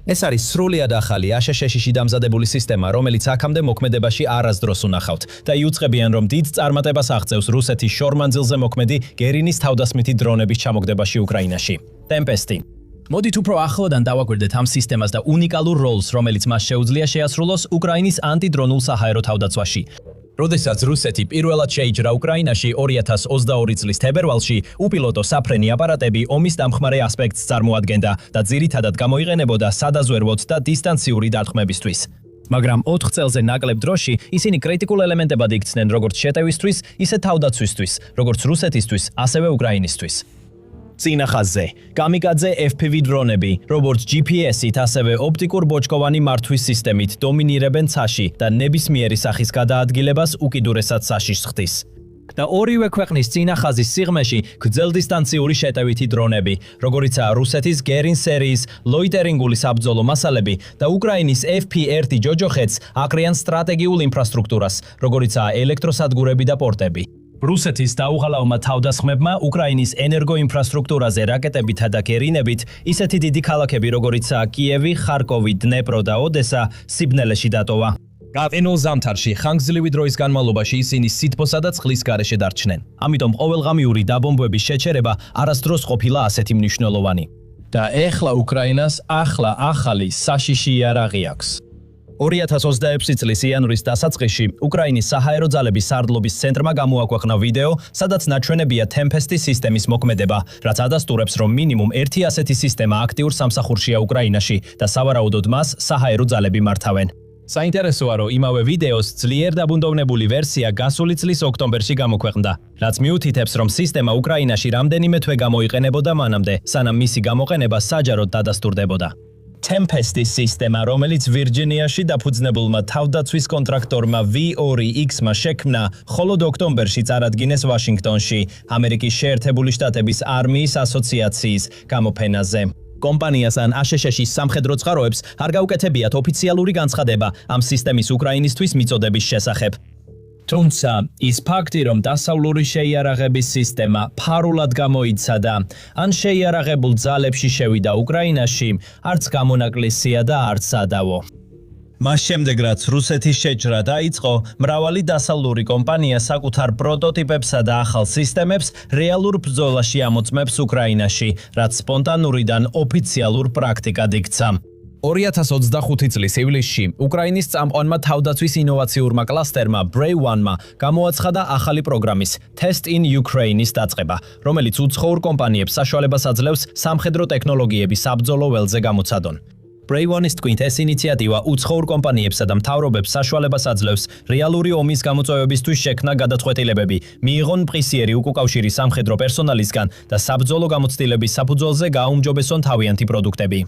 ეს არის სრულიად ახალი აშშ-ში დამზადებული სისტემა, რომელიც აქამდე მოქმედებაში არასდროს უნახავთ და იუწყებიან, რომ დიდ წარმატებას აღწევს რუსეთის შორმანძილზე მოქმედი გერინის თავდასმითი დრონების ჩამოგდებაში უკრაინაში. Tempest-ი. მოდით უფრო ახლოდან დავაკვირდეთ ამ სისტემას და უნიკალურ როლს, რომელიც მას შეუძლია შეასრულოს უკრაინის ანტიდრონულ საჰაერო თავდაცვაში. როდესაც რუსეთი პირველად შეიჭრა უკრაინაში 2022 წლის თებერვალში, უპილოტო საფრენი აპარატები ომის დამხმარე ასპექტს წარმოადგენდა და ძირითადად გამოიყენებოდა სადაზვერვოთ და დისტანციური დარტყმებისთვის. მაგრამ 4 წელზე ნაკლებ დროში ისინი კრიტიკულ ელემენტებად იქცნენ როგორც შეტევისთვის, ისე თავდაცვისთვის, როგორც რუსეთისთვის, ასევე უკრაინისთვის. წინა ხაზზე კამიკაძე FPV დრონები, როგორც GPS-ით, ასევე ოპტიკურ ბოჭკოვანი მართვის სისტემით დომინირებენ ცაში და ნებისმიერი სახის გადაადგილებას უკიდურესად საშიშს ხდის. და ორივე ქვეყნის წინა ხაზის სიღრმეში გრძელდისტანციური შეტევითი დრონები, როგორიცაა რუსეთის გერინ სერიის ლოიტერინგული საბრძოლო მასალები და უკრაინის FP1 ჯოჯოხეთს აკრიან სტრატეგიულ ინფრასტრუქტურას, როგორიცაა ელექტროსადგურები და პორტები. რუსეთის დაუღალავმა თავდასხმებმა უკრაინის ენერგოინფრასტრუქტურაზე რაკეტებითა და გერინებით ისეთი დიდი ქალაქები, როგორიცაა კიევი, ხარკოვი, დნეპრო და ოდესა სიბნელეში დატოვა. გაყინულ ზამთარში ხანგრძლივი დროის განმავლობაში ისინი სითბოსა და წყლის გარეშე დარჩნენ. ამიტომ ყოველღამიური დაბომბვების შეჩერება არასდროს ყოფილა ასეთი მნიშვნელოვანი. და ეხლა უკრაინას ახალი საშიში იარაღი აქვს. 2026 წლის იანვრის დასაწყისში უკრაინის საჰაერო ძალების სარდლობის ცენტრმა გამოაქვეყნა ვიდეო, სადაც ნაჩვენებია Tempest-ის სისტემის მოქმედება, რაც ადასტურებს, რომ მინიმუმ ერთი ასეთი სისტემა აქტიურ სამსახურშია უკრაინაში და სავარაუდოდ მას საჰაერო ძალები მართავენ. საინტერესოა, რომ იმავე ვიდეოს ძლიერ დაბუნდოვნებული ვერსია გასული წლის ოქტომბერში გამოქვეყნდა, რაც მიუთითებს, რომ სისტემა უკრაინაში რამდენიმე თვე გამოიყენებოდა მანამდე, სანამ მისი გამოყენება საჯაროდ დადასტურდებოდა. Tempest-ის სისტემა, რომელიც ვირჯინიაში დაფუძნებულმა თავდაცვის კონტრაქტორმა V2X-მა შექმნა, მხოლოდ ოქტომბერში წარადგინეს ვაშინგტონში, ამერიკის შეერთებული შტატების არმიის ასოციაციის გამოფენაზე. კომპანიას ან აშშ-ის სამხედრო წყაროებს არ გაუკეთებიათ ოფიციალური განცხადება ამ სისტემის უკრაინისთვის მიწოდების შესახებ. თუმცა ის ფაქტი, რომ დასავლური შეიარაღების სისტემა ფარულად გამოიცადა, ან შეიარაღებულ ძალებში შევიდა უკრაინაში, არც გამონაკლისია და არც სადავო. მას შემდეგ, რაც რუსეთის შეჭრა დაიწყო, მრავალი დასავლური კომპანია საკუთარ პროტოტიპებსა და ახალ სისტემებს რეალურ ბრძოლაში ამოწმებს უკრაინაში, რაც სპონტანურიდან ოფიციალურ პრაქტიკად იქცა. 2025 წლის ივლისში უკრაინის წამყვანმა თავდაცვის ინოვაციურმა კლასტერმა Brave One-მა გამოაცხადა ახალი პროგრამის Test in Ukraine-ის დაწყება, რომელიც უცხოურ კომპანიებს საშუალებას აძლევს სამხედრო ტექნოლოგიების საბრძოლო ველზე გამოცადონ. Brave One-ის თქმით, ეს ინიციატივა უცხოურ კომპანიებსა და მთავრობებს საშუალებას აძლევს რეალური ომის გამოწვევებისთვის შექმნა გადაწყვეტილებები, მიიღონ მყისიერი უკავშირი სამხედრო პერსონალისგან და საბრძოლო გამოცდილების საფუძველზე გააუმჯობესონ თავიანთი პროდუქტები.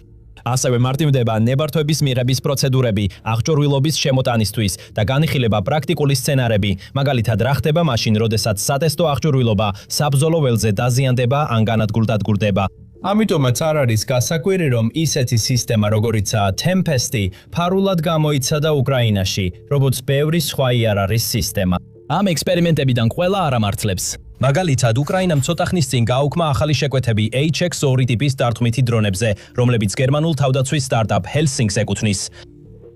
ასევე მარტივდება ნებართვების მიღების პროცედურები, აღჭურვილობის შემოტანისთვის და განიხილება პრაქტიკული სცენარები, მაგალითად რა ხდება მაშინ, როდესაც სატესტო აღჭურვილობა საბრძოლო ველზე დაზიანდება ან განადგურდება. ამიტომაც არ არის გასაკვირი, რომ ისეთი სისტემა, როგორიცაა Tempest-ი, ფარულად გამოიცადა უკრაინაში, როგორც ბევრი სხვა იარაღის სისტემა. ამ ექსპერიმენტებიდან ყველა არ ამართლებს. მაგალითად, უკრაინამ ცოტა ხნის წინ გააუქმა ახალი შეკვეთები HX2 ტიპის დარტყმითი დრონებზე, რომლებიც გერმანულ თავდაცვის სტარტაპ Helsings ეკუთვნის.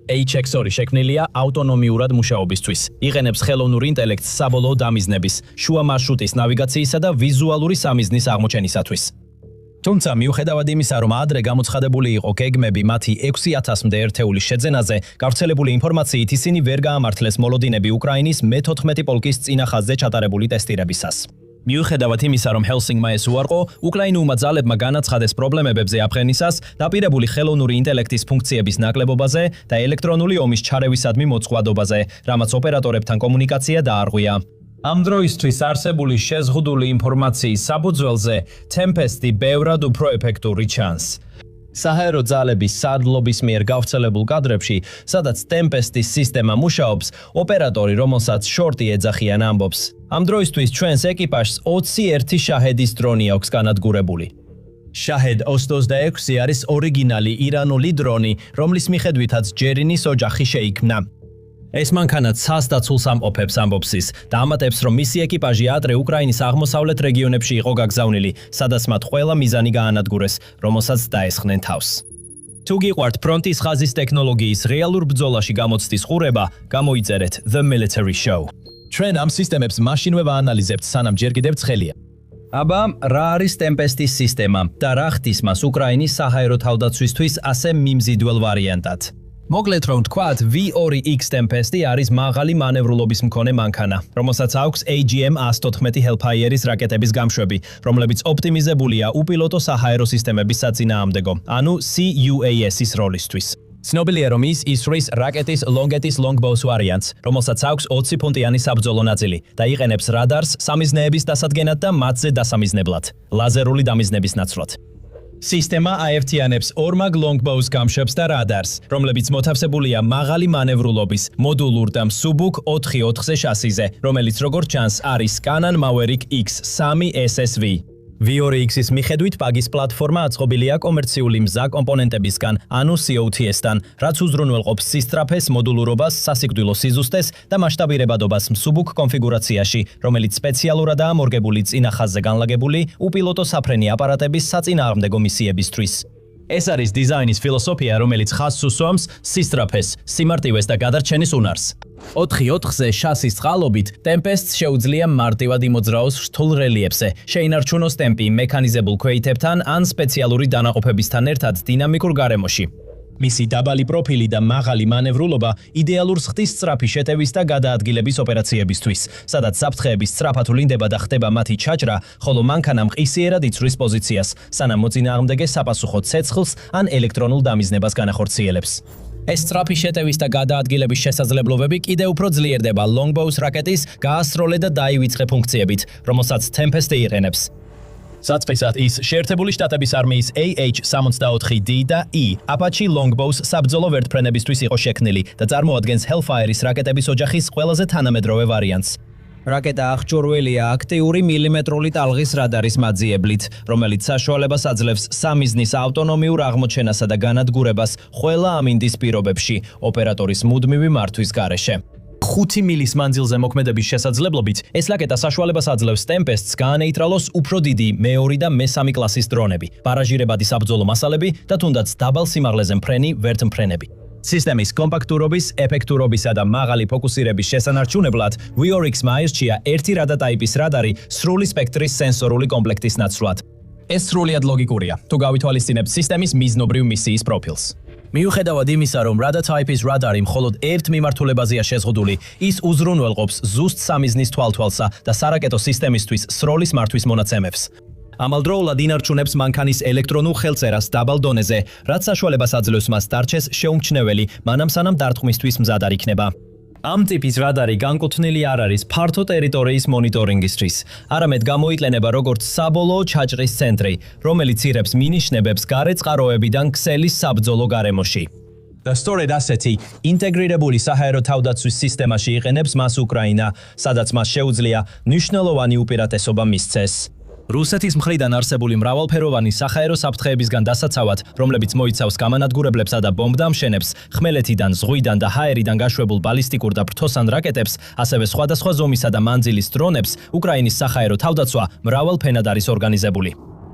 HX2 შექმნილია ავტონომიურად მუშაობისთვის. იყენებს ხელოვნურ ინტელექტს საბოლოო დამიზნების, შუა მარშრუტის ნავიგაციისა და ვიზუალური სამიზნის აღმოჩენისათვის. თუმცა მიუხედავად იმისა, რომ ადრე გამოცხადებული იყო გეგმები მათი 6000-მდე ერთეულის შეძენაზე, გავრცელებული ინფორმაციით ისინი ვერ გაამართლეს მოლოდინები უკრაინის მე-14 პოლკის წინა ხაზზე ჩატარებული ტესტირებისას. მიუხედავად იმისა, რომ Helsing-მა ეს უარყო, უკრაინულმა ძალებმა განაცხადეს პრობლემებზე აფრენისას, დაპირებული ხელოვნური ინტელექტის ფუნქციების ნაკლებობაზე და ელექტრონული ომის ჩარევისადმი მოწყვლადობაზე, რამაც ოპერატორებთან კომუნიკაცია დაარღვია. ამ დროისთვის არსებული შეზღუდული ინფორმაციის საფუძველზე Tempest-ი ბევრად უფრო ეფექტური ჩანს. საჰაერო ძალების სარდლობის მიერ გავრცელებულ კადრებში, სადაც Tempest-ის სისტემა მუშაობს, ოპერატორი, რომელსაც შორტი ეძახიან, ამბობს: ამ დროისთვის ჩვენს ეკიპაჟს 21 შაჰედის დრონი აქვს განადგურებული. შაჰედ 26 არის ორიგინალი ირანული დრონი, რომლის მიხედვითაც ჯერინის ოჯახი შეიქმნა. ეს მანქანა ცას და ცულს ამყოფებს, ამბობს ის და ამატებს, რომ მისი ეკიპაჟი ადრე უკრაინის აღმოსავლეთ რეგიონებში იყო გაგზავნილი, სადაც მათ ყველა მიზანი გაანადგურეს, რომელსაც დაესხნენ თავს. თუ გიყვართ ფრონტის ხაზის ტექნოლოგიის რეალურ ბრძოლაში გამოცდის ყურება, გამოიწერეთ The Military Show. ჩვენ ამ სისტემებს მაშინვე ვაანალიზებთ, სანამ ჯერ კიდევ ცხელია. აბა, რა არის ტემპესტის სისტემა და რა ხდის მას უკრაინის საჰაერო თავდაცვისთვის ასე მიმზიდველ ვარიანტად? მოკლედ რომ ვთქვათ, V2X ტემპესტი არის მაღალი მანევრულობის მქონე მანქანა, რომელსაც აქვს AGM-114 Hellfire-ის რაკეტების გამშვები, რომლებიც ოპტიმიზებულია უპილოტო საჰაერო სისტემების საწინააღმდეგო, ანუ CUAS-ის როლისთვის. ცნობილია, რომ ის ისვრის რაკეტის Longetis Longbows ვარიანტს, რომელსაც აქვს 20 ფუნტიანი საბრძოლო ნაწილი და იყენებს რადარს სამიზნეების დასადგენად და მათზე დასამიზნებლად, ლაზერული დამიზნების ნაცვლად. სისტემა აერთიანებს ორმაგ Longbows გამშვებს და რადარს, რომლებიც მოთავსებულია მაღალი მანევრულობის, მოდულურ და მსუბუქ 4x4 შასიზე, რომელიც როგორც ჩანს არის Canon Maverick X3 SSV. V2X-ის მიხედვით პაგის პლატფორმა აწყობილია კომერციული მზა კომპონენტებისგან, ანუ COTS-თან, რაც უზრუნველყოფს სისწრაფეს, მოდულურობას, სასიკვდილო სიზუსტეს და მასშტაბირებადობას მსუბუქ კონფიგურაციაში, რომელიც სპეციალურადაა მორგებული წინა ხაზზე განლაგებული უპილოტო საფრენი აპარატების საწინააღმდეგო მისიებისთვის. ეს არის დიზაინის ფილოსოფია, რომელიც ხაზს უსვამს სისწრაფეს, სიმარტივეს და გადარჩენის უნარს. 4x4-ზე შასის წყალობით ტემპესტს შეუძლია მარტივად იმოძრაოს რთულ რელიეფზე, შეინარჩუნოს ტემპი მექანიზებულ ქვეითებთან ან სპეციალური დანაყოფებისთან ერთად დინამიკურ გარემოში. მისი დაბალი პროფილი და მაღალი მანევრულობა იდეალურს ხდის სწრაფი შეტევის და გადაადგილების ოპერაციებისთვის, სადაც საფრთხეების სწრაფად ვლინდება და ხდება მათი ჩაჭრა, ხოლო მანქანა მყისიერად იცვრის პოზიციას, სანამ მოწინააღმდეგე საპასუხო ცეცხლს ან ელექტრონულ დამიზნებას განახორციელებს. ეს სწრაფი შეტევის და გადაადგილების შესაძლებლობები კიდევ უფრო ძლიერდება Longbows რაკეტის გაასროლე და დაივიწყე ფუნქციებით, რომელსაც Tempest იყენებს. საწყისად ის შეერთებული შტატების არმიის AH-64D და E Apache Longbows საბრძოლო ვერტმფრენებისთვის იყო შექმნილი და წარმოადგენს Hellfire-ის რაკეტების ოჯახის ყველაზე თანამედროვე ვარიანტს. რაკეტა აღჭურვილია აქტიური მილიმეტრული ტალღის რადარის მაძიებლით, რომელიც საშუალებას აძლევს სამიზნის ავტონომიურ აღმოჩენასა და განადგურებას ყველა ამინდის პირობებში, ოპერატორის მუდმივი მართვის გარეშე. 5 მილის მანძილზე მოქმედების შესაძლებლობით ეს რაკეტა საშუალებას აძლევს Tempest-ს გაანეიტრალოს უფრო დიდი მე-2 და მე-3 კლასის დრონები, ბარაჟირებადი საბრძოლო მასალები და თუნდაც დაბალ სიმაღლეზე მფრენი ვერტმფრენები. სისტემის კომპაქტურობის, ეფექტურობისა და მაღალი ფოკუსირების შესანარჩუნებლად V2X-მა აირჩია ერთი რადატაიპის რადარი სრული სპექტრის სენსორული კომპლექტის ნაცვლად. ეს სრულიად ლოგიკურია, თუ გავითვალისწინებთ სისტემის მიზნობრივ მისიის პროფილს. მიუხედავად იმისა, რომ რადატაიპის რადარი მხოლოდ ერთ მიმართულებაზეა შეზღუდული, ის უზრუნველყოფს ზუსტ სამიზნის თვალთვალსა და სარაკეტო სისტემისთვის სროლის მართვის მონაცემებს. ამავდროულად ინარჩუნებს მანქანის ელექტრონულ ხელწერას დაბალ დონეზე, რაც საშუალებას აძლევს მას დარჩეს შეუმჩნეველი, მანამ სანამ დარტყმისთვის მზად არ იქნება. ამ ტიპის რადარი განკუთვნილი არ არის ფართო ტერიტორიის მონიტორინგისთვის, არამედ გამოიყენება როგორც საბოლოო ჩაჭრის ცენტრი, რომელიც იღებს მინიშნებებს გარე წყაროებიდან ქსელის საბრძოლო გარემოში. და სწორედ ასეთი ინტეგრირებული საჰაერო თავდაცვის სისტემაში იყენებს მას უკრაინა, სადაც მას შეუძლია მნიშვნელოვანი უპირატესობა მისცეს. რუსეთის მხრიდან არსებული მრავალფეროვანი საჰაერო საფრთხეებისგან დასაცავად, რომლებიც მოიცავს გამანადგურებლებსა და ბომბდამშენებს, ხმელეთიდან, ზღვიდან და ჰაერიდან გაშვებულ ბალისტიკურ და ფრთოსან რაკეტებს, ასევე სხვადასხვა ზომისა და მანძილის დრონებს, უკრაინის საჰაერო თავდაცვა მრავალფენად არის ორგანიზებული.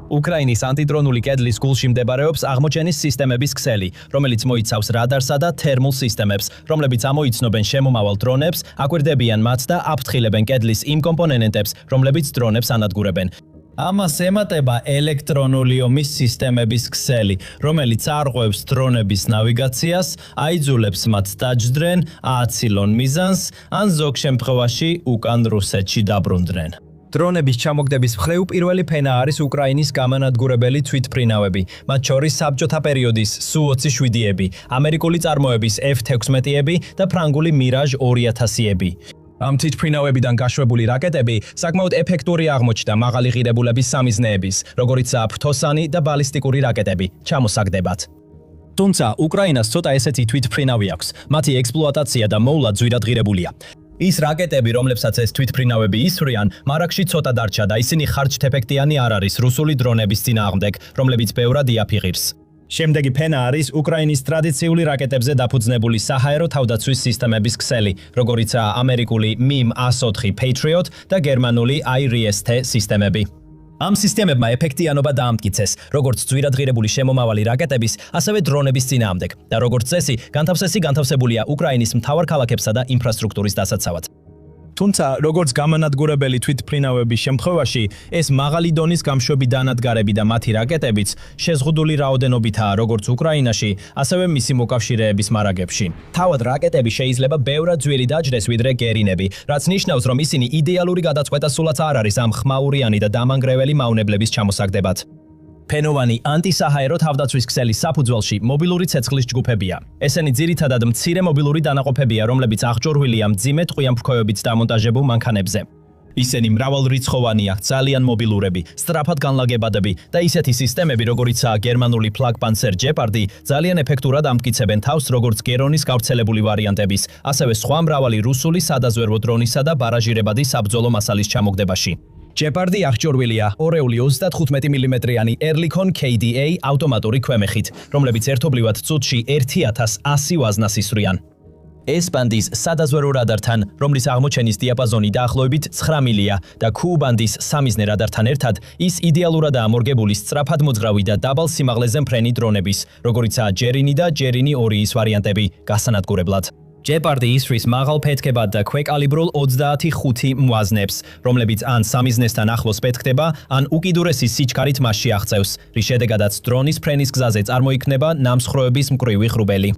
უკრაინის ანტიდრონული კედლის გულში მდებარეობს აღმოჩენის სისტემების ქსელი, რომელიც მოიცავს რადარსა და თერმულ სისტემებს, რომლებიც ამოიცნობენ შემომავალ დრონებს, აკვირდებიან მათ და აფრთხილებენ კედლის იმ კომპონენტებს, რომლებიც დრონებს ანადგურებენ. ამას ემატება ელექტრონული ომის სისტემების ქსელი, რომელიც არღვევს დრონების ნავიგაციას, აიძულებს მათ დაჯდრენ, ააცილონ მიზანს, ან ზოგ შემთხვევაში უკან რუსეთში დაბრუნდნენ. დრონების ჩამოგდების მხრივ პირველი ფენა არის უკრაინის გამანადგურებელი თვითმფრინავები, მათ შორის საბჭოთა პერიოდის Su-27-ები, ამერიკული წარმოების F-16-ები და ფრანგული Mirage 2000-ები. ამ თვითმფრინავებიდან გაშვებული რაკეტები საკმაოდ ეფექტური აღმოჩნდა მაღალი ღირებულების სამიზნეების, როგორიცაა ფრთოსანი და ბალისტიკური რაკეტები, ჩამოსაგდებად. თუმცა უკრაინას ცოტა ესეთი თვითმფრინავი აქვს, მათი ექსპლუატაცია და მოვლა ძვირად ღირებულია. ის რაკეტები, რომლებსაც ეს თვითმფრინავები ისვრიან, მარაგში ცოტა დარჩა და ისინი ხარჯთეფექტიანი არ არის რუსული დრონების წინააღმდეგ, რომლებიც ბევრად იაფიღირს. შემდეგი ფენა არის უკრაინის ტრადიციული რაკეტებზე დაფუძნებული საჰაერო თავდაცვის სისტემების ქსელი, როგორიცაა ამერიკული MIM-104 Patriot და გერმანული IRIS-T სისტემები. ამ სისტემებმა ეფექტიანობა დაამტკიცეს, როგორც ძვირადღირებული შემომავალი რაკეტების, ასევე დრონების წინააღმდეგ და როგორც წესი, განთავსებულია უკრაინის მთავარ ქალაქებსა და ინფრასტრუქტურის დასაცავად. თუმცა, როგორც გამანადგურებელი თვითმფრინავების შემთხვევაში, ეს მაღალი დონის გამშვები დანადგარები და მათი რაკეტებიც შეზღუდული რაოდენობითაა როგორც უკრაინაში, ასევე მისი მოკავშირეების მარაგებში. თავად რაკეტები შეიძლება ბევრად ძვირი დაჯდეს ვიდრე გერინები, რაც ნიშნავს, რომ ისინი იდეალური გადაწყვეტა სულაც არ არის ამ ხმაურიანი და დამანგრეველი მავნებლების ჩამოსაგდებად. ფენოვანი ანტისაჰაერო თავდაცვის ქსელის საფუძველში მობილური ცეცხლის ჯგუფებია. ესენი ძირითადად მცირე მობილური დანაყოფებია, რომლებიც აღჭურვილია მძიმე ტყვიამფრქვევებით დამონტაჟებულ მანქანებზე. ისენი მრავალრიცხოვანია, ძალიან მობილურები, სწრაფად განლაგებადები და ისეთი სისტემები, როგორიცაა გერმანული ფლაგპანცერ ჯეპარდი, ძალიან ეფექტურად ამტკიცებენ თავს როგორც გერონის გავრცელებული ვარიანტების, ასევე სხვა მრავალი რუსული სადაზვერვო დრონისა და ბარაჟირებადი საბრძოლო მასალის ჩამოგდებაში. ჯეპარდი აღჭურვილია ორეული 35 მმ-იანი ერლიქონ KDA ავტომატური ქვემეხით, რომლებიც ერთობლივად წუთში 1100 ვაზნას ისვრიან. ეს ბანდის სადაზვერვო რადართან, რომლის აღმოჩენის დიაპაზონი დაახლოებით 9 მილია და Q ბანდის სამიზნე რადართან ერთად, ის იდეალურადაა მორგებული სწრაფად მოძღრავი და დაბალ სიმაღლეზე მფრენი დრონების, როგორიცაა ჯერინი და ჯერინი 2-ის ვარიანტები, გასანადგურებლად. ჯეპარდი ისვრის მაღალ ფეთქებად და ქვეკალიბრულ 25 მვაზნებს, რომლებიც ან სამიზნესთან ახლოს პეთქდება, ან უკიდურესი სიჩქარით მასში აღწევს, რის შედეგადაც დრონის ფრენის გზაზე წარმოიქმნება ნამსხვრევების მკვრივი ღრუბელი.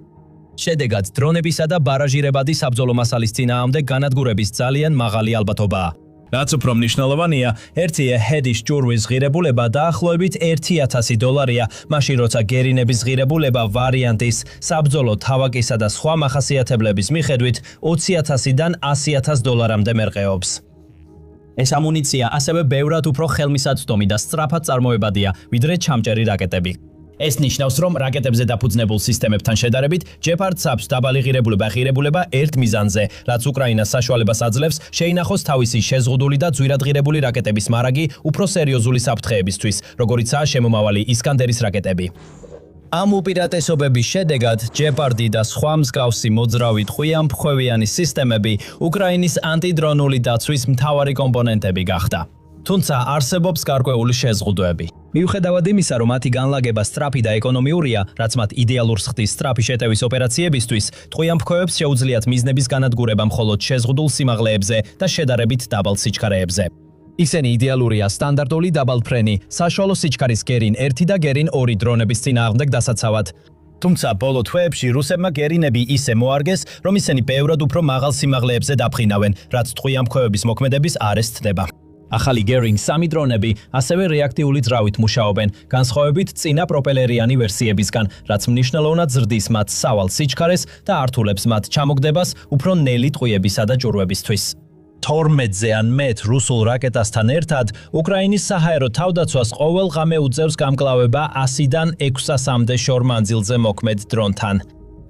შედეგად დრონებისა და ბარაჟირებადი საბრძოლო მასალის წინააღმდეგ განადგურების ძალიან მაღალი ალბათობაა. რაც უფრო მნიშვნელოვანია, ერთია ჰედის ჭურვის ღირებულება დაახლოებით $1000, მაშინ როცა გერინების ღირებულება ვარიანტის, საბრძოლო თავაკისა და სხვა მახასიათებლების მიხედვით $20,000-დან $100,000-მდე მერყეობს. ეს ამუნიცია ასევე ბევრად უფრო ხელმისაწვდომი და სწრაფად წარმოებადია, ვიდრე ჩამჭერი რაკეტები. ეს ნიშნავს, რომ რაკეტებზე დაფუძნებულ სისტემებთან შედარებით, ჯეპარდს აქვს დაბალი ღირებულება ერთ მიზანზე, რაც უკრაინას საშუალებას აძლევს შეინახოს თავისი შეზღუდული და ძვირადღირებული რაკეტების მარაგი უფრო სერიოზული საფრთხეებისთვის, როგორიცაა შემომავალი ისკანდერის რაკეტები. ამ უპირატესობების შედეგად, ჯეპარდი და სხვა მსგავსი მოძრავი ტყვიამფრქვევიანი სისტემები უკრაინის ანტიდრონული დაცვის მთავარი კომპონენტები გახდა. თუმცა არსებობს გარკვეული შეზღუდვები. მიუხედავად იმისა, რომ მათი განლაგება სწრაფი და ეკონომიურია, რაც მათ იდეალურს ხდის სწრაფი შეტევის ოპერაციებისთვის, ტყვიამფრქვევებს შეუძლიათ მიზნების განადგურება მხოლოდ შეზღუდულ სიმაღლეებზე და შედარებით დაბალ სიჩქარეებზე. ისენი იდეალურია სტანდარტული დაბალფრენი, საშუალო სიჩქარის გერინ 1 და გერინ 2 დრონების წინააღმდეგ დასაცავად. თუმცა ბოლო თვეებში რუსებმა გერინები ისე მოარგეს, რომ ისინი ბევრად უფრო მაღალ სიმაღლეებზე დაფრინავენ, რაც ტყვიამფრქვევების მოქმედების არ ესწდება. ახალი გერინ 3 დრონები ასევე რეაქტიული ძრავით მუშაობენ, განსხვავებით წინა პროპელერიანი ვერსიებისგან, რაც მნიშვნელოვნად ზრდის მათ სავალ სიჩქარეს და ართულებს მათ ჩამოგდებას უფრო ნელი ტყვიებისა და ჯურვებისთვის. 12-ზე ან მეტ რუსულ რაკეტასთან ერთად, უკრაინის საჰაერო თავდაცვას ყოველ ღამე უწევს გამკლავება 100-დან 600-მდე შორ მანძილზე მოქმედ დრონთან.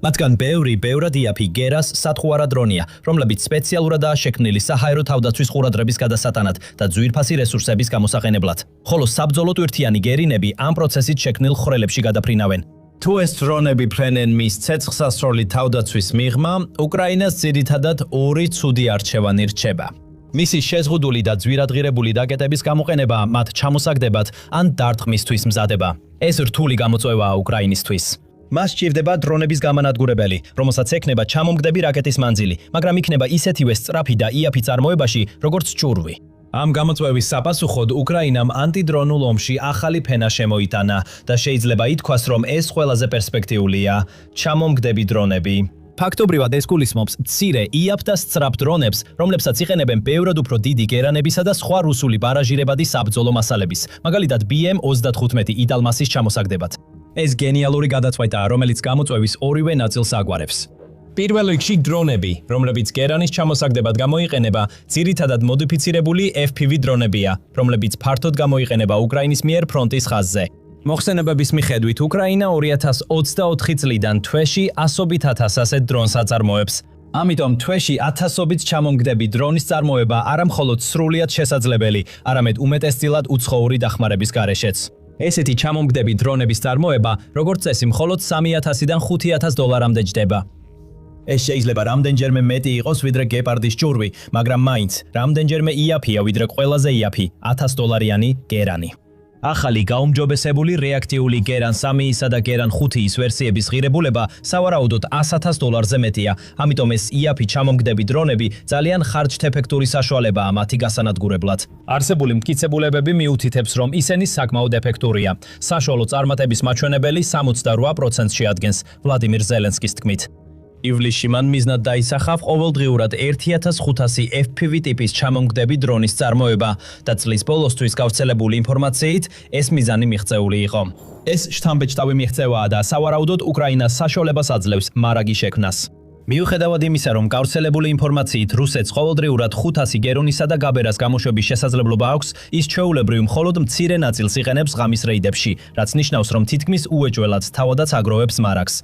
მათგან ბევრად იაფი გერას სათხუარა დრონია, რომლებიც სპეციალურადაა შექმნილი საჰაერო თავდაცვის ყურადღების გადასატანად და ძვირფასი რესურსების გამოსაყენებლად. ხოლო საბრძოლო ტვირთიანი გერინები ამ პროცესით შექმნილ ხვრელებში გადაფრინავენ. თუ ეს დრონები ფრენენ მის ცეცხლსასროლი თავდაცვის მიღმა, უკრაინას ძირითადად 2 ცუდი არჩევანი რჩება. მისი შეზღუდული და ძვირადღირებული რაკეტების გამოყენება მათ ჩამოსაგდებად ან დარტყმისთვის მზადება. ეს რთული გამოწვევაა უკრაინისთვის. მას სჭირდება დრონების გამანადგურებელი, რომელსაც ექნება ჩამომგდები რაკეტის მანძილი, მაგრამ იქნება ისეთივე სწრაფი და იაფი წარმოებაში, როგორც ჭურვი. ამ გამოწვევის საპასუხოდ უკრაინამ ანტიდრონულ ომში ახალი ფენა შემოიტანა და შეიძლება ითქვას, რომ ეს ყველაზე პერსპექტიულია ჩამომგდები დრონები. ფაქტობრივად ეს გულისხმობს მცირე იაფ და სწრაფ დრონებს, რომლებსაც იყენებენ ბევრად უფრო დიდი გერანებისა და სხვა რუსული ბარაჟირებადი საბრძოლო მასალების, მაგალითად BM-35 იდალმასის ჩამოსაგდებად. ეს გენიალური გადაწყვეტაა, რომელიც გამოწვევის ორივე ნაწილს აგვარებს. პირველ რიგში დრონები, რომლებიც გერანის ჩამოსაგდებად გამოიყენება, ძირითადად მოდიფიცირებული FPV დრონებია, რომლებიც ფართოდ გამოიყენება უკრაინის მიერ ფრონტის ხაზზე. მოხსენებების მიხედვით, უკრაინა 2024 წლიდან თვეში 100.000 ასეთ დრონს აწარმოებს. ამიტომ თვეში 1000-ობით ჩამომგდები დრონის წარმოება არა მხოლოდ სრულიად შესაძლებელი, არამედ უმეტესწილად უცხოური დახმარების გარეშეც. ესეთი ჩამომგდები დრონების წარმოება, როგორც წესი, მხოლოდ $3,000-დან $5,000-მდე ჯდება. ეს შეიძლება რამდენჯერმე მეტი იყოს ვიდრე გეპარდის ჭურვი, მაგრამ მაინც რამდენჯერმე იაფია ვიდრე ყველაზე იაფი $1000-იანი გერანი. ახალი გაუმჯობესებული რეაქტიული გერან 3-ისა და გერან 5-ის ვერსიების ღირებულება სავარაუდოდ $100,000-ზე მეტია, ამიტომ ეს იაფი ჩამომგდები დრონები ძალიან ხარჯთეფექტური საშუალებაა მათი გასანადგურებლად. არსებული მტკიცებულებები მიუთითებს, რომ ისინი საკმაოდ ეფექტურია. საშუალო წარმატების მაჩვენებელი 68%-ს შეადგენს, ვლადიმირ ზელენსკის თქმით. ივლისში მან მიზნად დაისახა ყოველდღიურად 1500 FPV ტიპის ჩამომგდები დრონის წარმოება და წლის ბოლოსთვის გავრცელებული ინფორმაციით ეს მიზანი მიღწეული იყო. ეს შთამბეჭდავი მიღწევაა და სავარაუდოდ უკრაინას საშუალებას აძლევს მარაგი შექმნას. მიუხედავად იმისა, რომ გავრცელებული ინფორმაციით რუსეთს ყოველდღიურად 500 გერონისა და გაბერას გამოშვების შესაძლებლობა აქვს, ის ჩვეულებრივ მხოლოდ მცირე ნაწილს იყენებს ღამის რეიდებში, რაც ნიშნავს, რომ თითქმის უეჭველად თავადაც აგროვებს მარაგს.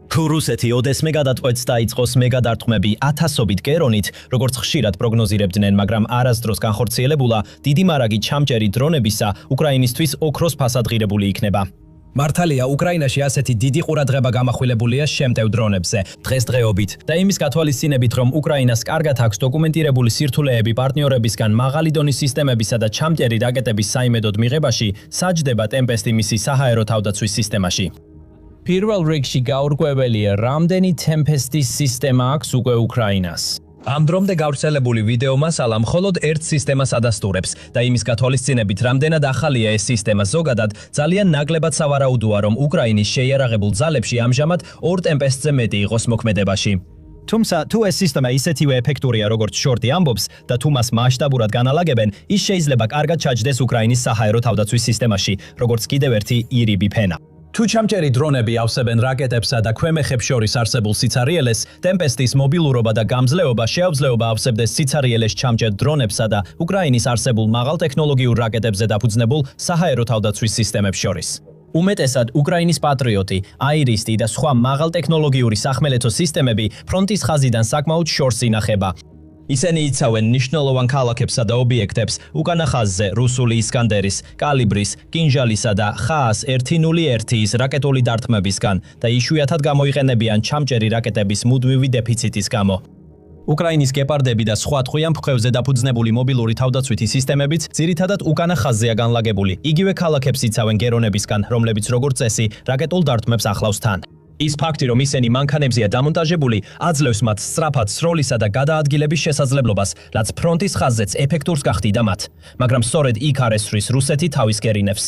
თუ რუსეთი ოდესმე გადაწყვეტს დაიწყოს მეგადარტყმები 1000-ობით გერონით, როგორც ხშირად პროგნოზირებდნენ, მაგრამ არასდროს განხორციელებულა, დიდი მარაგი ჩამჭერი დრონებისა უკრაინისთვის ოქროს ფასადღირებული იქნება. მართალია, უკრაინაში ასეთი დიდი ყურადღება გამახვილებულია შემტევ დრონებზე დღესდღეობით და იმის გათვალისწინებით, რომ უკრაინას კარგად აქვს დოკუმენტირებული სირთულეები პარტნიორებისგან მაღალი დონის სისტემებისა და ჩამჭერი რაკეტების საიმედოდ მიღებაში, საჯდება ტემპესტი მისი საჰაერო თავდაცვის სისტემაში. პირველ რიგში გაურკვეველია, რამდენი ტემპესტის სისტემა აქვს უკვე უკრაინას. ამ დრომდე გავრცელებული ვიდეო მასალა მხოლოდ ერთ სისტემას ადასტურებს და იმის გათვალისწინებით, რამდენად ახალია ეს სისტემა ზოგადად, ძალიან ნაკლებად სავარაუდოა, რომ უკრაინის შეიარაღებულ ძალებში ამჟამად 2 ტემპესტზე მეტი იყოს მოქმედებაში. თუმცა, თუ ეს სისტემა ისეთივე ეფექტურია, როგორც შორტი ამბობს და თუ მას მასშტაბურად განალაგებენ, ის შეიძლება კარგად ჩაჯდეს უკრაინის საჰაერო თავდაცვის სისტემაში, როგორც კიდევ ერთი ირიბი ფენა. თუ ჩამჭერი დრონები ავსებენ რაკეტებსა და ქვემეხებს შორის არსებულ სიცარიელეს, ტემპესტის მობილურობა და გამძლეობა შეუძლებლობა ავსებდეს სიცარიელეს ჩამჭერ დრონებსა და უკრაინის არსებულ მაღალტექნოლოგიურ რაკეტებზე დაფუძნებულ საჰაერო თავდაცვის სისტემებს შორის. უმეტესად უკრაინის პატრიოტი, აირისტი და სხვა მაღალტექნოლოგიური სახმელეთო სისტემები ფრონტის ხაზიდან საკმაოდ შორს ინახება. ისინი იცავენ მნიშვნელოვან ქალაქებსა და ობიექტებს უკანა ხაზზე რუსული ისკანდერის, კალიბრის, კინჟალისა და ხაას 101-ის რაკეტული დარტყმებისგან და იშვიათად გამოიყენებიან ჩამჭერი რაკეტების მუდმივი დეფიციტის გამო. უკრაინის გეპარდები და სხვა ტყვიან მხრებზე დაფუძნებული მობილური თავდაცვითი სისტემებიც ძირითადად უკანა ხაზზეა განლაგებული. იგივე ქალაქებს იცავენ გერონებისგან, რომლებიც როგორც წესი რაკეტულ დარტყმებს ახლავს თან. ის ფაქტი, რომ ისინი მანქანებზეა დამონტაჟებული, აძლევს მათ სწრაფად სროლისა და გადაადგილების შესაძლებლობას, რაც ფრონტის ხაზზეც ეფექტურს გახდიდა მათ. მაგრამ სწორედ იქ არ ესვრის რუსეთი თავის გერინებს.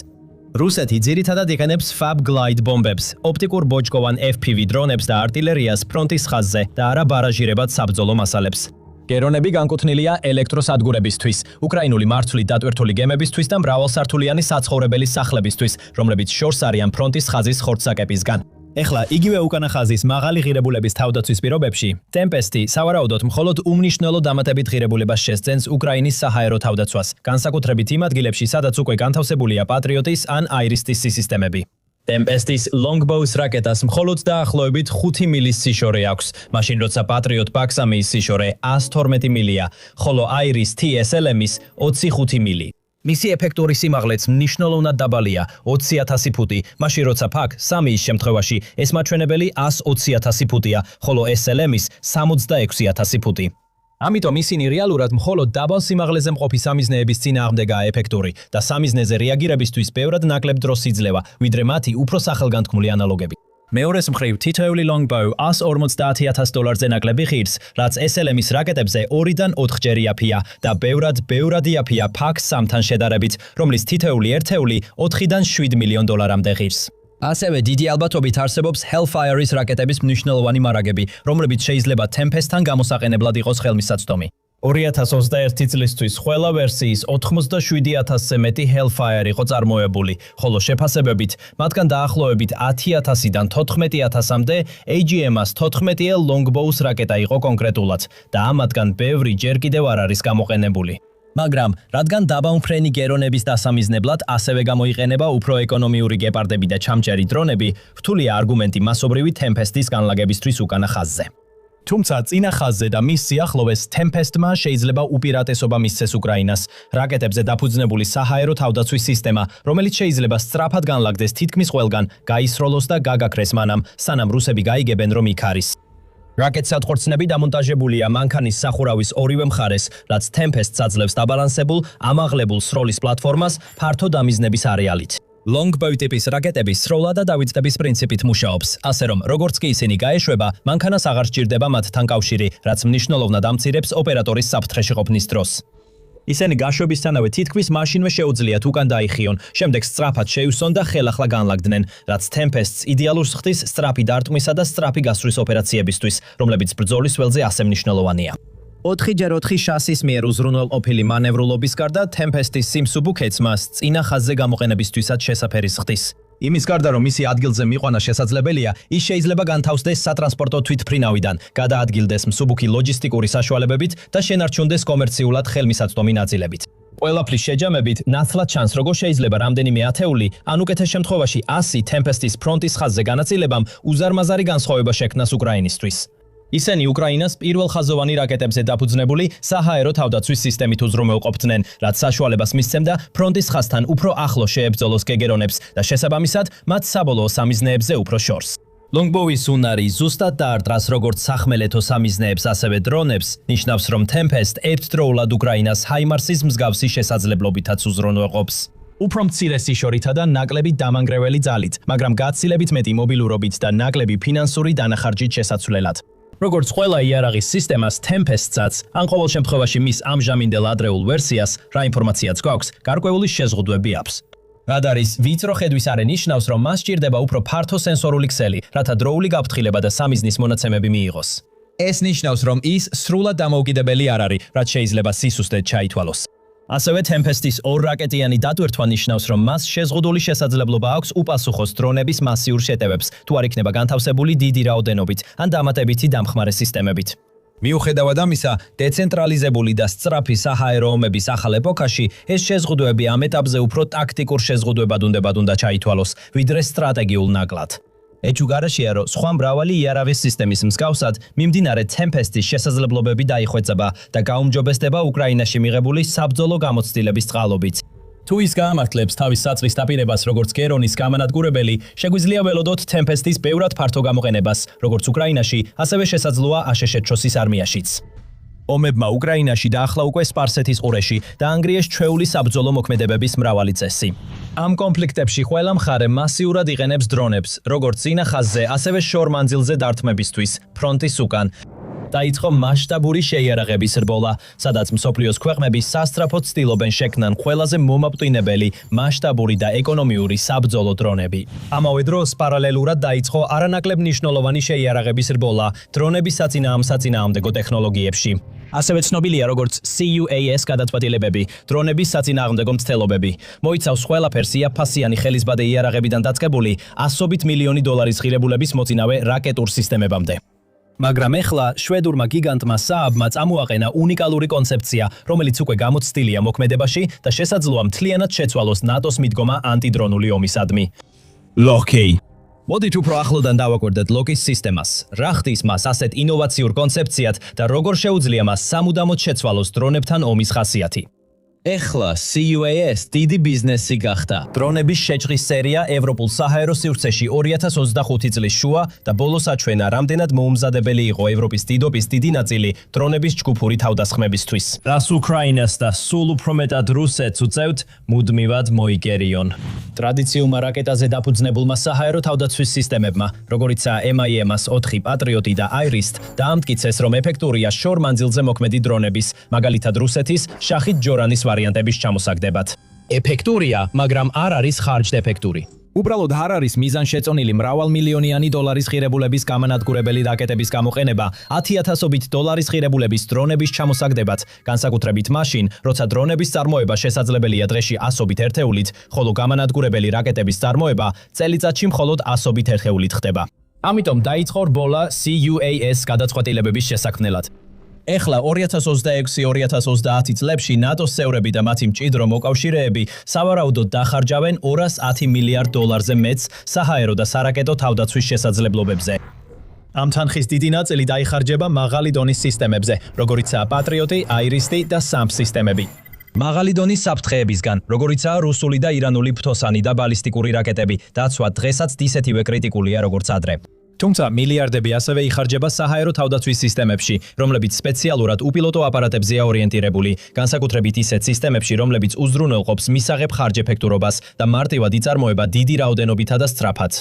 რუსეთი ძირითადად იყენებს FAB Glide ბომბებს, ოპტიკურ ბოჭკოვან FPV დრონებს და არტილერიას ფრონტის ხაზზე და არა ბარაჟირებად საბრძოლო მასალებს. გერონები განკუთვნილია ელექტროსადგურებისთვის, უკრაინული მარცვლით დატვირთული გემებისთვის და მრავალსართულიანი საცხოვრებელი სახლებისთვის, რომლებიც შორს არიან ფრონტის ხაზის ხორცსაკეპისგან. ეხლა იგივე უკანა ხაზის მაღალი ღირებულების თავდაცვის პირობებში, ტემპესტი სავარაუდოდ მხოლოდ უმნიშვნელო დამატებით ღირებულებას შესძენს უკრაინის საჰაერო თავდაცვას, განსაკუთრებით იმ ადგილებში, სადაც უკვე განთავსებულია პატრიოტის ან აირისტის სისტემები. ტემპესტის Longbow-ს რაკეტას მხოლოდ დაახლოებით 5 მილის სიშორე აქვს, მაშინ როცა პატრიოტ PAK-3-ის სიშორე 112 მილია, ხოლო აირის TSLM-ის 25 მილი. მისი ეფექტური სიმაღლეც მნიშვნელოვნად დაბალია, 20,000 ფუტი, მაშინ როცა PAK-3-ის შემთხვევაში ეს მაჩვენებელი 120,000 ფუტია, ხოლო SLM-ის 66,000 ფუტი. ამიტომ ისინი რეალურად მხოლოდ დაბალ სიმაღლეზე მყოფი სამიზნეების წინააღმდეგაა ეფექტური და სამიზნეზე რეაგირებისთვის ბევრად ნაკლებ დროს იძლევა, ვიდრე მათი უფრო სახელგანთქმული ანალოგები. მეორეს მხრივ, თითოეული Longbow $150,000-ზე ნაკლები ღირს, რაც SLM-ის რაკეტებზე 2-დან 4-ჯერ იაფია და ბევრად იაფია PAK-3-თან შედარებით, რომლის თითოეული ერთეული 4-დან 7 მილიონ დოლარამდე ღირს. ასევე დიდი ალბათობით არსებობს Hellfire-ის რაკეტების მნიშვნელოვანი მარაგები, რომლებიც შეიძლება Tempest-თან გამოსაყენებლად იყოს ხელმისაწვდომი. 2021 წლისთვის ყველა ვერსიის 87,000-ზე მეტი Hellfire იყო წარმოებული, ხოლო შეფასებებით მათგან დაახლოებით 10,000-დან 14,000-მდე AGM-ას 14L Longbow-ს რაკეტა იყო კონკრეტულად და ამათგან ბევრი ჯერ კიდევ არ არის გამოყენებული. მაგრამ, რადგან დაბაუნფრენი გერონების დასამიზნებლად ასევე გამოიყენება უფრო ეკონომიური გეპარდები და ჩამჭერი დრონები, რთულია არგუმენტი მასობრივი Tempest-ის განლაგებისთვის უკანა ხაზზე. თუმცა წინა ხაზზე და მის სიახლოვეს Tempest-მა შეიძლება უპირატესობა მისცეს უკრაინას, რაკეტებზე დაფუძნებული საჰაერო თავდაცვის სისტემა, რომელიც შეიძლება სწრაფად განლაგდეს თითქმის ყველგან, გაისროლოს და გაგაქრეს მანამ, სანამ რუსები გაიგებენ, რომ იქ არის. რაკეტსატყორცნები დამონტაჟებულია მანქანის სახურავის ორივე მხარეს, რაც Tempest-ს აძლევს დაბალანსებულ, ამაღლებულ სროლის პლატფორმას ფართო დამიზნების არეალით. Longbow ტიპის რაკეტები სროლა და დავიწყების პრინციპით მუშაობს, ასე რომ როგორც კი ისინი გაეშვება, მანქანას აღარ სჭირდება მათთან კავშირი, რაც მნიშვნელოვნად ამცირებს ოპერატორის საფრთხეში ყოფნის დროს. ისინი გაშვებისთანავე თითქმის მაშინვე შეუძლიათ უკან დაიხიონ, შემდეგ სწრაფად შეივსონ და ხელახლა განლაგდნენ, რაც Tempest-ს იდეალურს ხდის სწრაფი დარტყმისა და სწრაფი გასვლის ოპერაციებისთვის, რომლებიც ბრძოლის ველზე ასე მნიშვნელოვანია. 4x4 შასის მიერ უზრუნველყოფილი მანევრულობის გარდა Tempest-ის სიმსუბუქეც მას წინა ხაზზე გამოყენებისთვისაც შესაფერის ხდის. იმის გარდა რომ მისი ადგილზე მიყვანა შესაძლებელია, ის შეიძლება განთავსდეს სატრანსპორტო თვითმფრინავიდან, გადაადგილდეს მსუბუქი ლოჯისტიკური საშუალებებით და შენარჩუნდეს კომერციულად ხელმისაწვდომი ნაწილებით. ყველაფრის შეჯამებით ნაცვლად ჩანს, როგორ შეიძლება რამდენიმე ათეული, ან უკეთეს შემთხვევაში 100 Tempest-ის ფრონტის ხაზზე განაწილებამ უზარმაზარი განსხვავება შექმნას უკრაინისთვის. ისინი უკრაინას პირველ ხაზოვანი რაკეტებზე დაფუძნებული საჰაერო თავდაცვის სისტემით უზრუნველყოფდნენ, რაც საშუალებას მისცემდა ფრონტის ხაზთან უფრო ახლო შეებრძოლოს გეგერონებს და შესაბამისად მათ საბოლოო სამიზნეებზე უფრო შორს. Longbow-ის უნარი ზუსტად დაარტყას როგორც სახმელეთო სამიზნეებს, ასევე დრონებს, ნიშნავს, რომ Tempest ერთდროულად უკრაინას HIMARS-ის მსგავსი შესაძლებლობითაც უზრუნველყოფს. უფრო მცირე სიშორითა და ნაკლები დამანგრეველი ძალით, მაგრამ გაცილებით მეტი მობილურობით და ნაკლები ფინანსური დანახარჯით შესაძლებლად. როგორც ყველა იარაღის სისტემას, Tempest-საც, ან ყოველ შემთხვევაში მის ამჟამინდელ ადრეულ ვერსიას, რა ინფორმაციაც გვაქვს, გარკვეული შეზღუდვები აქვს. რადარის ვიწრო ხედვის არე ნიშნავს, რომ მას სჭირდება უფრო ფართო სენსორული ქსელი, რათა დროული გაფრთხილება და სამიზნის მონაცემები მიიღოს. ეს ნიშნავს, რომ ის სრულად დამოუკიდებელი არ არის, რაც შეიძლება სისუსტედ ჩაითვალოს. ასევე Tempest-ის ორ რაკეტიანი დატვირთვა ნიშნავს, რომ მას შეზღუდული შესაძლებლობა აქვს უპასუხოს დრონების მასიურ შეტევებს, თუ არ იქნება განთავსებული დიდი რაოდენობით ან დამატებითი დამხმარე სისტემებით. მიუხედავად ამისა, დეცენტრალიზებული და სწრაფი საჰაერო ომების ახალ ეპოქაში, ეს შეზღუდვები ამ ეტაპზე უფრო ტაქტიკურ შეზღუდვებად უნდა ჩაითვალოს, ვიდრე სტრატეგიულ ნაკლად. ეჭვგარეშეა, რომ სხვა მრავალი იარაღის სისტემის მსგავსად, მიმდინარე Tempest-ის შესაძლებლობები დაიხვეწება და გაუმჯობესდება უკრაინაში მიღებული საბრძოლო გამოცდილების წყალობით. თუ ის გაამართლებს თავის საწყის დაპირებას როგორც გერონის გამანადგურებელი, შეგვიძლია ველოდოთ Tempest-ის ბევრად ფართო გამოყენებას, როგორც უკრაინაში, ასევე შესაძლოა აშშ-ს არმიაშიც. ომებმა უკრაინაში და ახლა უკვე სპარსეთის ყურეში დაანგრიეს ჩვეული საბრძოლო მოქმედებების მრავალი წესი. ამ კონფლიქტებში ყველა მხარე მასიურად იყენებს დრონებს, როგორც წინა ხაზზე, ასევე შორ მანძილზე დარტყმებისთვის, ფრონტის უკან. დაიწყო მასშტაბური შეიარაღების რბოლა, სადაც მსოფლიოს ქვეყნები სასწრაფოდ ცდილობენ შექმნან ყველაზე მომაპტვინებელი, მასშტაბური და ეკონომიური საბრძოლო დრონები. ამავე დროს პარალელურად დაიწყო არანაკლებ მნიშვნელოვანი შეიარაღების რბოლა დრონების საწინააღმდეგო ტექნოლოგიებში. ასევე ცნობილია როგორც CUAS გადაწყვეტილებები, დრონების საწინააღმდეგო მცდელობები. მოიცავს ყველაფერს იაფფასიანი ხელისბადე იარაღებიდან დაწყებული $100 მილიონი ღირებულების მოწინავე რაკეტურ სისტემებამდე. მაგრამ ეხლა შვედურმა გიგანტმა Saab-მა წამოაყენა უნიკალური კონცეფცია, რომელიც უკვე გამოცდილია მოქმედებაში და შესაძლოა მთლიანად შეცვალოს ნატოს მიდგომა ანტიდრონული ომისადმი. Loki. მოდით უფრო ახლოდან დავაკვირდეთ Loki-ის სისტემას. რა ხდის მას ასეთ ინოვაციურ კონცეფციად და როგორ შეუძლია მას სამუდამოდ შეცვალოს დრონებთან ომის ხასიათი. ეხლა CUAS დიდი ბიზნესი გახდა. დრონების შეჭრის სერია ევროპულ საჰაერო სივრცეში 2025 წლის შუა და ბოლოს აჩვენა, რამდენად მოუმზადებელი იყო ევროპის დიდობის დიდი ნაწილი დრონების ჯგუფური თავდასხმებისთვის. რას უკრაინას და სულ უფრო მეტად რუსეთს უწევთ, მუდმივად მოიგერიონ. ტრადიციულმა რაკეტაზე დაფუძნებულმა საჰაერო თავდაცვის სისტემებმა, როგორიცაა MIM-ას 4 პატრიოტი და Iris-თ, დაამტკიცეს, რომ ეფექტურია შორ მანძილზე მოქმედი დრონების, მაგალითად რუსეთის შახიდ ჯორანის ვარიანტების ჩამოსაგდებად. ეფექტურია, მაგრამ არ არის ხარჯდეფექტური. უბრალოდ არ არის მიზანშეწონილი მრავალმილიონიანი დოლარის ღირებულების გამანადგურებელი რაკეტების გამოყენება, $10,000 ღირებულების დრონების ჩამოსაგდებად, განსაკუთრებით მაშინ, როცა დრონების წარმოება შესაძლებელია დღეში 100 ერთეულით, ხოლო გამანადგურებელი რაკეტების წარმოება წელიწადში მხოლოდ 100 ერთეულით ხდება. ამიტომ დაიწყო რბოლა CUAS გადაწყვეტილებების შესაქმნელად. ეხლა 2026-2030 წლებში ნატოს წევრები და მათი მჭიდრო მოკავშირეები სავარაუდოდ დახარჯავენ $210 მილიარდ მეტს საჰაერო და სარაკეტო თავდაცვის შესაძლებლობებზე. ამ თანხის დიდი ნაწილი დაიხარჯება მაღალი დონის სისტემებზე, როგორიცაა პატრიოტი, Iris-ი და SAMP სისტემები. მაღალი დონის საფრთხეებისგან, როგორიცაა რუსული და ირანული ფრთოსანი და ბალისტიკური რაკეტები, დაცვა დღესაც ისეთივე კრიტიკულია, როგორც ადრე. თუმცა მილიარდები ასევე იხარჯება საჰაერო თავდაცვის სისტემებში, რომლებიც სპეციალურად უპილოტო აპარატებზეა ორიენტირებული, განსაკუთრებით ისეთ სისტემებში, რომლებიც უზრუნველყოფს მისაღებ ხარჯეფექტურობას და მარტივად იწარმოება დიდი რაოდენობითა და სწრაფად.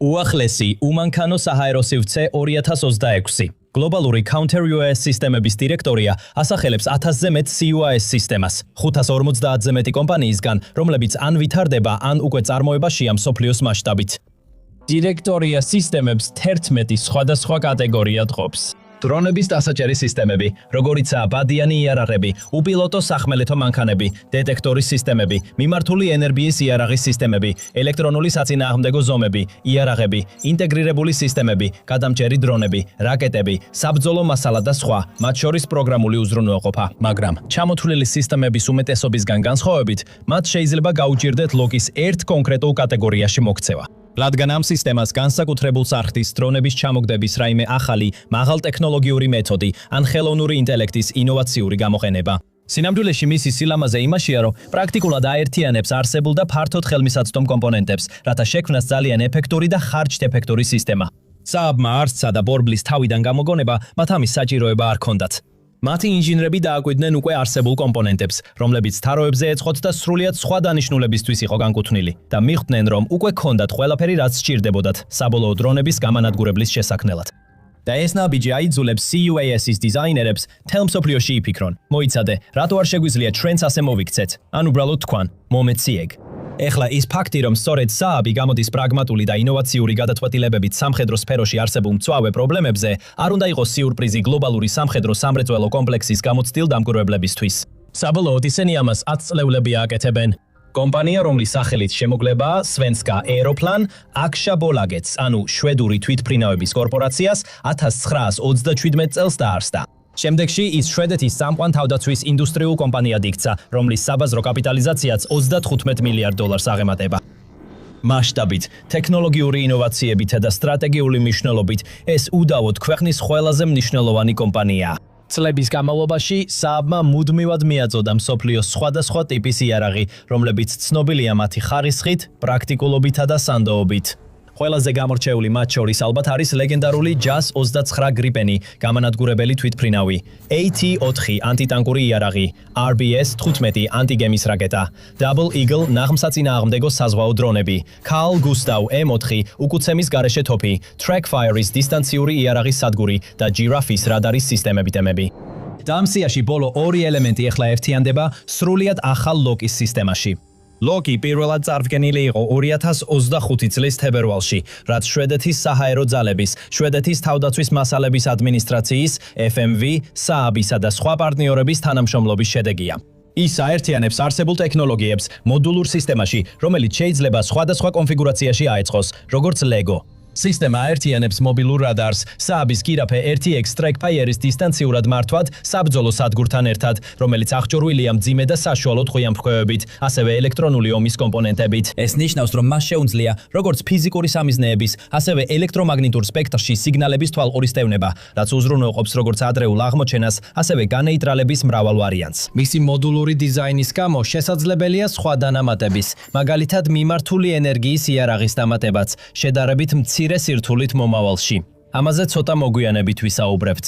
უახლესი უმანქანო საჰაერო სივრცე 2026. გლობალური Counter-UAS სისტემების დირექტორია ასახელებს 1000-ზე მეტ CUAS სისტემას, 550-ზე მეტი კომპანიისგან, რომლებიც ან ვითარდება, ან უკვე წარმოებაშია მსოფლიოს მასშტაბით. დირექტორია სისტემებს 11 სხვადასხვა კატეგორია დღობს. დრონების დასაჭერის სისტემები, როგორიცაა ბადიანი იარაღები, უპილოტო სახმელეთო მანქანები, დეტექტორის სისტემები, მიმართული ენერგიის იარაღის სისტემები, ელექტრონული საწინააღმდეგო ზომები, იარაღები, ინტეგრირებული სისტემები, გადამჭერი დრონები, რაკეტები, საბრძოლო მასალა და სხვა, მათ შორის პროგრამული უზრუნველყოფა. მაგრამ ჩამოთვლილი სისტემების უმეტესობისგან განსხვავებით, მათ შეიძლება გაუჭირდეთ ლოკის ერთ კონკრეტულ კატეგორიაში მოქცევა. რადგან ამ სისტემას განსაკუთრებულს არხდის დრონების ჩამოგდების რაიმე ახალი, მაღალტექნოლოგიური მეთოდი ან ხელოვნური ინტელექტის ინოვაციური გამოყენება. სინამდვილეში მისი სილამაზე იმაშია, რომ პრაქტიკულად აერთიანებს არსებულ და ფართოდ ხელმისაწვდომ კომპონენტებს, რათა შექმნას ძალიან ეფექტური და ხარჯთეფექტური სისტემა. სააბმა არცსა და ბორბლის თავიდან გამოგონება მათ ამის საჭიროება არ ჰქონდათ. მათი ინჟინრები დააკვირდნენ უკვე არსებულ კომპონენტებს, რომლებიც თაროებზე ეწყოთ და სრულიად სხვა დანიშნულებისთვის იყო განკუთვნილი და მიხვდნენ, რომ უკვე ჰქონდათ ყველაფერი, რაც სჭირდებოდათ საბოლოო დრონების გამანადგურებლის შესაქმნელად. და ეს ნაბიჯი აიძულებს CUAS-ის დიზაინერებს თელ მსოფლიოში იფიქრონ. მოიცადე, რატო არ შეგვიძლია ჩვენც ასე მოვიქცეთ, ან უბრალოდ თქვან, მომეციეგ. ეხლა ის ფაქტი, რომ სწორედ სააბი გამოდის პრაგმატული და ინოვაციური გადაწყვეტილებებით სამხედრო სფეროში არსებულ მწვავე პრობლემებზე, არ უნდა იყოს სიურპრიზი გლობალური სამხედრო სამრეწველო კომპლექსის გამოცდილ დამკვირვებლებისთვის. საბოლოოდ ისინი ამას 10 წლეულები აკეთებენ. კომპანია, რომლის სახელით შემოგლებაა Svenska Aeroplan, Aktiebolaget, ანუ შვედური თვითმფრინავების კორპორაციას 1927 წელს დაარსდა. შემდეგში ის შვედეთის სამყარო თავდაცვის ინდუსტრიულ კომპანიად იქცა, რომლის საბაზრო კაპიტალიზაციაც 35 მილიარდ დოლარს აღემატება. მასშტაბით, ტექნოლოგიური ინოვაციებითა და სტრატეგიული მნიშვნელობით ეს უდავოდ ქვეყნის ყველაზე მნიშვნელოვანი კომპანიაა. წლების განმავლობაში სააბმა მუდმივად მიაწოდა მსოფლიოს სხვადასხვა ტიპის იარაღი, რომლებიც ცნობილია მათი ხარისხით, პრაქტიკულობითა და სანდოობით. ყველაზე გამორჩეული მათ შორის ალბათ არის ლეგენდარული JAS 29 გრიპენი, გამანადგურებელი თვითმფრინავი, AT-4 ანტიტანკური იარაღი, RBS 15 ანტიგემის რაკეტა, Double Eagle ნაღმსაწინააღმდეგო საზღვაო დრონები, Carl Gustav M4 უკუცემის გარეშე თოფი, Trackfire-ის დისტანციური იარაღის სადგური და Giraffe-ის რადარის სისტემები. და ამ სიაში ბოლო ორი ელემენტი ახლა ერთიანდება სრულიად ახალ ლოკის სისტემაში. ლოკი პირველად წარდგენილი იყო 2025 წლის თებერვალში, რაც შვედეთის საჰაერო ძალების, შვედეთის თავდაცვის მასალების ადმინისტრაციის, FMV, სააბისა და სხვა პარტნიორების თანამშრომლობის შედეგია. ის აერთიანებს არსებულ ტექნოლოგიებს მოდულურ სისტემაში, რომელიც შეიძლება სხვადასხვა კონფიგურაციაში აეწყოს, როგორც LEGO. სისტემა აერთიანებს მობილურ რადარს, სააბის გირაფე 1X Trackfire-ის დისტანციურად მართვად საბრძოლო სადგურთან ერთად, რომელიც აღჭურვილია მძიმე და საშუალო ტყვია-მფრქვევებით, ასევე ელექტრონული ომის კომპონენტებით. ეს ნიშნავს, რომ მას შეუძლია როგორც ფიზიკური სამიზნეების, ასევე ელექტრომაგნიტურ სპექტრში სიგნალების თვალყურის დევნება, რაც უზრუნველყოფს როგორც ადრეულ აღმოჩენას, ასევე განეიტრალების მრავალ ვარიანტს. მისი მოდულური დიზაინის გამო შესაძლებელია სხვა დანამატების, მაგალითად მიმართული ენერგიის იარაღის დამატებაც, შედარებით მცირე სირთულით მომავალში. ამაზე ცოტა მოგვიანებით ვისაუბრებთ.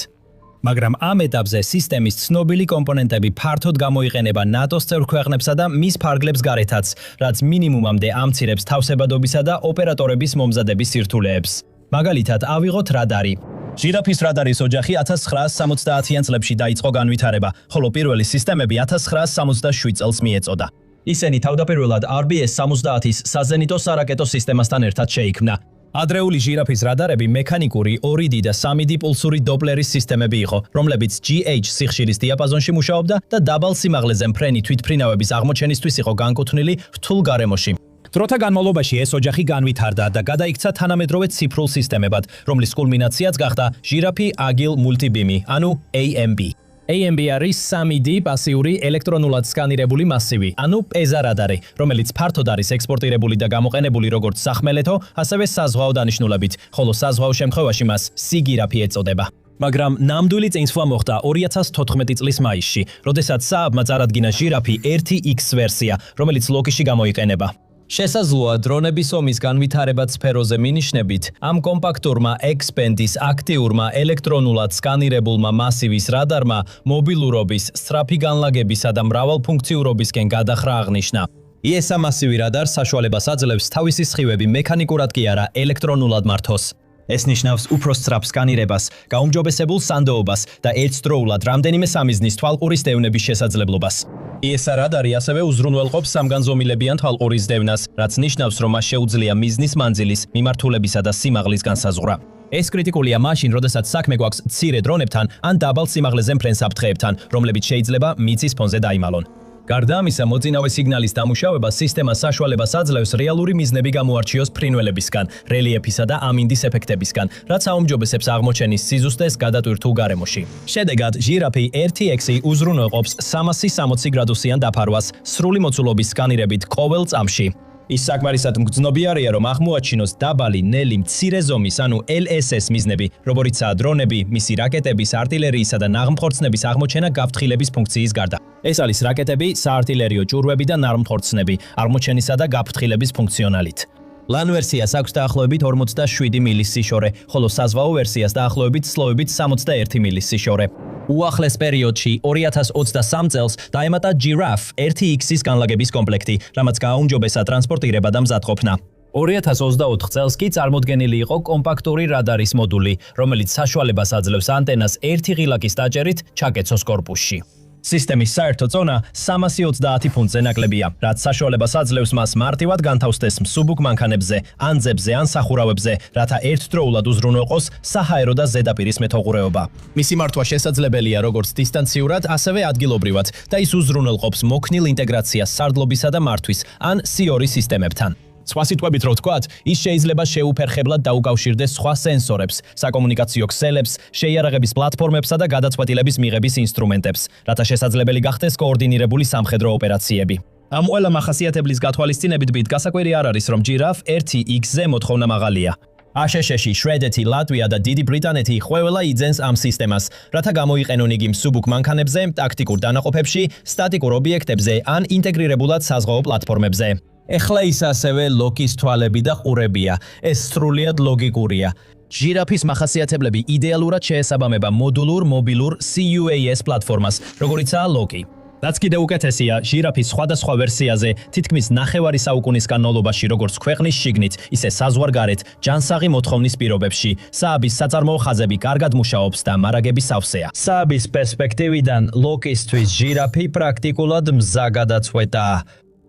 მაგრამ ამ ეტაპზე სისტემის ცნობილი კომპონენტები ფართოდ გამოიყენება ნატოს წევრ ქვეყნებსა და მის ფარგლებს გარეთაც, რაც მინიმუმამდე ამცირებს თავსებადობისა და ოპერატორების მომზადების სირთულეებს. მაგალითად, ავიღოთ რადარი. ჟირაფის რადარის ოჯახი 1970-იან წლებში დაიწყო განვითარება, ხოლო პირველი სისტემები 1967 წელს მიეწოდა. ისინი თავდაპირველად RBS 70-ის საზენიტო სარაკეტო სისტემასთან ერთად შეიქმნა. ადრეული ჟირაფის რადარები მექანიკური 2D და 3D პულსური დოპლერის სისტემები იყო, რომლებიც GH სიხშირის დიაპაზონში მუშაობდა და დაბალ სიმაღლეზე მფრენი თვითმფრინავების აღმოჩენისთვის იყო განკუთვნილი რთულ გარემოში. დროთა განმავლობაში ეს ოჯახი განვითარდა და გადაიქცა თანამედროვე ციფრულ სისტემებად, რომლის კულმინაციაც გახდა ჟირაფი Agile Multibimi, ანუ AMB. AMB არის 3D პასიური ელექტრონულად სკანირებული მასივი, ანუ PESA რადარი, რომელიც ფართოდ არის ექსპორტირებული და გამოყენებული როგორც სახმელეთო, ასევე საზღვაო დანიშნულებით, ხოლო საზღვაო შემთხვევაში მას SIGIRAPI ეწოდება. მაგრამ ნამდვილი წინსვლა მოხდა 2014 წლის მაისში, როდესაც სააბმა წარადგინა ჟირაფი 1X ვერსია, რომელიც ლოკიში გამოიყენება. შესაძლოა დრონების ომის განვითარებად სფეროზე მინიშნებით, ამ კომპაქტურმა X-band-ის აქტიურმა ელექტრონულად სკანირებულმა მასივის რადარმა მობილურობის, სწრაფი განლაგებისა და მრავალფუნქციურობისკენ გადახრა აღნიშნა. ESA მასივი რადარს საშუალებას აძლევს თავისი სხივები მექანიკურად კი არა ელექტრონულად მართოს. ეს ნიშნავს უფრო სწრაფ სკანირებას, გაუმჯობესებულ სანდოობას და ერთდროულად რამდენიმე სამიზნის თვალყურის დევნების შესაძლებლობას. ESA რადარი ასევე უზრუნველყოფს სამგანზომილებიან თვალყურის დევნას, რაც ნიშნავს, რომ მას შეუძლია მიზნის მანძილის, მიმართულებისა და სიმაღლის განსაზღვრა. ეს კრიტიკულია მაშინ, როდესაც საქმე გვაქვს მცირე დრონებთან ან დაბალ სიმაღლეზე მფრენ საფრთხეებთან, რომლებიც შეიძლება მიწის ფონზე დაიმალონ. გარდა ამისა, მოწინავე სიგნალის დამუშავება სისტემას საშუალებას აძლევს რეალური მიზნები გამოარჩიოს ფრინველებისგან, რელიეფისა და ამინდის ეფექტებისგან, რაც აუმჯობესებს აღმოჩენის სიზუსტეს გადატვირთულ გარემოში. შედეგად, ჟირაფი 1X-ი უზრუნველყოფს 360 გრადუსიან დაფარვას სრული მოცულობის სკანირებით ყოველ წამში. ის საკმარისად მგრძნობიარეა, რომ აღმოაჩინოს დაბალი, ნელი, მცირე ზომის, ანუ LSS მიზნები, როგორიცაა დრონები, მისი რაკეტების, არტილერიისა და ნაღმხორცნების აღმოჩენა გაფრთხილების ფუნქციის გარდა. ეს არის რაკეტები, საარტილერიო ჭურვები და ნაღმხორცნები, აღმოჩენისა და გაფრთხილების ფუნქციონალით. LAN ვერსიას აქვს დაახლოებით 47 მილის სიშორე, ხოლო საზღვაო ვერსიას დაახლოებით სლოვებით 61 მილის სიშორე. უახლეს პერიოდში 2023 წელს დაემატა Giraffe 1X-ის განლაგების კომპლექტი, რამაც გააუმჯობესა ტრანსპორტირება და მზადყოფნა. 2024 წელს კი წარმოდგენილი იყო კომპაქტური რადარის მოდული, რომელიც საშუალებას აძლევს ანტენას 1 ღილაკის დაჭერით ჩაკეცოს კორპუსში. სისტემის საერთო წონა 330 ფუნტზე ნაკლებია, რაც საშუალებას აძლევს მას მარტივად განთავსდეს მსუბუქ მანქანებზე, ან ძებზე, ან სახურავებზე, რათა ერთდროულად უზრუნველყოს საჰაერო და ზედაპირის მეთოღურეობა. მისი მართვა შესაძლებელია როგორც დისტანციურად, ასევე ადგილობრივად და ის უზრუნველყოფს მოქნილ ინტეგრაციას სარდლობისა და მართვის, ან C2 სისტემებთან. სხვა სიტყვებით რო ვთქვათ, ის შეიძლება შეუფერხებლად დაუკავშირდეს სხვა სენსორებს, საკომუნიკაციო ქსელებს, შეიარაღების პლატფორმებსა და გადაწყვეტილების მიღების ინსტრუმენტებს, რათა შესაძლებელი გახდეს კოორდინირებული სამხედრო ოპერაციები. ამ ყველა მახასიათებლის გათვალისწინებით ბით გასაკვირი არ არის, რომ Giraffe 1X-ზე მოთხოვნა მაღალია. აშშ-ში შვედეთი, ლატვია და დიდი ბრიტანეთი ყველა იძენს ამ სისტემას, რათა გამოიყენონ იგი მსუბუქ მანქანებზე, ტაქტიკურ დანაყოფებში, სტატიკურ ობიექტებზე ან ინტეგრირებულად საზღვაო პლატფორმებზე. ეხლა ის ასევე ლოკის თვალები და ყურებია. ეს სრულიად ლოგიკურია. ჟირაფის მახასიათებლები იდეალურად შეესაბამება მოდულურ მობილურ CUAS პლატფორმას, როგორიცაა ლოკი. რაც კიდევ უკეთესია, ჟირაფის სხვადასხვა ვერსიაზე თითქმის ნახევარი საუკუნის განმავლობაში, როგორც ქვეყნის შიგნით, ისე საზღვარგარეთ, ჯანსაღი მოთხოვნის პირობებში, სააბის საწარმოო ხაზები კარგად მუშაობს და მარაგები სავსეა. სააბის პერსპექტივიდან ლოკისთვის ჟირაფი პრაქტიკულად მზა გადაწყვეტაა.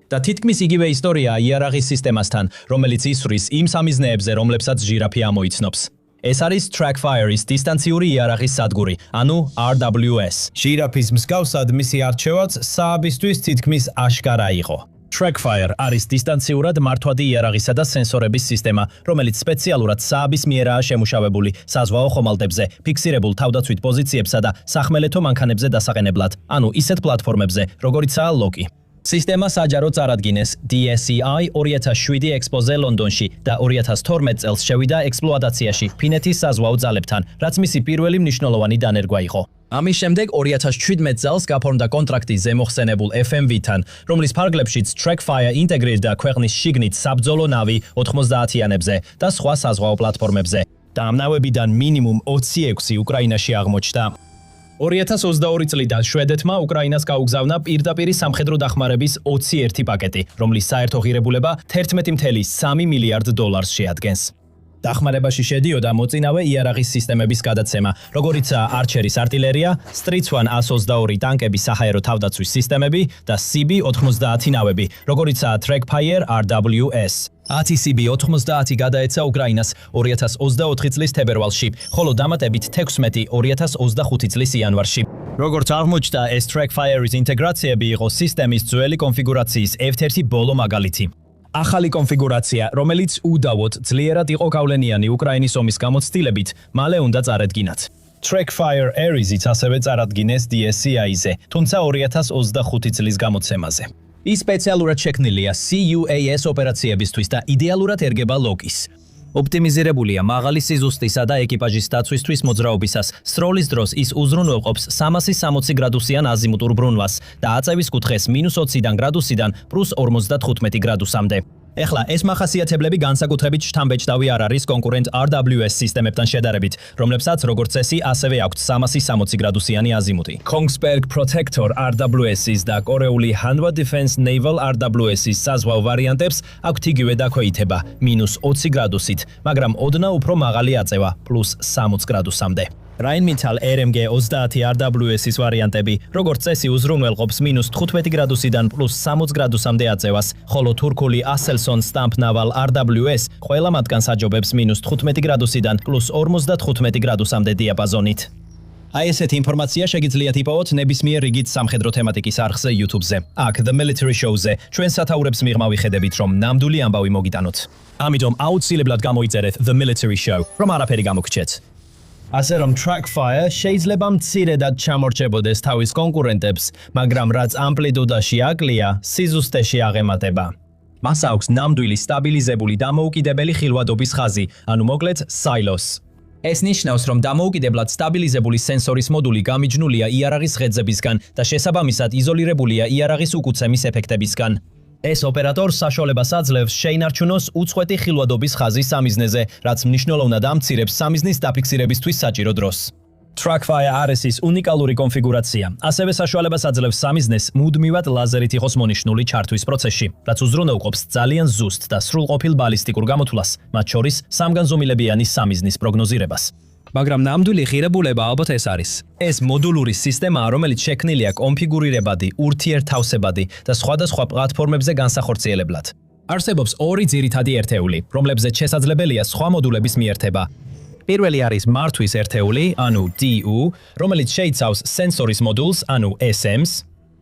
და თითქმის იგივე ისტორია იარაღის სისტემასთან, რომელიც ისვრის იმ სამიზნეებზე, რომლებსაც ჟირაფი ამოიცნობს. ეს არის Trackfire-ის დისტანციური იარაღის სადგური, ანუ RWS. ჟირაფის მსგავსად მისი არჩევაც სააბისთვის თითქმის აშკარა იყო. Trackfire არის დისტანციურად მართვადი იარაღისა და სენსორების სისტემა, რომელიც სპეციალურად სააბის მიერაა შემუშავებული საზღვაო ხომალდებზე, ფიქსირებულ თავდაცვით პოზიციებსა და სახმელეთო მანქანებზე დასაყენებლად, ანუ ისეთ პლატფორმებზე, როგორიცაა ლოკი. სისტემა საჯაროდ წარადგინეს DSEI 2007 ექსპოზე ლონდონში და 2012 წელს შევიდა ექსპლუატაციაში ფინეთის საზღვაო ძალებთან, რაც მისი პირველი მნიშვნელოვანი დანერგვა იყო. ამის შემდეგ 2017 წელს გაფორმდა კონტრაქტი ზემოხსენებულ FMV-თან, რომლის ფარგლებშიც Trackfire ინტეგრირდა ქვეყნის შიგნით საბრძოლო ნავი 90-იანებზე და სხვა საზღვაო პლატფორმებზე. და ამ ნავებიდან მინიმუმ 26 უკრაინაში აღმოჩნდა. 2022 წლიდან შვედეთმა უკრაინას გაუგზავნა პირდაპირი სამხედრო დახმარების 21 პაკეტი, რომლის საერთო ღირებულება 11.3 მილიარდ დოლარს შეადგენს. დახმარებაში შედიოდა მოწინავე იარაღის სისტემების გადაცემა, როგორიცაა არჩერის артиლერია, Stritswan 122 ტანკების საჰაერო თავდაცვის სისტემები და CB-90 ნავები, როგორიცაა Trackfire RWS. 10 CB-90 გადაეცა უკრაინას 2024 წლის თებერვალში, ხოლო დამატებით 16 2025 წლის იანვარში. როგორც აღმოჩნდა, ეს Trackfire-ის ინტეგრაციები იყო სისტემის ძველი კონფიგურაციის ერთ-ერთი ბოლო მაგალითი. ახალი კონფიგურაცია, რომელიც უდავოდ ძლიერად იყო გავლენიანი უკრაინის ომის გამოცდილებით, მალე უნდა წარედგინათ. Trackfire Ares-იც ასევე წარადგინეს DSEI-ზე, თუმცა 2025 წლის გამოცემაზე. ის სპეციალურად შექმნილია CUAS ოპერაციებისთვის და იდეალურად ერგება ლოკის. ოპტიმიზირებულია მაღალი სიზუსტისა და ეკიპაჟის დაცვისთვის მოძრაობისას. სროლის დროს ის უზრუნველყოფს 360 გრადუსიან აზიმუტურ ბრუნვას და აწევის კუთხეს -20 გრადუსიდან +55 გრადუსამდე. ეხლა ეს მახასიათებლები განსაკუთრებით შთამბეჭდავი არ არის კონკურენტ RWS სისტემებთან შედარებით, რომლებსაც როგორც წესი ასევე აქვთ 360 გრადუსიანი აზიმუტი. Kongsberg Protector RWS-ის და კორეული Hanwha Defense Naval RWS-ის საზღვაო ვარიანტებს აქვთ იგივე დაქვეითება -20 გრადუსით, მაგრამ ოდნა უფრო მაღალი აწევა +60 გრადუსამდე. Rheinmetall RMG 30 RWS-ის ვარიანტები, როგორც წესი უზრუნველყოფს -15 გრადუსიდან +60 გრადუსამდე აწევას, ხოლო თურქული Aselson Stamp Naval RWS ყველა მათგანს აჯობებს -15 გრადუსიდან +55 გრადუსამდე დიაპაზონით. აი ესეთი ინფორმაცია შეგიძლიათ იპოვოთ ნებისმიერ რიგით სამხედრო თემატიკის არხზე YouTube-ზე. აქ The Military Show-ზე ჩვენ სათაურებს მიღმა ვიხედებით, რომ ნამდვილი ამბავი მოგიტანოთ. ამიტომ აუცილებლად გამოიწერეთ The Military Show, რომ არაფერი გამოგრჩეთ. ასე რომ Trackfire შეიძლება მცირედად ჩამორჩებოდეს თავის კონკურენტებს, მაგრამ რაც ამპლიტუდაში აკლია, სიზუსტეში აღემატება. მას აქვს ნამდვილი სტაბილიზებული დამოუკიდებელი ხილვადობის ხაზი, ანუ მოკლედ silos. ეს ნიშნავს, რომ დამოუკიდებლად სტაბილიზებული სენსორის მოდული გამიჯნულია იარაღის ღერძებისგან და შესაბამისად იზოლირებულია იარაღის უკუცემის ეფექტებისგან. ეს ოპერატორს საშუალებას აძლევს შეინარჩუნოს უწყვეტი ხილვადობის ხაზი სამიზნეზე, რაც მნიშვნელოვნად ამცირებს სამიზნის დაფიქსირებისთვის საჭირო დროს. Trackfire არის ის უნიკალური კონფიგურაცია. ასევე საშუალებას აძლევს სამიზნეს მუდმივად ლაზერით იყოს მონიშნული ჩართვის პროცესში, რაც უზრუნველყოფს ძალიან ზუსტ და სრულყოფილ ბალისტიკურ გამოთვლას, მათ შორის სამგანზომილებიანი სამიზნის პროგნოზირებას. მაგრამ ნამდვილი ღირებულება ალბათ ეს არის. ეს მოდულური სისტემაა, რომელიც შექმნილია კონფიგურირებადი, ურთიერთთავსებადი და სხვადასხვა პლატფორმებზე განსახორციელებლად. არსებობს ორი ძირითადი ერთეული, რომლებზეც შესაძლებელია სხვა მოდულების მიერთება. პირველი არის მართვის ერთეული, ანუ DU, რომელიც შეიცავს სენსორის მოდულს, ანუ SM-ს.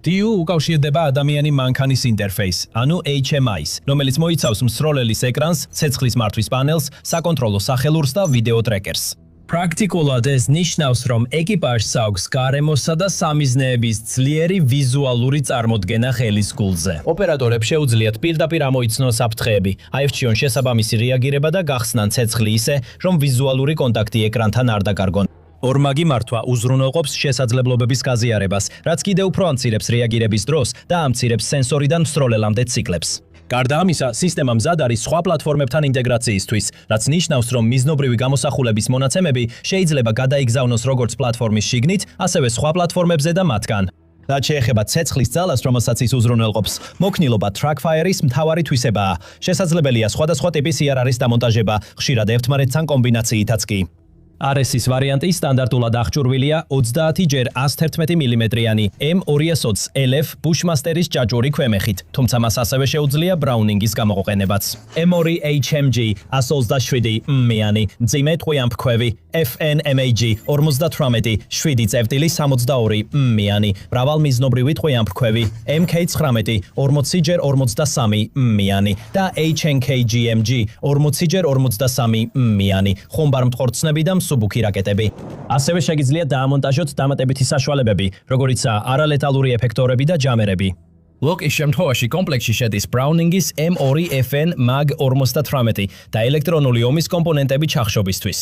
DU უკავშირდება ადამიანი მანქანის ინტერფეისს, ანუ HMI-ს, რომელიც მოიცავს მსროლელის ეკრანს, ცეცხლის მართვის პანელს, საკონტროლო სახელურს და ვიდეო ტრეკერს. პრაქტიკულად ეს ნიშნავს, რომ ეკიპაჟს აქვს გარემოსა და სამიზნეების ძლიერი ვიზუალური წარმოდგენა ხელის გულზე. ოპერატორებს შეუძლიათ პირდაპირ ამოიცნოს აფრთხეები, აირჩიონ შესაბამისი რეაგირება და გახსნან ცეცხლი ისე, რომ ვიზუალური კონტაქტი ეკრანთან არ დაკარგონ. ორმაგი მართვა უზრუნველყოფს შესაძლებლობების გაზიარებას, რაც კიდევ უფრო ამცირებს რეაგირების დროს და ამცირებს სენსორიდან მსროლელამდე ციკლებს. გარდა ამისა, სისტემა მზად არის სხვა პლატფორმებთან ინტეგრაციისთვის, რაც ნიშნავს, რომ მიზნობრივი გამოსახულების მონაცემები შეიძლება გადაიგზავნოს როგორც პლატფორმის შიგნით, ასევე სხვა პლატფორმებზე და მათგან. რაც შეეხება ცეცხლის ძალას, რომელსაც ის უზრუნველყოფს, მოქნილობა Trackfire-ის მთავარი თვისებაა. შესაძლებელია სხვადასხვა ტიპის იარაღის დამონტაჟება, ხშირად ერთმანეთთან კომბინაციითაც კი. RS-ის ვარიანტი სტანდარტულად აღჭურვილია 30x111 მმ-იანი M220 LF Bushmaster-ის ჭაჭური ქვემეხით, თუმცა მას ასევე შეუძლია Browning-ის გამოყენებაც. M2 HMG 127 მმ-იანი მძიმე ტყვიამფქვევი FN-MAG 58 7 წერტილი 62 მმ-იანი მრავალმიზნობრივი ტყვიამფქვევი MK19 40x43 მმ-იანი და HNK-GMG 40x43 მმ-იანი ხუმბარმტყორცნები და მსუბუქი რაკეტები. ასევე შეგიძლიათ დაამონტაჟოთ დამატებითი საშუალებები, როგორიცაა არალეტალური ეფექტორები და ჯამერები. ლოკის შემთხვევაში კომპლექტში შედის Browning-ის M2FN MAG 58 და ელექტრონული ომის კომპონენტები ჩახშობისთვის.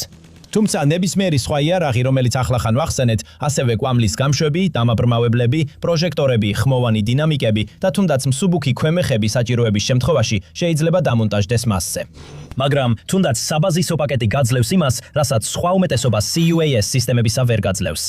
თუმცა ნებისმიერი სხვა იარაღი, რომელიც ახლახან ვახსენეთ, ასევე კვამლის გამშვები, დამაბრმავებლები, პროჟექტორები, ხმოვანი დინამიკები და თუნდაც მსუბუქი ქვემეხები საჭიროების შემთხვევაში შეიძლება დამონტაჟდეს მასზე. მაგრამ თუნდაც საბაზისო პაკეტი გაძლევს იმას, რასაც სხვა უმეტესობა CUAS სისტემებისა ვერ გაძლევს.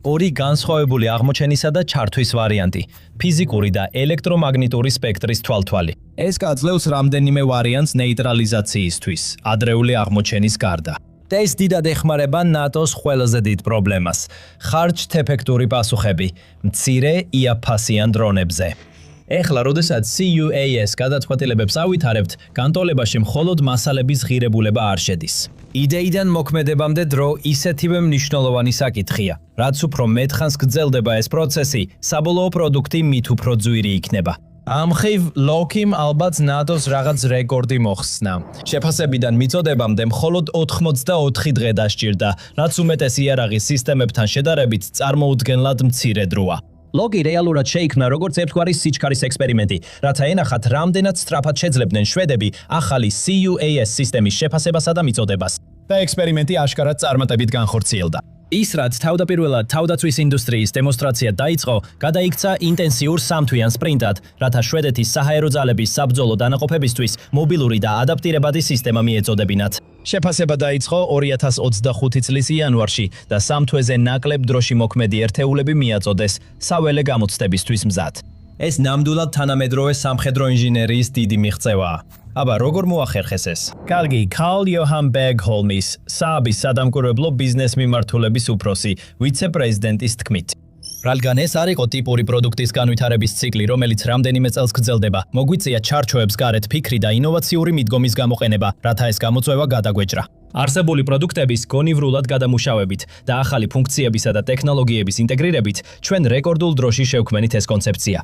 ორი განსხვავებული აღმოჩენისა და ჩართვის ვარიანტი, ფიზიკური და ელექტრომაგნიტური სპექტრის თვალთვალი. ეს გაძლევს რამდენიმე ვარიანტს ნეიტრალიზაციისთვის, ადრეული აღმოჩენის გარდა. და ეს დიდად ეხმარება ნატოს ყველაზე დიდ პრობლემას, ხარჯ-ეფექტური პასუხები, მცირე იაფფასიან დრონებზე. ეხლა, როდესაც CUAS გადაწყვეტილებებს ავითარებთ, განტოლებაში მხოლოდ მასალების ღირებულება არ შედის. იდეიდან მოქმედებამდე დრო ისეთივე მნიშვნელოვანი საკითხია. რაც უფრო მეტხანს გრძელდება ეს პროცესი, საბოლოო პროდუქტი მით უფრო ძვირი იქნება. ამ ხრივ ლოკიმ ალბათ ნატოს რაღაც რეკორდი მოხსნა. შეფასებიდან მიწოდებამდე მხოლოდ 84 დღე დასჭირდა, რაც უმეტეს იარაღის სისტემებთან შედარებით წარმოუდგენლად მცირე დროა. ლოგი რეალურად შეიქმნა როგორც ერთგვარი სიჩქარის ექსპერიმენტი, რათა ენახათ რამდენად სწრაფად შეძლებდნენ შვედები ახალი CUAS სისტემის შეფასებასა და მიწოდებას. და ექსპერიმენტი აშკარად წარმატებით განხორციელდა. ის რაც თავდაპირველად თავდაცვის ინდუსტრიის დემონსტრაცია დაიწყო, გადაიქცა ინტენსიურ სამთვიან სპრინტად, რათა შვედეთის საჰაერო ძალების საბრძოლო დანაყოფებისთვის მობილური და ადაპტირებადი სისტემა მიეწოდებინათ. შეფასება დაიწყო 2025 წლის იანვარში და სამთვეზე ნაკლებ დროში მოქმედი ერთეულები მიაწოდეს საველე გამოცდებისთვის მზად. ეს ნამდვილად თანამედროვე სამხედრო ინჟინერიის დიდი მიღწევაა. აბა როგორ მოახერხეს ეს? კარგი, კარლ იოჰან ბერგჰოლმის, სააბის სადამკვირვებლო ბიზნეს მიმართულების უფროსი, ვიცე-პრეზიდენტის თქმით. რადგან ეს არ იყო ტიპური პროდუქტის განვითარების ციკლი, რომელიც რამდენიმე წელს გრძელდება, მოგვიწია ჩარჩოებს გარეთ ფიქრი და ინოვაციური მიდგომის გამოყენება, რათა ეს გამოწვევა გადაგვეჭრა. არსებული პროდუქტების გონივრულად გადამუშავებით და ახალი ფუნქციებისა და ტექნოლოგიების ინტეგრირებით, ჩვენ რეკორდულ დროში შევქმნით ეს კონცეფცია.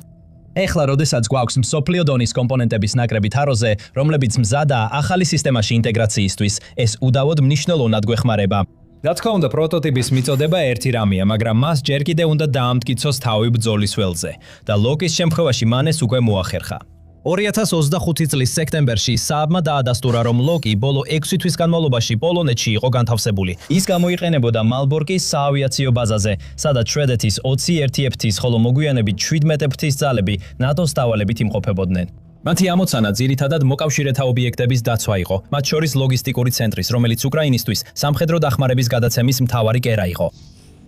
ეხლა, როდესაც გვაქვს მსოფლიო დონის კომპონენტების ნაკრები თაროზე, რომლებიც მზადაა ახალი სისტემაში ინტეგრაციისთვის, ეს უდავოდ მნიშვნელოვნად გვეხმარება. რა თქმა უნდა, პროტოტიპის მიწოდება ერთი რამეა, მაგრამ მას ჯერ კიდევ უნდა დაამტკიცოს თავი ბრძოლის ველზე და ლოკის შემთხვევაში მან ეს უკვე მოახერხა. 2025 წლის სექტემბერში სააბმა დაადასტურა, რომ ლოკი ბოლო 6 თვის განმავლობაში პოლონეთში იყო განთავსებული. ის გამოიყენებოდა მალბორკის საავიაციო ბაზაზე, სადაც შვედეთის 21 ფრთის, ხოლო მოგვიანებით 17 ფრთის ძალები ნატოს დავალებით იმყოფებოდნენ. მათი ამოცანა ძირითადად მოკავშირეთა ობიექტების დაცვა იყო, მათ შორის ლოგისტიკური ცენტრის, რომელიც უკრაინისთვის სამხედრო დახმარების გადაცემის მთავარი კერა იყო.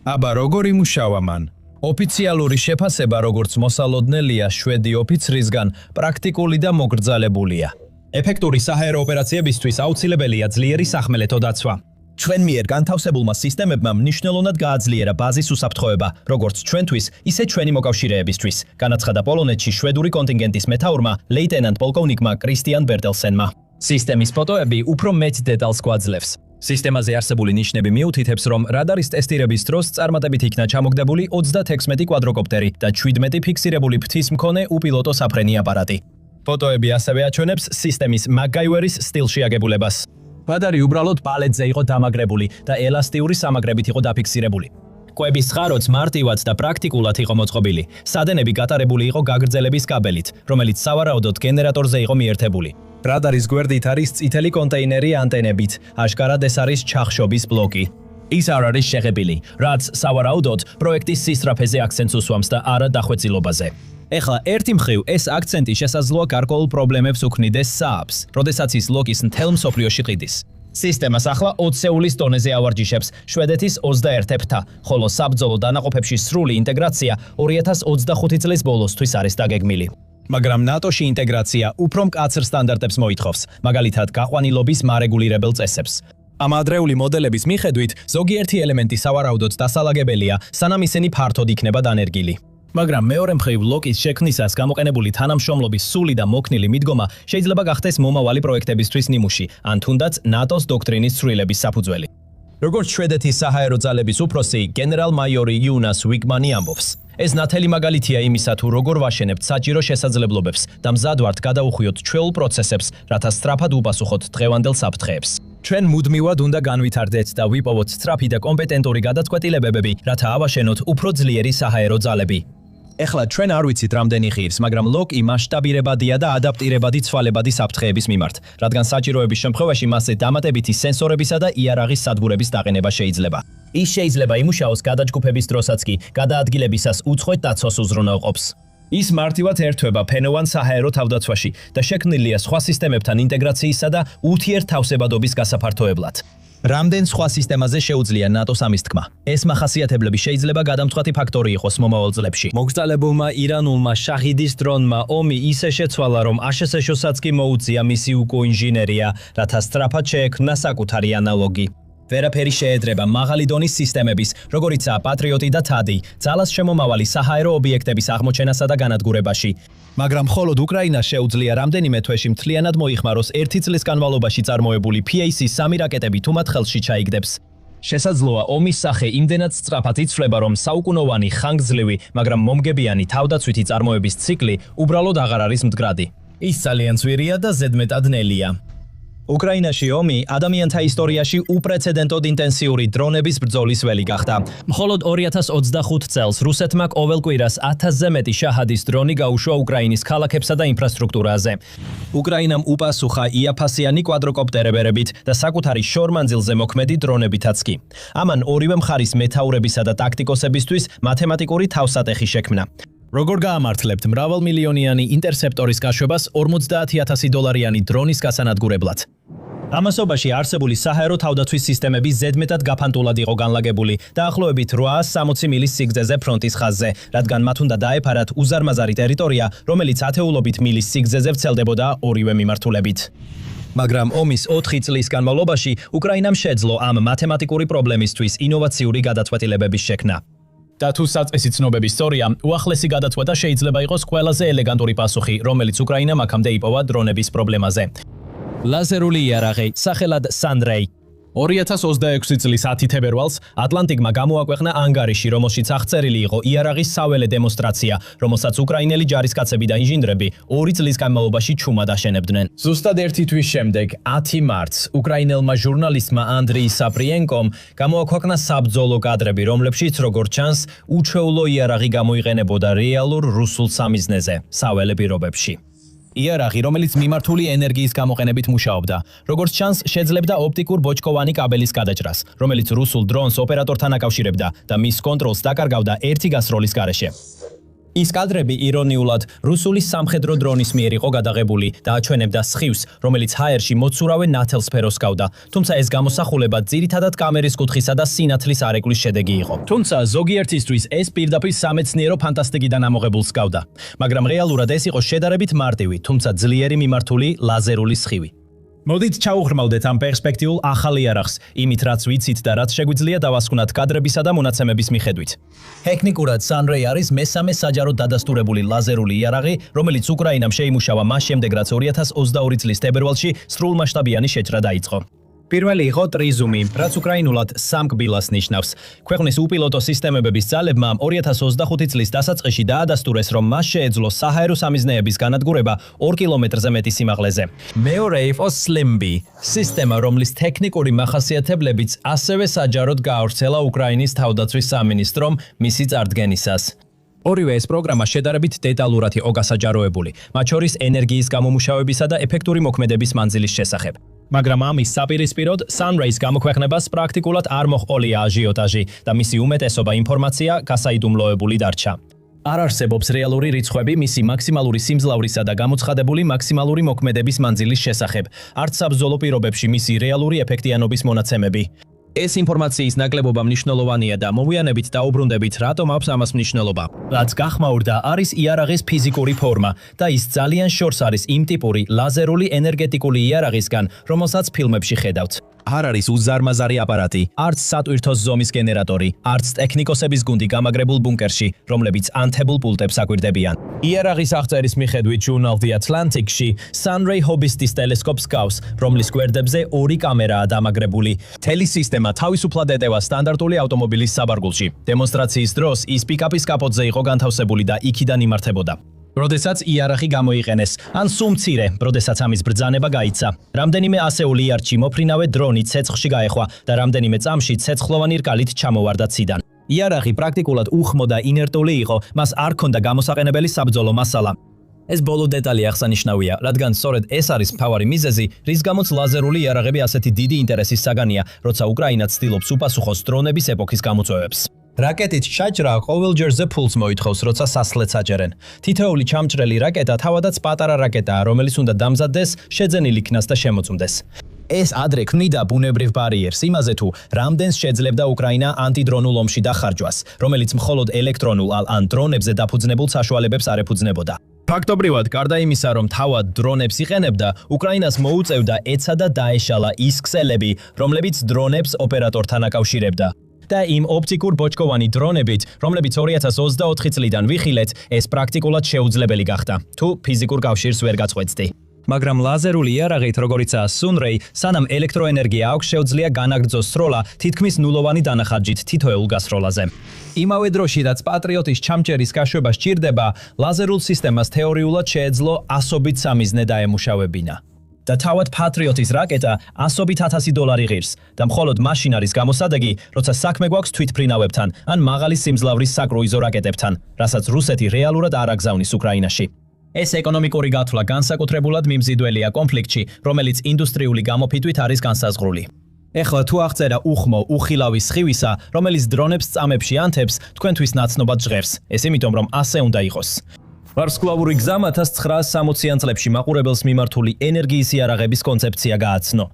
აბა როგორ იმუშავა მან? ოფიციალური შეფასება, როგორც მოსალოდნელია შვედი ოფიცრისგან, პრაქტიკული და მოგრძალებულია. ეფექტური საჰაერო ოპერაციებისთვის აუცილებელია ძლიერი სახმელეთო დაცვა. ჩვენ მიერ განთავსებულმა სისტემებმა მნიშვნელოვნად გააძლიერა ბაზის უსაფრთხოება, როგორც ჩვენთვის, ისე ჩვენი მოკავშირეებისთვის, განაცხადა პოლონეთში შვედური კონტინგენტის მეთაურმა, ლეიტენანტ პოლკოვნიკმა კრისტიან ბერტელსენმა. სისტემის ფოტოები უფრო მეტ დეტალს გვაძლევს. სისტემაზე არსებული ნიშნები მიუთითებს, რომ რადარის ტესტირების დროს წარმატებით იქნა ჩამოგდებული 36 კვადროკოპტერი და 17 ფიქსირებული ფრთის მქონე უპილოტო საფრენი აპარატი. ფოტოები ასევე აჩვენებს სისტემის მაგაივერის სტილში აგებულებას. რადარი უბრალოდ პალეტზე იყო დამაგრებული და ელასტიური სამაგრებით იყო დაფიქსირებული. კვების წყაროც მარტივად და პრაქტიკულად იყო მოწყობილი. სადენები გატარებული იყო გაგრძელების კაბელით, რომელიც სავარაუდოდ გენერატორზე იყო მიერთებული. რადარის გვერდით არის წითელი კონტეინერი ანტენებით, აშკარად ეს არის ჩახშობის ბლოკი. ის არ არის შეღებილი, რაც სავარაუდოდ პროექტის სისწრაფეზე აქცენტს უსვამს და არა დახვეწილობაზე. ეხლა ერთი მხრივ ეს აქცენტი შესაძლოა გარკვეულ პრობლემებს უქმნიდეს სააბს, როდესაც ის ლოკის მთელ მსოფლიოში ყიდის. სისტემას ახლა 20-ეულის დონეზე ავარჯიშებს შვედეთის 21 ფრთა, ხოლო საბრძოლო დანაყოფებში სრული ინტეგრაცია 2025 წლის ბოლოსთვის არის დაგეგმილი. მაგრამ ნატოში ინტეგრაცია უფრო მკაცრ სტანდარტებს მოითხოვს, მაგალითად გაყვანილობის მარეგულირებელ წესებს. ამ ადრეული მოდელების მიხედვით, ზოგიერთი ელემენტი სავარაუდოდ დასალაგებელია, სანამ ისინი ფართოდ იქნება დანერგილი. მაგრამ მეორე მხრივ ლოკის შექმნისას გამოყენებული თანამშრომლობის სული და მოქნილი მიდგომა შეიძლება გახდეს მომავალი პროექტებისთვის ნიმუში, ან თუნდაც ნატოს დოქტრინის ცვლილების საფუძველი. როგორც შვედეთის საჰაერო ძალების უფროსი, გენერალ-მაიორი იუნას ვიგმანი ამბობს, ეს ნათელი მაგალითია იმისა, თუ როგორ ვაშენებთ საჭირო შესაძლებლობებს და მზად ვართ გადაუხვიოთ ჩვეულ პროცესებს, რათა სწრაფად უპასუხოთ დღევანდელ საფრთხეებს. ჩვენ მუდმივად უნდა განვითარდეთ და ვიპოვოთ სწრაფი და კომპეტენტური გადაწყვეტილებები, რათა ავაშენოთ უფრო ძლიერი საჰაერო ძალები. ეხლა ჩვენ არ ვიცით რამდენი ღირს, მაგრამ ლოკი მასშტაბირებადია და ადაპტირებადი ცვალებადი საფრთხეების მიმართ, რადგან საჭიროების შემთხვევაში მასზე დამატებითი სენსორებისა და იარაღის სადგურების დაყენება შეიძლება. ის შეიძლება იმუშაოს გადაჯგუფების დროსაც კი, გადაადგილებისას უცხოეთ დაცვას უზრუნველყოფს. ის მარტივად ერთვება ფენოვან საჰაერო თავდაცვაში და შექმნილია სხვა სისტემებთან ინტეგრაციისა და ურთიერთთავსებადობის გასაფართოებლად. რამდენ სხვა სისტემაზე შეუძლია ნატოს ამის თქმა. ეს მახასიათებლები შეიძლება გადამწყვეტი ფაქტორი იყოს მომავალ წლებში. მოგზალებულმა ირანულმა შაჰიდის დრონმა ომი ისე შეცვალა, რომ აშშ-საც კი მოუწია მისი უკოინჟინერია, რათა სწრაფად შეექმნა საკუთარი ანალოგი. ვერაფერი შეედრება მაღალი დონის სისტემების, როგორიცაა პატრიოტი და თადი, ძალას შემომავალი საჰაერო ობიექტების აღმოჩენასა და განადგურებაში. მაგრამ მხოლოდ უკრაინას შეუძლია რამდენიმე თვეში მთლიანად მოიხმაროს 1 წლის განმავლობაში წარმოებული PAC-3 რაკეტები თუ მათ ხელში ჩაიგდებს. შესაძლოა ომის სახე იმდენად სწრაფად იცვლება, რომ საუკუნოვანი ხანგრძლივი, მაგრამ მომგებიანი თავდაცვითი წარმოების ციკლი უბრალოდ აღარ არის მდგრადი. ის ძალიან ძვირია და ზედმეტად ნელია. უკრაინაში ომი ადამიანთა ისტორიაში უპრეცედენტოდ ინტენსიური დრონების ბრძოლის ველი გახდა. მხოლოდ 2025 წელს რუსეთმა ყოველ კვირას 1000-ზე მეტი შაჰადის დრონი გაუშვა უკრაინის ქალაქებსა და ინფრასტრუქტურაზე. უკრაინამ უპასუხა იაფასიანი კვადროკოპტერებით და საკუთარი შორმანძილზე მოქმედი დრონებითაც კი. ამან ორივე მხარის მეთაურებისა და ტაქტიკოსებისთვის მათემატიკური თავსატეხი შექმნა. როგორ გაამართლებთ მრავალმილიონიანი ინტერსეპტორის გაშვებას $50,000 დრონის გასანადგურებლად? ამასობაში არსებული საჰაერო თავდაცვის სისტემები ზედმეტად გაფანტულად იყო განლაგებული დაახლოებით 860 მილის სიგრძეზე ფრონტის ხაზზე, რადგან მათ უნდა დაეფარათ უზარმაზარი ტერიტორია, რომელიც ათეულობით მილის სიგრძეზე ვრცელდებოდა ორივე მიმართულებით. მაგრამ ომის 4 წლის განმავლობაში უკრაინამ შეძლო ამ მათემატიკური პრობლემისთვის ინოვაციური გადაწყვეტილებების შექმნა. და თუ საწესი ცნობების სწორია, უახლესი გადაწყვეტა შეიძლება იყოს ყველაზე ელეგანტური პასუხი, რომელიც უკრაინამ აქამდე იპოვა დრონების პრობლემაზე. ლაზერული იარაღი, სახელად Sunray. 2026 წლის 10 თებერვალს ატლანტიკმა გამოაქვეყნა ანგარიში, რომელშიც აღწერილი იყო იარაღის საველე დემონსტრაცია, რომელსაც უკრაინელი ჯარისკაცები და ინჟინრები 2 წლის განმავლობაში ჩუმად აშენებდნენ. ზუსტად 1 თვის შემდეგ, 10 მარტს, უკრაინელმა ჟურნალისტმა ანდრეი საპრიენკომ გამოაქვეყნა საბრძოლო კადრები, რომლებშიც, როგორც ჩანს, უჩვეულო იარაღი გამოიყენებოდა რეალურ რუსულ სამიზნეზე, საველე პირობებში. იარაღი, რომელიც მიმართული ენერგიის გამოყენებით მუშაობდა. როგორც ჩანს, შეძლებდა ოპტიკურ ბოჭკოვანი კაბელის გადაჭრას, რომელიც რუსულ დრონს ოპერატორთან აკავშირებდა და მის კონტროლს დაკარგავდა ერთი გასროლის გარეშე. ის კადრები ირონიულად რუსული სამხედრო დრონის მიერ იყო გადაღებული და აჩვენებდა სხივს, რომელიც ჰაერში მოცურავე ნათელსფეროს ჰგავდა, თუმცა ეს გამოსახულება ძირითადად კამერის კუთხისა და სინათლის არეკვის შედეგი იყო. თუმცა ზოგიერთისთვის ეს პირდაპირ სამეცნიერო ფანტასტიკიდან ამოღებულს ჰგავდა, მაგრამ რეალურად ეს იყო შედარებით მარტივი, თუმცა ძლიერი მიმართული ლაზერული სხივი. მოდით ჩაუღრმავდეთ ამ პერსპექტიულ ახალ იარაღს, იმით რაც ვიცით და რაც შეგვიძლია დავასკვნათ კადრებისა და მონაცემების მიხედვით. ტექნიკურად Sunray არის მესამე საჯაროდ დადასტურებული ლაზერული იარაღი, რომელიც უკრაინამ შეიმუშავა მას შემდეგ, რაც 2022 წლის თებერვალში სრულმასშტაბიანი შეჭრა დაიწყო. პირველი იყო ტრიზუმი, რაც უკრაინულად სამკბილას ნიშნავს. ქვეყნის უპილოტო სისტემების ძალებმა 2025 წლის დასაწყისში დაადასტურეს, რომ მას შეეძლო საჰაერო სამიზნეების განადგურება 2 კილომეტრზე მეტი სიმაღლეზე. მეორე იყო Slimby, სისტემა, რომლის ტექნიკური მახასიათებლებიც ასევე საჯაროდ გაავრცელა უკრაინის თავდაცვის სამინისტრომ მისი წარდგენისას. ორივე ეს პროგრამა შედარებით დეტალურად იყო გასაჯაროებული, მათ შორის ენერგიის გამომუშავებისა და ეფექტური მოქმედების მანძილის შესახებ. მაგრამ ამის საპირისპიროდ Sunray-ს გამოქვეყნებას პრაქტიკულად არ მოჰყოლია აჟიოტაჟი და მისი უმეტესობა ინფორმაცია გასაიდუმლოებული დარჩა. არ არსებობს რეალური რიცხვები მისი მაქსიმალური სიმძლავრისა და გამოცხადებული მაქსიმალური მოქმედების მანძილის შესახებ, არც საბრძოლო პირობებში მისი რეალური ეფექტიანობის მონაცემები. ეს ინფორმაციის ნაკლებობა მნიშვნელოვანია და მოგვიანებით დაუბრუნდებით, რატომ აქვს ამას მნიშვნელობა. რაც გახმაურდა, არის იარაღის ფიზიკური ფორმა და ის ძალიან შორს არის იმ ტიპური ლაზერული ენერგეტიკული იარაღისგან, რომელსაც ფილმებში ხედავთ. არ არის უზარმაზარი აპარატი, არც სატვირთოს ზომის გენერატორი, არც ტექნიკოსების გუნდი გამაგრებულ ბუნკერში, რომლებიც ანთებულ პულტებს აკვირდებიან. იარაღის აღწერის მიხედვით ჟურნალ The Atlantic-ში Sunray ჰობისტის ტელესკოპს გავს, რომლის გვერდებზე 2 კამერაა დამაგრებული. მთელი სისტემა თავისუფლად ეტევა სტანდარტული ავტომობილის საბარგულში. დემონსტრაციის დროს ის პიკაპის კაპოტზე იყო განთავსებული და იქიდან იმართებოდა. როდესაც იარაღი გამოიყენეს, ან სულ მცირე, როდესაც ამის ბრძანება გაიცა. რამდენიმე ასეული იარდში მოფრინავე დრონი ცეცხლში გაეხვა და რამდენიმე წამში ცეცხლოვანი რკალით ჩამოვარდა ციდან. იარაღი პრაქტიკულად უხმო და ინერტული იყო, მას არ ჰქონდა გამოსაყენებელი საბრძოლო მასალა. ეს ბოლო დეტალი აღსანიშნავია, რადგან სწორედ ეს არის მთავარი მიზეზი, რის გამოც ლაზერული იარაღები ასეთი დიდი ინტერესის საგანია, როცა უკრაინა ცდილობს უპასუხოს დრონების ეპოქის გამოწვევებს. რაკეტით ჩაჭრა ყოველჯერზე ფულს მოითხოვს, როცა სასლეც აჭერენ. თითოეული ჩამჭრელი რაკეტა თავადაც პატარა რაკეტაა, რომელიც უნდა დამზადდეს, შეძენილ იქნას და შემოწმდეს. ეს ადრე ქმნიდა ბუნებრივ ბარიერს იმაზე თუ რამდენს შეძლებდა უკრაინა ანტიდრონულ ომში დახარჯვას, რომელიც მხოლოდ ელექტრონულ ან დრონებზე დაფუძნებულ საშუალებებს არ ეფუძნებოდა. ფაქტობრივად, გარდა იმისა, რომ თავად დრონებს იყენებდა, უკრაინას მოუწევდა ეცა და დაეშალა ის ქსელები, რომლებიც დრონებს ოპერატორთან აკავშირებდა. და იმ ოპტიკურ ბოჭკოვანი დრონებით, რომლებიც 2024 წლიდან ვიხილეთ, ეს პრაქტიკულად შეუძლებელი გახდა, თუ ფიზიკურ კავშირს ვერ გაწყვეტდი. მაგრამ ლაზერული იარაღით, როგორიცაა Sunray, სანამ ელექტროენერგია აქვს, შეუძლია განაგრძოს სროლა თითქმის ნულოვანი დანახარჯით თითოეულ გასროლაზე. იმავე დროში, რაც პატრიოტის ჩამჭერის გაშვება სჭირდება, ლაზერულ სისტემას თეორიულად შეეძლო ასობით სამიზნე დაემუშავებინა. და თავად Patriot-ის რაკეტა $100,000 ღირს და მხოლოდ მაშინ არის გამოსადეგი, როცა საქმე გვაქვს თვითმფრინავებთან ან მაღალი სიმძლავრის საკრუიზო რაკეტებთან, რასაც რუსეთი რეალურად არ აგზავნის უკრაინაში. ეს ეკონომიკური გათვლა განსაკუთრებულად მიმზიდველია კონფლიქტში, რომელიც ინდუსტრიული გამოფიტვით არის განსაზღვრული. ეხლა თუ აღწერა უხმო, უხილავი სხივისა, რომელიც დრონებს წამებში ანთებს, თქვენთვის ნაცნობად ჟღერს. ეს იმიტომ, რომ ასე უნდა იყოს. ვარსკვლავური გზამ 1960-იან წლებში მაყურებელს მიმართული ენერგიის იარაღების კონცეფცია გააცნო.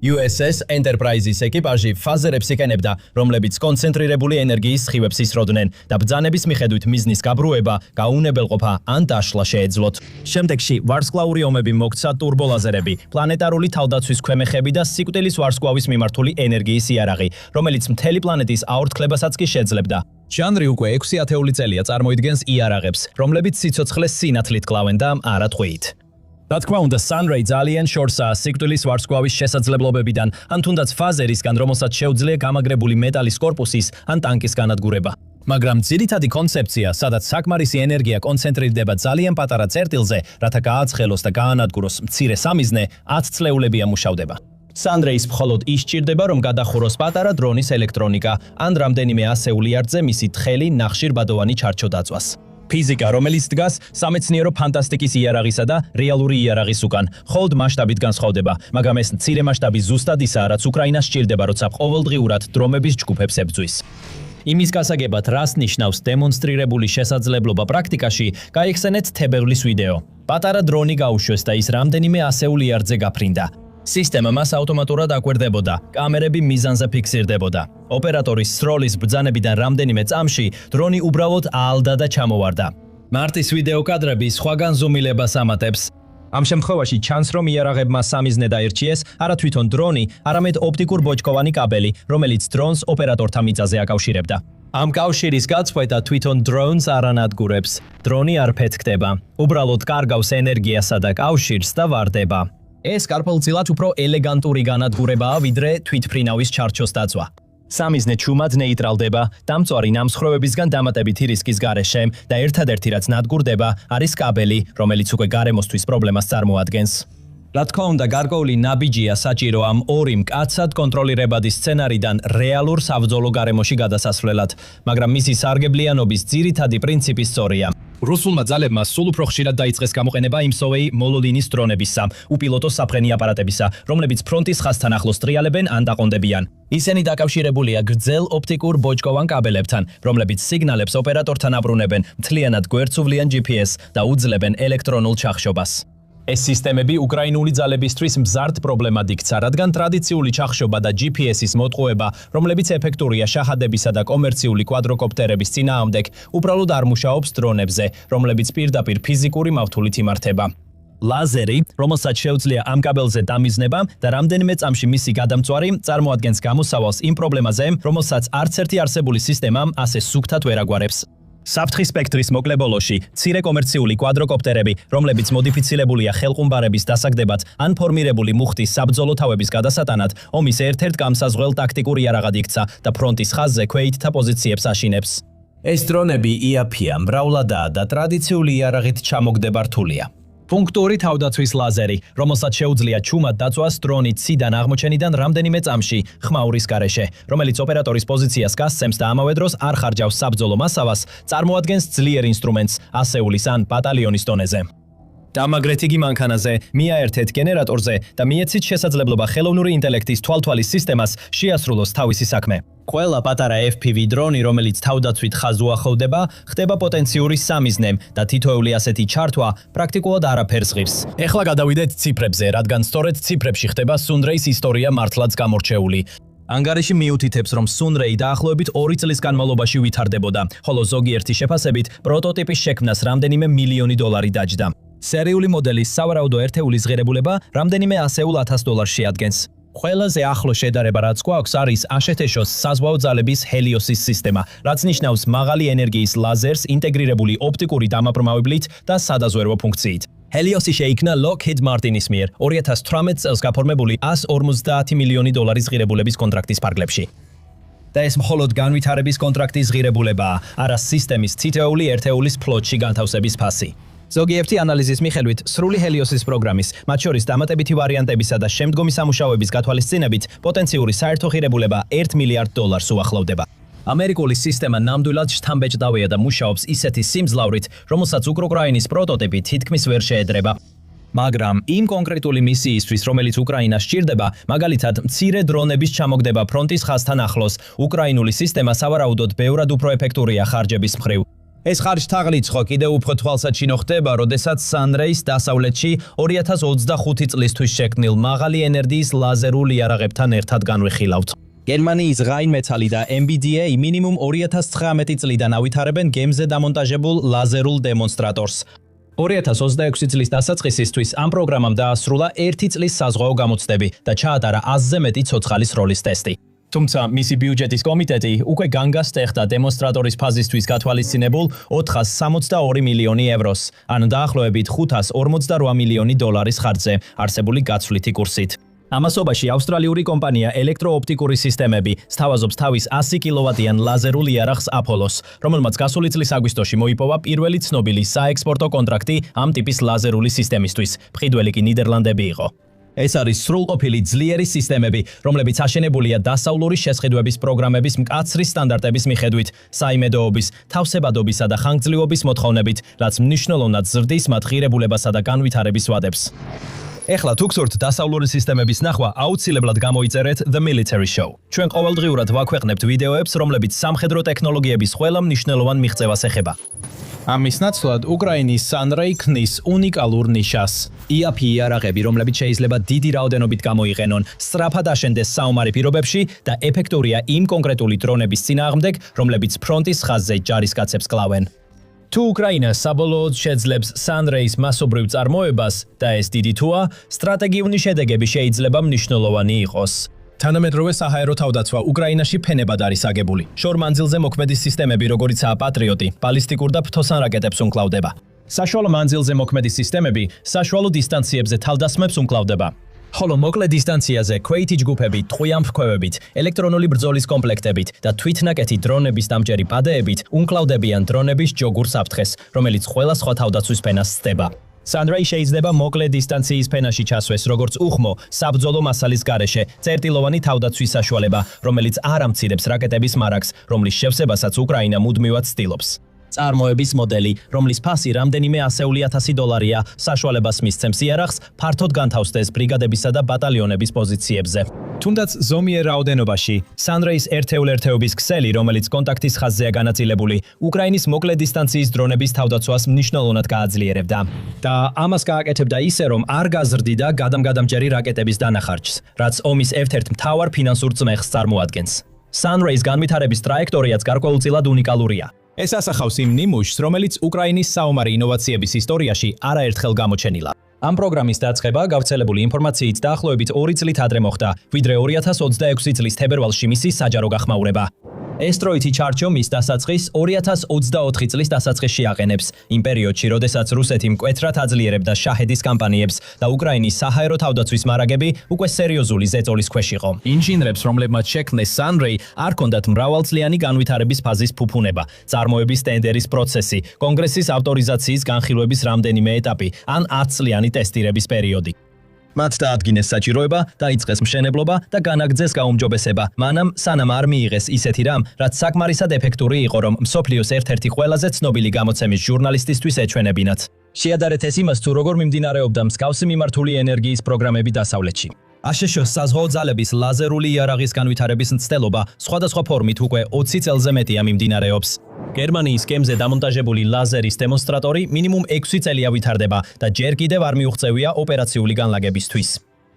USS Enterprise-ის ეკიპაჟი ფაზერებს იყენებდა, რომლებიც კონცენტრირებული ენერგიის სხივებს ისროდნენ და ბრძანების მიხედვით მიზნის გაბრუება, გაუნებელყოფა ან დაშლა შეეძლოთ. შემდეგში ვარსკვლავური ომები მოქცა ტურბოლაზერები, პლანეტარული თავდაცვის ქვემეხები და სიკვდილის ვარსკვლავის მიმართული ენერგიის იარაღი, რომელიც მთელი პლანეტის აორთქლებასაც კი შეძლებდა. ჟანრი უკვე 6 ათეული წელია წარმოიდგენს იარაღებს, რომლებიც სიცოცხლეს სინათლით კლავენ და არა ტყვიით. რა თქმა უნდა, Sunray ძალიან შორსაა სიკვდილის ვარსკვლავის შესაძლებლობებიდან, ან თუნდაც ფაზერისგან, რომელსაც შეუძლია გამაგრებული მეტალის კორპუსის ან ტანკის განადგურება. მაგრამ ძირითადი კონცეფცია, სადაც საკმარისი ენერგია კონცენტრირდება ძალიან პატარა წერტილზე, რათა გააცხელოს და გაანადგუროს მცირე სამიზნე, 10 წლეულებია მუშავდება. Sunray-ს მხოლოდ ის სჭირდება, რომ გადახუროს პატარა დრონის ელექტრონიკა, ან რამდენიმე ასეული იარდზე მისი თხელი ნახშირბადოვანი ჩარჩო დაწვას. ფიზიკა, რომელიც დგას სამეცნიერო ფანტასტიკის იარაღისა და რეალური იარაღის უკან, მხოლოდ მასშტაბით განსხვავდება, მაგრამ ეს მცირე მასშტაბი ზუსტად ისაა, რაც უკრაინას სჭირდება, როცა ყოველდღიურად დრომების ჯგუფებს ებრძვის. იმის გასაგებად, რას ნიშნავს დემონსტრირებული შესაძლებლობა პრაქტიკაში, გაიხსენეთ თებერვლის ვიდეო. პატარა დრონი გაუშვეს და ის რამდენიმე ასეული იარდზე გაფრინდა. სისტემა მას ავტომატურად აკვირდებოდა, კამერები მიზანზე ფიქსირდებოდა. ოპერატორის სროლის ბრძანებიდან რამდენიმე წამში დრონი უბრალოდ აალდა და ჩამოვარდა. მარტის ვიდეო კადრები სხვაგან ზუმილებას ამატებს. ამ შემთხვევაში ჩანს, რომ იარაღებმა სამიზნე დაირჩიეს არა თვითონ დრონი, არამედ ოპტიკურ ბოჭკოვანი კაბელი, რომელიც დრონს ოპერატორთან მიწაზე აკავშირებდა. ამ კავშირის გაწყვეტა თვითონ დრონს არ ანადგურებს. დრონი არ ფეთქდება. უბრალოდ კარგავს ენერგიასა და კავშირს და ვარდება. ეს გარკვეულწილად უფრო ელეგანტური განადგურებაა, ვიდრე თვითმფრინავის ჩარჩოს დაწვა. სამიზნე ჩუმად ნეიტრალდება, დამწვარი ნამსხვრევებისგან დამატებითი რისკის გარეშე და ერთადერთი რაც ნადგურდება, არის კაბელი, რომელიც უკვე გარემოსთვის პრობლემას წარმოადგენს. რა თქმა უნდა, გარკვეული ნაბიჯია საჭირო ამ ორი მკაცად კონტროლირებადი სცენარიდან რეალურ საბრძოლო გარემოში გადასასვლელად, მაგრამ მისი სარგებლიანობის ძირითადი პრინციპი სწორია. რუსულმა ძალებმა სულ უფრო ხშირად დაიწყეს გამოყენება იმსოვეი მოლოდინის დრონებისა, უპილოტო საფრენი აპარატებისა, რომლებიც ფრონტის ხაზთან ახლოს ტრიალებენ ან დაყონდებიან. ისინი დაკავშირებულია გრძელ ოპტიკურ ბოჭკოვან კაბელებთან, რომლებიც სიგნალებს ოპერატორთან აბრუნებენ მთლიანად გვერდსუვლიან GPS და უძლებენ ელექტრონულ ჩახშობას. ეს სისტემები უკრაინული ძალებისთვის მზარდ პრობლემად იქცა, რადგან ტრადიციული ჩახშობა და GPS-ის მოტყუება, რომლებიც ეფექტურია შაჰადებისა და კომერციული კვადროკოპტერების წინააღმდეგ, უბრალოდ არ მუშაობს დრონებზე, რომლებიც პირდაპირ ფიზიკური მავთულით იმართება. ლაზერი, რომელსაც შეუძლია ამ კაბელზე დამიზნება და რამდენიმე წამში მისი გადამწვარი, წარმოადგენს გამოსავალს იმ პრობლემაზე, რომელსაც არც ერთი არსებული სისტემა ასე სუქთად ვერ აგვარებს. საფრთხის სპექტრის მოკლებოლოში მცირე კომერციული კვადროკოპტერები, რომლებიც მოდიფიცირებულია ხელყუმბარების დასაგდებად ან ფორმირებული მუხტის საბრძოლო თავების გადასატანად, ომის ერთ-ერთ გამსაზღვრელ ტაქტიკურ იარაღად იქცა და ფრონტის ხაზზე ქვეითთა პოზიციებს აშინებს. ეს დრონები იაფია, მრავლადაა და ტრადიციული იარაღით ჩამოგდება რთულია. პუნქტური თავდაცვის ლაზერი, რომელსაც შეუძლია ჩუმად დაწვას დრონი ციდან აღმოჩენიდან რამდენიმე წამში ხმაურის გარეშე, რომელიც ოპერატორის პოზიციას გასცემს და ამავე დროს არ ხარჯავს საბრძოლო მასალას, წარმოადგენს ძლიერ ინსტრუმენტს ასეულის ან ბატალიონის დონეზე. დამაგრეთ იგი მანქანაზე, მიაერთეთ გენერატორზე და მიეცით შესაძლებლობა ხელოვნური ინტელექტის თვალთვალის სისტემას შეასრულოს თავისი საქმე. ყველა პატარა FPV დრონი, რომელიც თავდაცვით ხაზს უახლოვდება, ხდება პოტენციური სამიზნე და თითოეული ასეთი ჩართვა პრაქტიკულად არაფერს ღირს. ეხლა გადავიდეთ ციფრებზე, რადგან სწორედ ციფრებში ხდება Sunray-ის ისტორია მართლაც გამორჩეული. ანგარიში მიუთითებს, რომ Sunray დაახლოებით 2 წლის განმავლობაში ვითარდებოდა, ხოლო ზოგიერთი შეფასებით პროტოტიპის შექმნას რამდენიმე მილიონი დოლარი დაჯდა. სერიული მოდელის სავარაუდო ერთეულის ღირებულება რამდენიმე $100,000 შეადგენს. ყველაზე ახლო შედარება რაც გვაქვს არის აშეთეშოს საზღვაო ძალების ჰელიოსის სისტემა, რაც ნიშნავს მაღალი ენერგიის ლაზერს ინტეგრირებული ოპტიკური დამაბრმავებლით და სადაზვერვო ფუნქციით. ჰელიოსი შეიქმნა Lockheed Martin-ის მიერ 2018 წელს გაფორმებული $150 მილიონი ღირებულების კონტრაქტის ფარგლებში. და ეს მხოლოდ განვითარების კონტრაქტის ღირებულებაა, არა სისტემის თითოეული ერთეულის ფლოტში განთავსების ფასი. ზოგიერთი ანალიზის მიხედვით, სრული ჰელიოსის პროგრამის, მათ შორის დამატებითი ვარიანტებისა და შემდგომი სამუშაოების გათვალისწინებით, პოტენციური საერთო ღირებულება $1 მილიარდ უახლოვდება. ამერიკული სისტემა ნამდვილად შთამბეჭდავია და მუშაობს ისეთი სიმძლავრით, რომელსაც უკრაინის პროტოტიპი თითქმის ვერ შეედრება. მაგრამ იმ კონკრეტული მისიისთვის, რომელიც უკრაინას სჭირდება, მაგალითად, მცირე დრონების ჩამოგდება ფრონტის ხაზთან ახლოს, უკრაინული სისტემა სავარაუდოდ ბევრად უფრო ეფექტურია ხარჯების მხრივ. ეს ხარჯთაღლიცხო კიდევ უფრო თვალსაჩინო ხდება, როდესაც Sunrays დასავლეთში 2025 წლისთვის შექმნილ მაღალი ენერგიის ლაზერულ იარაღებთან ერთად განვიხილავთ. გერმანიის Rheinmetall და MBDA მინიმუმ 2019 წლიდან ავითარებენ გემზე დამონტაჟებულ ლაზერულ დემონსტრატორს. 2026 წლის დასაწყისისთვის ამ პროგრამამ დაასრულა 1 წლის საზღვაო გამოცდები და ჩაატარა 100-ზე მეტი ცოცხალის როლის ტესტი. თუმცა მისი ბიუჯეტის კომიტეტი უკვე განგასტეხდა დემონსტრატორის ფაზისთვის გათვალისწინებულ 462 მილიონი ევროს, ან დაახლოებით $548 მილიონი ხარჯზე, არსებული გაცვლითი კურსით. ამასობაში ავსტრალიური კომპანია ელექტროოპტიკური სისტემები სთავაზობს თავის 100 კილოვატიან ლაზერულ იარაღს Apollo-ს, რომელმაც გასული წლის აგვისტოში მოიპოვა პირველი ცნობილი საექსპორტო კონტრაქტი ამ ტიპის ლაზერული სისტემისთვის. მყიდველი კი ნიდერლანდები იყო. ეს არის სრულყოფილი ძლიერი სისტემები, რომლებიც აშენებულია დასავლური შესყიდვების პროგრამების მკაცრი სტანდარტების მიხედვით, საიმედოობის, თავსებადობისა და ხანგრძლივობის მოთხოვნებით, რაც მნიშვნელოვნად ზრდის მათ ღირებულებასა და განვითარების ვადებს. ეხლა თუ გსურთ დასავლური სისტემების ნახვა, აუცილებლად გამოიწერეთ The Military Show. ჩვენ ყოველდღიურად ვაქვეყნებთ ვიდეოებს, რომლებიც სამხედრო ტექნოლოგიების ყველა მნიშვნელოვან მიღწევას ეხება. ამის ნაცვლად უკრაინის Sunray ქმნის უნიკალურ ნიშას. IAP იარაღები, რომლებიც შეიძლება დიდი რაოდენობით გამოიყენონ, სწრაფად აშენდეს საომარი პირობებში და ეფექტურია იმ კონკრეტული დრონების წინააღმდეგ, რომლებიც ფრონტის ხაზზე ჯარისკაცებს კლავენ. თუ უკრაინა საბოლოოდ შეძლებს Sunrays მასობრივ წარმოებას და ეს დიდი თუა, სტრატეგიული შედეგები შეიძლება მნიშვნელოვანი იყოს. თანამედროვე საჰაერო თავდაცვა უკრაინაში ფენებად არის აგებული. შორ მანძილზე მოქმედი სისტემები, როგორიცაა პატრიოტი, ბალისტიკურ და ფრთოსან რაკეტებს უმკლავდება. საშუალო მანძილზე მოქმედი სისტემები საშუალო დისტანციებზე თავდასხმებს უმკლავდება. ხოლო მოკლე დისტანციაზე ქვეითი ჯგუფები ტყვიამფრქვევებით, ელექტრონული ბრძოლის კომპლექტებით და თვითნაკეთი დრონების დამჭერი პადეებით უმკლავდებიან დრონების ჯოგურ საფრთხეს, რომელიც ყველა სხვა თავდაცვის ფენას სცდება. Sunray შეიძლება მოკლე დისტანციის ფენაში ჩასვეს, როგორც უხმო, საბრძოლო მასალის გარეშე, წერტილოვანი თავდაცვის საშუალება, რომელიც არ ამცირებს რაკეტების მარაგს, რომლის შევსებასაც უკრაინა მუდმივად ცდილობს. წარმოების მოდელი, რომლის ფასი რამდენიმე $100,000-ია, საშუალებას მისცემს იარაღს ფართოდ განთავსდეს ბრიგადებისა და ბატალიონების პოზიციებზე. თუნდაც ზომიერ რაოდენობაში, Sunrays ერთეულერთეობის ქსელი, რომელიც კონტაქტის ხაზზეა განაწილებული, უკრაინის მოკლე დისტანციის დრონების თავდაცვას მნიშვნელოვნად გააძლიერებდა. და ამას გააკეთებდა ისე, რომ არ გაზრდიდა გადამჯერი რაკეტების დანახარჯს, რაც ომის ერთ-ერთ მთავარ ფინანსურ წმეხს წარმოადგენს. Sunrays განვითარების ტრაექტორიაც გარკვეულწილად უნიკალურია. ეს ასახავს იმ ნიმუშს, რომელიც უკრაინის საომარი ინოვაციების ისტორიაში არაერთხელ გამოჩენილა. ამ პროგრამის დაწყება გავრცელებული ინფორმაციით დაახლოებით 2 წლით ადრე მოხდა, ვიდრე 2026 წლის თებერვალში მისი საჯარო გახმაურება. ეს დროითი ჩარჩო მის დასაწყის 2024 წლის დასაწყისში აყენებს, იმ პერიოდში, როდესაც რუსეთი მკვეთრად აძლიერებდა შაჰედის კამპანიებს და უკრაინის საჰაერო თავდაცვის მარაგები უკვე სერიოზული ზეწოლის ქვეშ იყო. ინჟინრებს, რომლებმაც შექმნეს Sunray, არ ჰქონდათ მრავალწლიანი განვითარების ფაზის ფუფუნება, წარმოების ტენდერის პროცესი, კონგრესის ავტორიზაციის განხილვების რამდენიმე ეტაპი, ან 10 წლიანი ტესტირების პერიოდი. მათ დაადგინეს საჭიროება, დაიწყეს მშენებლობა და განაგრძეს გაუმჯობესება, მანამ სანამ არ მიიღეს ისეთი რამ, რაც საკმარისად ეფექტური იყო, რომ მსოფლიოს ერთ-ერთი ყველაზე ცნობილი გამოცემის ჟურნალისტისთვის ეჩვენებინათ. შეადარეთ ეს იმას, თუ როგორ მიმდინარეობდა მსგავსი მიმართული ენერგიის პროგრამები დასავლეთში. აშშ საზღვაო ძალების ლაზერული იარაღის განვითარების მცდელობა სხვადასხვა ფორმით უკვე 20 წელზე მეტია მიმდინარეობს. გერმანიის გემზე დამონტაჟებული ლაზერის დემონსტრატორი მინიმუმ 6 წელია ვითარდება და ჯერ კიდევ არ მიუღწევია ოპერაციული განლაგებისთვის.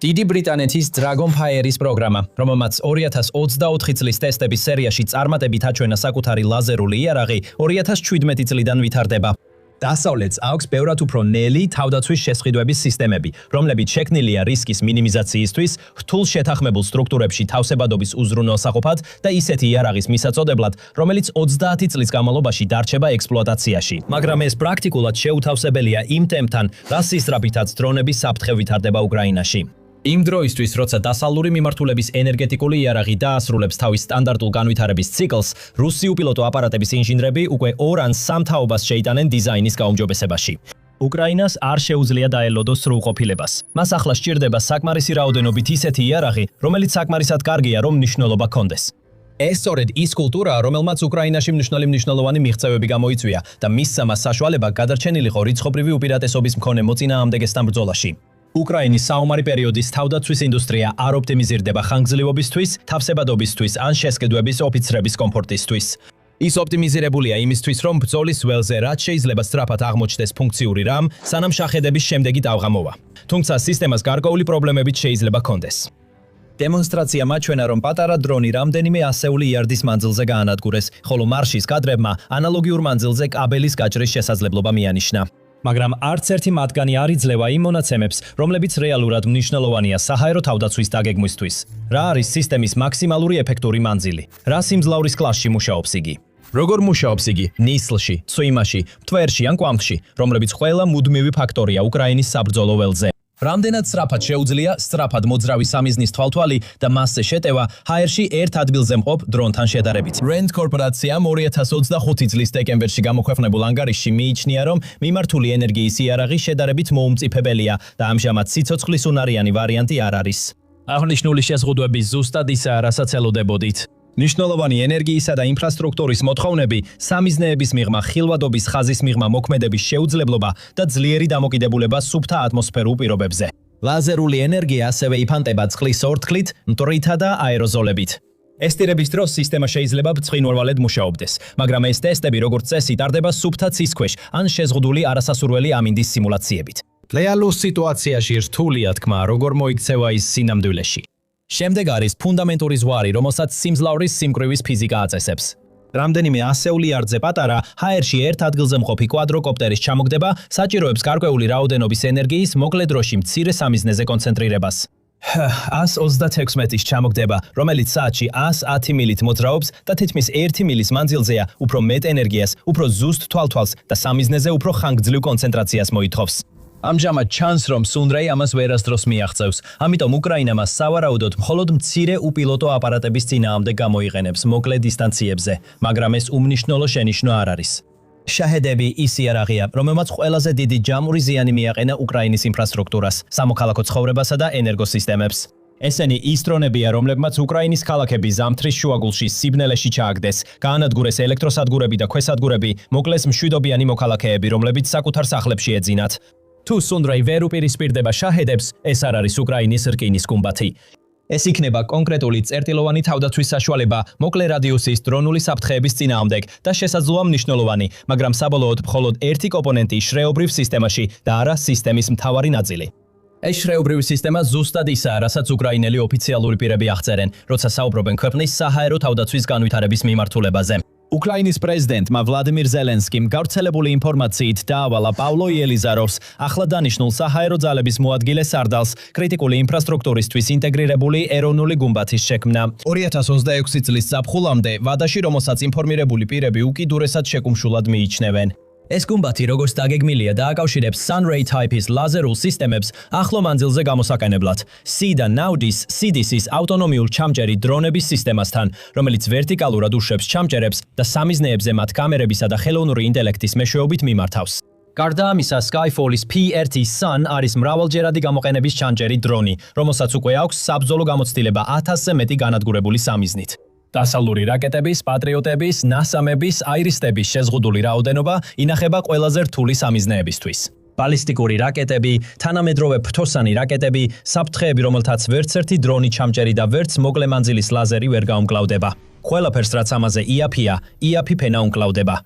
დიდი ბრიტანეთის Dragonfire-ის პროგრამა, რომელმაც 2024 წლის ტესტების სერიაში წარმატებით აჩვენა საკუთარი ლაზერული იარაღი, 2017 წლიდან ვითარდება. დასავლეთს აქვს ბევრად უფრო ნელი თავდაცვის შესყიდვების სისტემები, რომლებიც შექმნილია რისკის მინიმიზაციისთვის, რთულ შეთანხმებულ სტრუქტურებში თავსებადობის უზრუნველსაყოფად და ისეთი იარაღის მისაწოდებლად, რომელიც 30 წლის განმავლობაში დარჩება ექსპლუატაციაში. მაგრამ ეს პრაქტიკულად შეუთავსებელია იმ ტემპთან, რაც ისწრაფითაც დრონების საფრთხე ვითარდება უკრაინაში. იმ დროისთვის, როცა დასავლური მიმართულების ენერგეტიკული იარაღი დაასრულებს თავის სტანდარტულ განვითარების ციკლს, რუსი უპილოტო აპარატების ინჟინრები უკვე 2 ან 3 თაობას შეიტანენ დიზაინის გაუმჯობესებაში. უკრაინას არ შეუძლია დაელოდოს სრულყოფილებას. მას ახლა სჭირდება საკმარისი რაოდენობით ისეთი იარაღი, რომელიც საკმარისად კარგია, რომ მნიშვნელობა ჰქონდეს. ეს სწორედ ის კულტურაა, რომელმაც უკრაინაში მნიშვნელოვანი მიღწევები გამოიწვია და მისცა მას საშუალება გადარჩენილიყო რიცხობრივი უპირატესობის მქონე მოწინააღმდეგესთან ბრძოლაში. უკრაინის საომარი პერიოდის თავდაცვის ინდუსტრია არ ოპტიმიზირდება ხანგრძლივობისთვის, თავსებადობისთვის ან შესყიდვების ოფიცრების კომფორტისთვის. ის ოპტიმიზირებულია იმისთვის, რომ ბრძოლის ველზე რაც შეიძლება სწრაფად აღმოჩნდეს ფუნქციური რამ, სანამ შახედების შემდეგი ტალღა მოვა. თუმცა სისტემას გარკვეული პრობლემებიც შეიძლება ჰქონდეს. დემონსტრაცია მაჩვენა, რომ პატარა დრონი რამდენიმე ასეული იარდის მანძილზე გაანადგურეს, ხოლო მარშის კადრებმა ანალოგიურ მანძილზე კაბელის გაჭრის შესაძლებლობა მიანიშნა. მაგრამ არც ერთი მათგანი არ იძლევა იმ მონაცემებს, რომლებიც რეალურად მნიშვნელოვანია საჰაერო თავდაცვის დაგეგმვისთვის. რა არის სისტემის მაქსიმალური ეფექტური მანძილი? რა სიმძლავრის კლასში მუშაობს იგი? როგორ მუშაობს იგი ნისლში, სვიმაში, მტვერში ან კვამში, რომლებიც ყველა მუდმივი ფაქტორია უკრაინის საბრძოლო ველზე. რამდენად სწრაფად შეუძლია სწრაფად მოძრავი სამიზნის თვალთვალი და მასზე შეტევა ჰაერში ერთ ადგილზე მყოფ დრონთან შედარებით. Rand კორპორაციამ 2025 წლის დეკემბერში გამოქვეყნებულ ანგარიშში მიიჩნია, რომ მიმართული ენერგიის იარაღი შედარებით მოუმწიფებელია და ამჟამად სიცოცხლის უნარიანი ვარიანტი არ არის. აღნიშნული შეზღუდვები ზუსტად ისაა, რასაც ელოდებოდით. მნიშვნელოვანი ენერგიისა და ინფრასტრუქტურის მოთხოვნები, სამიზნეების მიღმა, ხილვადობის ხაზის მიღმა მოქმედების შეუძლებლობა და ძლიერი დამოკიდებულება სუფთა ატმოსფერულ პირობებზე. ლაზერული ენერგია ასევე იფანტება წყლის ორთქლით, მტვერითა და აეროზოლებით. ესტირების დროს სისტემა შეიძლება ბრწყინვალედ მუშაობდეს, მაგრამ ეს ტესტები როგორც წესი ტარდება სუფთა ცის ქვეშ ან შეზღუდული არასასურველი ამინდის სიმულაციებით. რეალურ სიტუაციაში რთულია თქმა, როგორ მოიქცევა ის სინამდვილეში. შემდეგ არის ფუნდამენტური ზღვარი, რომელსაც სიმძლავრის სიმკვრივის ფიზიკა აწესებს. რამდენიმე ასეული იარდზე პატარა, ჰაერში ერთ ადგილზე მყოფი კვადროკოპტერის ჩამოგდება საჭიროებს გარკვეული რაოდენობის ენერგიის მოკლე დროში მცირე სამიზნეზე კონცენტრირებას. 126 მეტრის ჩამოგდება, რომელიც საათში 110 მილით მოძრაობს და თითქმის 1 მილის მანძილზეა, უფრო მეტ ენერგიას, უფრო ზუსტ თვალთვალს და სამიზნეზე უფრო ხანგრძლივ კონცენტრაციას მოითხოვს. ამჟამად ჩანს, რომ სუნდრეი ამას ვერასდროს მიაღწევს, ამიტომ უკრაინა მას სავარაუდოდ მხოლოდ მცირე უპილოტო აპარატების წინააღმდეგ გამოიყენებს მოკლე დისტანციებზე, მაგრამ ეს უმნიშვნელო შენიშვნა არ არის. შაჰედები ის იარაღია, რომელმაც ყველაზე დიდი ჯამური ზიანი მიაყენა უკრაინის ინფრასტრუქტურას, სამოქალაქო ცხოვრებასა და ენერგოსისტემებს. ესენი ის დრონებია, რომლებმაც უკრაინის ქალაქები ზამთრის შუაგულში სიბნელეში ჩააგდეს, გაანადგურეს ელექტროსადგურები და ქვესადგურები, მოკლეს მშვიდობიანი მოქალაქეები, რომლებიც საკუთარ სახლებში ეძინათ. თუ სუნდრეი ვერ უპირისპირდება შაჰედებს, ეს არ არის უკრაინის რკინის გუმბათი. ეს იქნება კონკრეტული წერტილოვანი თავდაცვის საშუალება მოკლე რადიუსის დრონული საფრთხეების წინააღმდეგ და შესაძლოა მნიშვნელოვანი, მაგრამ საბოლოოდ მხოლოდ ერთი კომპონენტი შრეობრივ სისტემაში და არა სისტემის მთავარი ნაწილი. ეს შრეობრივი სისტემა ზუსტად ისაა, რასაც უკრაინელი ოფიციალური პირები აღწერენ, როცა საუბრობენ ქვეყნის საჰაერო თავდაცვის განვითარების მიმართულებაზე. უკრაინის პრეზიდენტმა ვლადიმირ ზელენსკიმ გავრცელებული ინფორმაციით დაავალა პავლო იელიზაროვს, ახლა დანიშნულ საჰაერო ძალების მოადგილე სარდალს, კრიტიკული ინფრასტრუქტურისთვის ინტეგრირებული ეროვნული გუმბათის შექმნა. 2026 წლის ზაფხულამდე ვადაში, რომელსაც ინფორმირებული პირები უკიდურესად შეკუმშულად მიიჩნევენ. ეს გუმბათი, როგორც დაგეგმილია, დააკავშირებს Sunray Type-ის ლაზერულ სისტემებს ახლო მანძილზე გამოსაყენებლად, C და Naudis CDC-ის ავტონომიურ ჩამჭერი დრონების სისტემასთან, რომელიც ვერტიკალურად უშვებს ჩამჭერებს და სამიზნეებზე მათ კამერებისა და ხელოვნური ინტელექტის მეშვეობით მიმართავს. გარდა ამისა, Skyfall-ის P1 Sun არის მრავალჯერადი გამოყენების ჩანჭერი დრონი, რომელსაც უკვე აქვს საბრძოლო გამოცდილება 1000-ზე მეტი განადგურებული სამიზნით. დასავლური რაკეტების, პატრიოტების, ნასამების, აირისტების შეზღუდული რაოდენობა ინახება ყველაზე რთული სამიზნეებისთვის. ბალისტიკური რაკეტები, თანამედროვე ფრთოსანი რაკეტები, საფრთხეები, რომელთაც ვერც ერთი დრონი ჩამჭერი და ვერც მოკლე მანძილის ლაზერი ვერ გაუმკლავდება. ყველაფერს, რაც ამაზე იაფი ფენა უმკლავდება.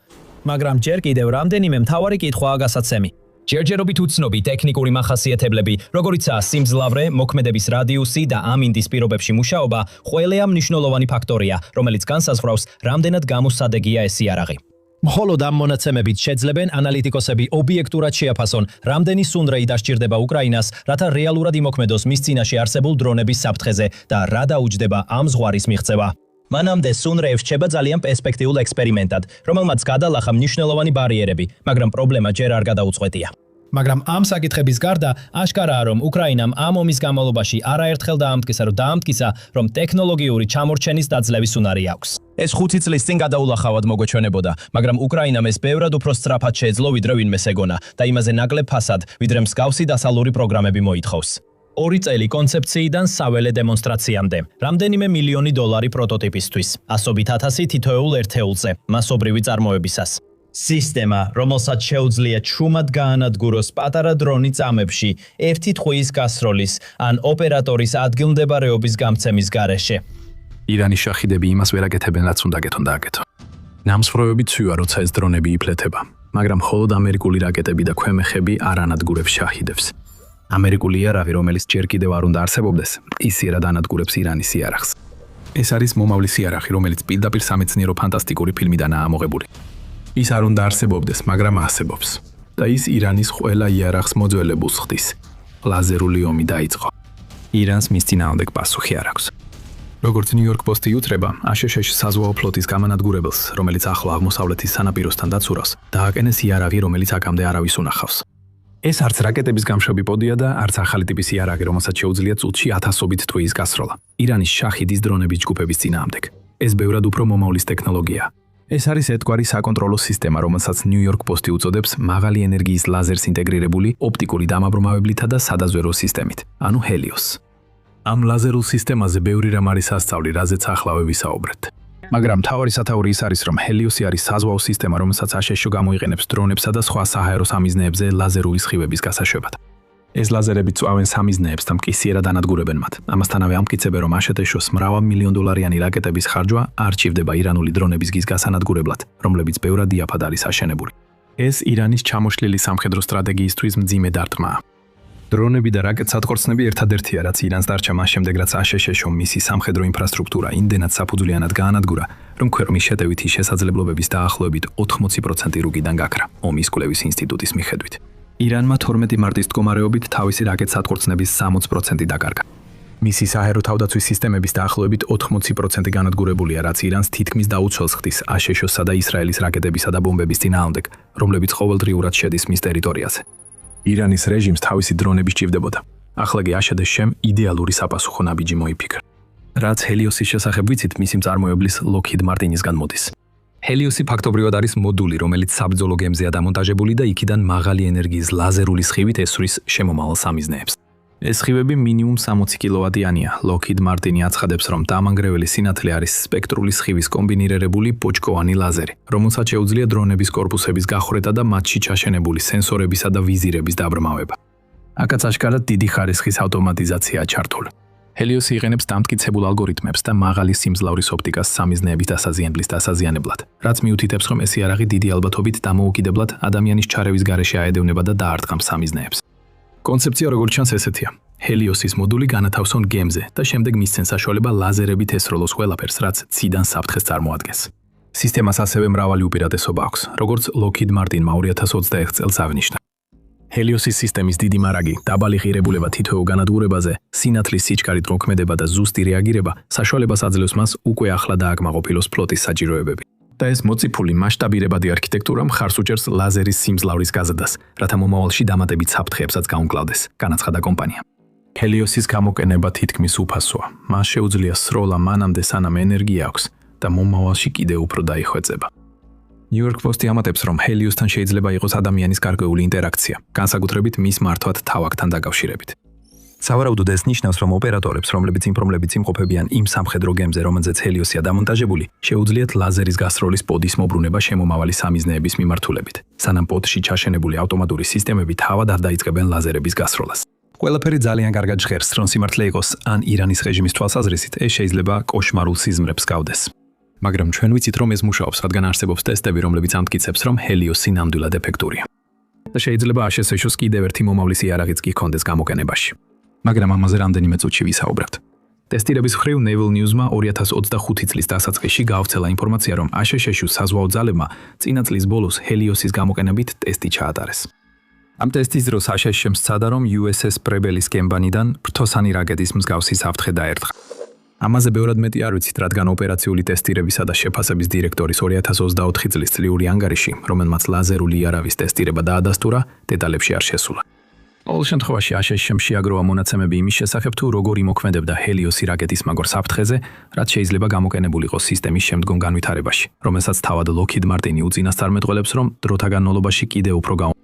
მაგრამ ჯერ კიდევ რამდენიმე მთავარი კითხვაა გასაცემი. ჯერჯერობით უცნობი ტექნიკური მახასიათებლები, როგორიცაა სიმძლავრე, მოქმედების რადიუსი და ამინდის პირობებში მუშაობა, ყველია მნიშვნელოვანი ფაქტორია, რომელიც განსაზღვრავს, რამდენად გამოსადეგია ეს იარაღი. მხოლოდ ამ მონაცემებით შეძლებენ ანალიტიკოსები ობიექტურად შეაფასონ, რამდენი სუნდრეი დასჭირდება უკრაინას, რათა რეალურად იმოქმედოს მის წინაშე არსებულ დრონების საფრთხეზე და რა დაუჯდება ამ ზღვარის მიღწევა. მანამდე სუნდრეი რჩება ძალიან პერსპექტიულ ექსპერიმენტად, რომელმაც გადალახა მნიშვნელოვანი ბარიერები, მაგრამ პრობლემა ჯერ არ გადაუწყვეტია. მაგრამ ამ საკითხების გარდა აშკარაა, რომ უკრაინამ ამ ომის განმავლობაში არაერთხელ დაამტკიცა, რომ ტექნოლოგიური ჩამორჩენის დაძლევის უნარი აქვს. ეს 5 წლის წინ გადაულახავად მოგვეჩვენებოდა, მაგრამ უკრაინამ ეს ბევრად უფრო სწრაფად შეეძლო, ვიდრე ვინმეს ეგონა და იმაზე ნაკლებ ფასად, ვიდრე მსგავსი დასალური პროგრამები მოითხოვს. 2 წელი კონცეფციიდან საველე დემონსტრაციამდე, რამდენიმე მილიონი დოლარი პროტოტიპისთვის, ასობით ათასი თითოეულ ერთეულზე, მასობრივი წარმოებისას. სისტემა, რომელსაც შეუძლია ჩუმად გაანადგუროს პატარა დრონი წამებში, ერთი ტყვიის გასროლის ან ოპერატორის ადგილმდებარეობის გამცემის გარეშე. ირანის შაჰიდები იმას ვერ აკეთებენ, რაც უნდა გეთონ დააკეთონ. ნამსხვრევები ცვივა, როცა ეს დრონები იფლეთება, მაგრამ მხოლოდ ამერიკული რაკეტები და ქვემეხები არ ანადგურებს შაჰიდებს. ამერიკული იარაღი, რომელიც ჯერ კიდევ არ უნდა არსებობდეს, ისიერად ანადგურებს ირანის იარაღს. ეს არის მომავლის იარაღი, რომელიც პირდაპირ სამეცნიერო ფანტასტიკური ფილმიდანაა ამოღებული. ის არ უნდა არსებობდეს, მაგრამ არსებობს. და ის ირანის ყველა იარაღს მოძველებულს ხდის. ლაზერული ომი დაიწყო. ირანს მის წინააღმდეგ პასუხი არ აქვს. როგორც New York Post-ი უთრება, ASH საზღვაო ფლოტის გამანადგურებელს, რომელიც ახლა აღმოსავლეთის სანაპიროსთან დაცურავს, დააკენეს იარაღი, რომელიც აქამდე არავის უნახავს. ეს არც რაკეტების გამშვები პოდია და არც ახალი ტიპის იარაღი, რომელსაც შეუძლია წუთში 1000-ობით ტვიის გასროლა. ირანის შაჰიდის დრონების ჯგუფების წინააღმდეგ. ეს ბევრად უფრო მომავლის ტექნოლოგია. ეს არის ერთგვარი საკონტროლო სისტემა, რომელსაც New York Post-ი უწოდებს მაღალი ენერგიის ლაზერს ინტეგრირებული ოპტიკური დამაბრმავებლითა და სადაზვერო სისტემით, ანუ Helios. ამ ლაზერულ სისტემაზე ბევრი რამ არის ასწავლი, რაზეც ახლა ვისაუბრეთ. მაგრამ მთავარი სათაური ის არის, რომ Helios-ი არის საზღვაო სისტემა, რომელსაც ASH გამოიყენებს დრონებსა და სხვა საჰაერო სამიზნეებზე ლაზერული სხივების გასაშვებად. ეს ლაზერები წვავენ სამიზნეებს და მკისიერად ანადგურებენ მათ. ამასთანავე ამტკიცებენ, რომ ASH-ს მრავალმილიონდოლარიანი რაკეტების ხარჯვა არ ჭირდება ირანული დრონების გის გასანადგურებლად, რომლებიც ბევრად იაფად არის აშენებული. ეს ირანის ჩამოშლილი სამხედრო სტრატეგიისთვის მძიმე დარტყმაა. დრონები და რაკეტსატყორცნები ერთადერთია, რაც ირანს დარჩა მას შემდეგ, რაც ASH-მ მისი სამხედრო ინფრასტრუქტურა იმდენად საფუძვლიანად გაანადგურა, რომ ქვეყნის შეტევით ის შესაძლებლობების დაახლოებით 80% რუგიდან გაქრა, ომის კვლევის ინსტიტუტის მიხედვით. ირანმა 12 მარტის მდგომარეობით თავისი რაკეტსატყორცნების 60% დაკარგა. მისი საჰაერო თავდაცვის სისტემების დაახლოებით 80% განადგურებულია, რაც ირანს თითქმის დაუცველს ხდის ASH-სა და ისრაელის რაკეტებისა და ბომბების წინააღმდეგ, რომლებიც ყოველდღიურად შედის მის ტერიტორიაზე. ირანის რეჟიმს თავისი დრონები სჭირდებოდა. ახლა კი ASH-მ იდეალური sapasukho nabiji მოიფიქრა. რაც Helios-ის შესახებ ვიცით, მისი მწარმოებლის Lockheed Martin-ისგან მოდის. Helios-ი ფაქტობრივად არის მოდული, რომელიც საბრძოლო გემზეა დამონტაჟებული და იქიდან მაღალი ენერგიის ლაზერული სხივით ესვრის შემომავალ სამიზნეებს. ეს სხივები მინიმუმ 60 კილოვატიანია. Lockheed Martin-ი აცხადებს, რომ დამანგრეველი სინათლე არის სპექტრული სხივის კომბინირებული ბოჭკოვანი ლაზერი, რომელსაც შეუძლია დრონების კორპუსების გახრეთა და მათში ჩაშენებული სენსორებისა და ვიზირების დაბრმავება. აქაც აშკარად დიდი ხარისხის ავტომატიზაციაა ჩართული. Helios-ი იყენებს დამტკიცებულ ალგორითმებს და მაღალი სიმძლავრის ოპტიკას სამიზნეების დასაზიანებლის დასაზიანებლად, რაც მიუთითებს, რომ ეს იარაღი დიდი ალბათობით დამოუკიდებლად ადამიანის ჩარევის გარეშე აედევნება და დაარტყამს სამიზნეებს. კონცეფცია როგორც ჩანს ესეთია. Helios-ის მოდული განათავსონ გემზე და შემდეგ მისცენ საშუალება ლაზერებით ესროლოს ყველაფერს, რაც ციდან საფრთხეს წარმოადგენს. სისტემას ასევე მრავალი უპირატესობა აქვს, როგორც Lockheed Martin-მა 2021 წელს აღნიშნა. Helios-ის სისტემის დიდი მარაგი, დაბალი ღირებულება თითოეულ განადგურებაზე, სინათლის სიჩქარით მოქმედება და ზუსტი რეაგირება საშუალებას აძლევს მას უკვე ახლა დააკმაყოფილოს ფლოტის საჭიროებები. და ეს მოციფული მასშტაბირებადი არქიტექტურა მხარს უჭერს ლაზერის სიმძლავრის გაზრდას, რათა მომავალში დამატებით საფრთხეებსაც გაუმკლავდეს, განაცხადა კომპანია. Helios-ის გამოყენება თითქმის უფასოა. მას შეუძლია სროლა მანამდე სანამ ენერგია აქვს და მომავალში კიდევ უფრო დაიხვეწება. New York Post-ი ამატებს, რომ Helios-თან შეიძლება იყოს ადამიანის გარკვეული ინტერაქცია, განსაკუთრებით მის მართვად თავაკთან დაკავშირებით. სავარაუდოდ ეს ნიშნავს, რომ ოპერატორებს, რომლებიც იმყოფებიან იმ სამხედრო გემზე, რომელზეც Helios-ია დამონტაჟებული, შეუძლიათ ლაზერის გასროლის პოდის მობრუნება შემომავალი სამიზნეების მიმართულებით, სანამ პოდში ჩაშენებული ავტომატური სისტემები თავად არ დაიწყებენ ლაზერების გასროლას. ყველაფერი ძალიან კარგად ჟღერს, რომ სიმართლე იყოს ან ირანის რეჟიმის თვალსაზრისით, ეს შეიძლება კოშმარულ სიზმრებს გავდეს. მაგრამ ჩვენ ვიცით, რომ ეს მუშაობს, რადგან არსებობს ტესტები, რომლებიც ამტკიცებს, რომ Helios-ი ნამდვილად ეფექტურია. და შეიძლება ASH-ს კიდევ ერთი მომავლის იარაღიც კი ჰქონდეს გამოყენებაში. მაგრამ ამაზე რამდენიმე წუთში ვისაუბრებთ. ტესტირების მხრივ Naval News-მა 2025 წლის დასაწყისში გაავრცელა ინფორმაცია, რომ ASH-ს საზღვაო ძალებმა წინა წლის ბოლოს Helios-ის გამოყენებით ტესტი ჩაატარეს. ამ ტესტის დროს ASH-მ სცადა, რომ USS Preble-ის გემბანიდან ფრთოსანი რაკეტის მსგავსი საფრთხე დაერთხა. ამაზე ბევრად მეტი არ ვიცით, რადგან ოპერაციული ტესტირებისა და შეფასების დირექტორის 2024 წლის წლიური ანგარიში, რომელმაც ლაზერული იარავის ტესტირება დაადასტურა, დეტალებში არ შესულა. ყოველ შემთხვევაში ASHS-მ შეაგროვა მონაცემები იმის შესახებ, თუ როგორ იმოქმედებდა ჰელიოსი რაკეტის მაგორ საფრთხეზე, რაც შეიძლება გამოყენებული იყოს სისტემის შემდგომ განვითარებაში, რომელსაც თავად Lockheed Martin უწინასწარმეტყველებს, რომ დროთა განმავლობაში კიდევ უფრო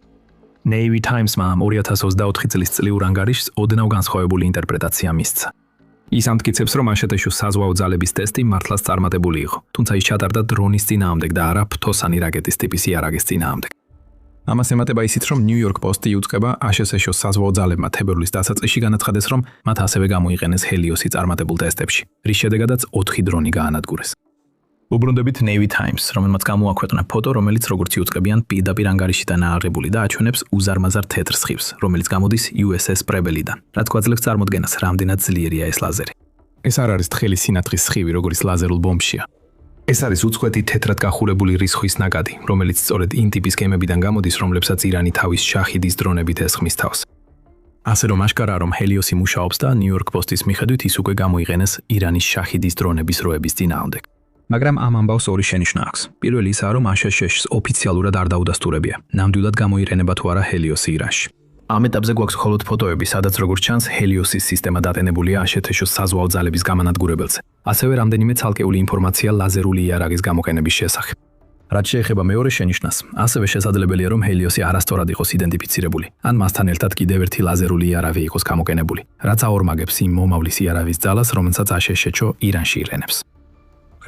Navy Times-მა 2024 წლის წლიურ ანგარიშს ოდნავ განსხვავებული ინტერპრეტაცია მისცა. ის ამტკიცებს, რომ ASHS-ში საზღვაო ძალების ტესტი მართლაც წარმატებული იყო, თუმცა ის ჩატარდა დრონის წინააღმდეგ და არა ფთოსანი რაკეტის ტიპის იარაღის წინააღმდეგ. ამას ემატება ისიც, რომ New York Post-ი იუწყება ASHS-ში საზღვაო ძალებმა თებერვლის დასაწყისში განაცხადეს, რომ მათ ასევე გამოიყენეს ჰელიოსი წარმატებულ ტესტებში, რის შედეგადაც 4 დრონი გაანადგურეს. უბრუნდებით Navy Times, რომელმაც გამოაქვეყნა ფოტო, რომელიც როგორც იუწყებიან პირდაპირ ანგარიშიდან ააღებული და აჩვენებს უზარმაზარ თეთრ სხივს, რომელიც გამოდის USS Preble-დან, რაც გვაძლევს წარმოდგენას, რამდენად ძლიერია ეს ლაზერი. ეს არ არის თხელი სინათლის სხივი, როგორც ლაზერულ ბომბშია. ეს არის უწყვეტი თეთრად გახურებული რისხვის ნაკადი, რომელიც სწორედ იმ ტიპის გემებიდან გამოდის, რომლებსაც ირანი თავის შაჰიდის დრონებით ესხმის თავს. ასე რომ აშკარაა, რომ ჰელიოსი მუშაობს და New York Post-ის მიხედვით ის უკვე გამოიყენეს ირანის შაჰიდის დრონების როების წინააღმდეგ. მაგრამ ამ ამბავს ორი შენიშვნა აქვს. პირველი ისაა, რომ ASHS-ს ოფიციალურად არ დაუდასტურებია, ნამდვილად გამოიყენება თუ არა ჰელიოსი ირანში. ამ ეტაპზე გვაქვს მხოლოდ ფოტოები, სადაც როგორც ჩანს, ჰელიოსის სისტემა დატენებულია ASHS-ის საზღვაო ძალების გამანადგურებელზე. ასევე რამდენიმე ცალკეული ინფორმაცია ლაზერული იარაღის გამოყენების შესახებ. რაც შეეხება მეორე შენიშვნას, ასევე შესაძლებელია, რომ ჰელიოსი არასწორად იყოს იდენტიფიცირებული, ან მასთან ერთად კიდევ ერთი ლაზერული იარავი იყოს გამოყენებული, რაც აორმაგებს იმ მომავლის იარავის ძალას, რომელსაც ASHS ირანში იღენებს.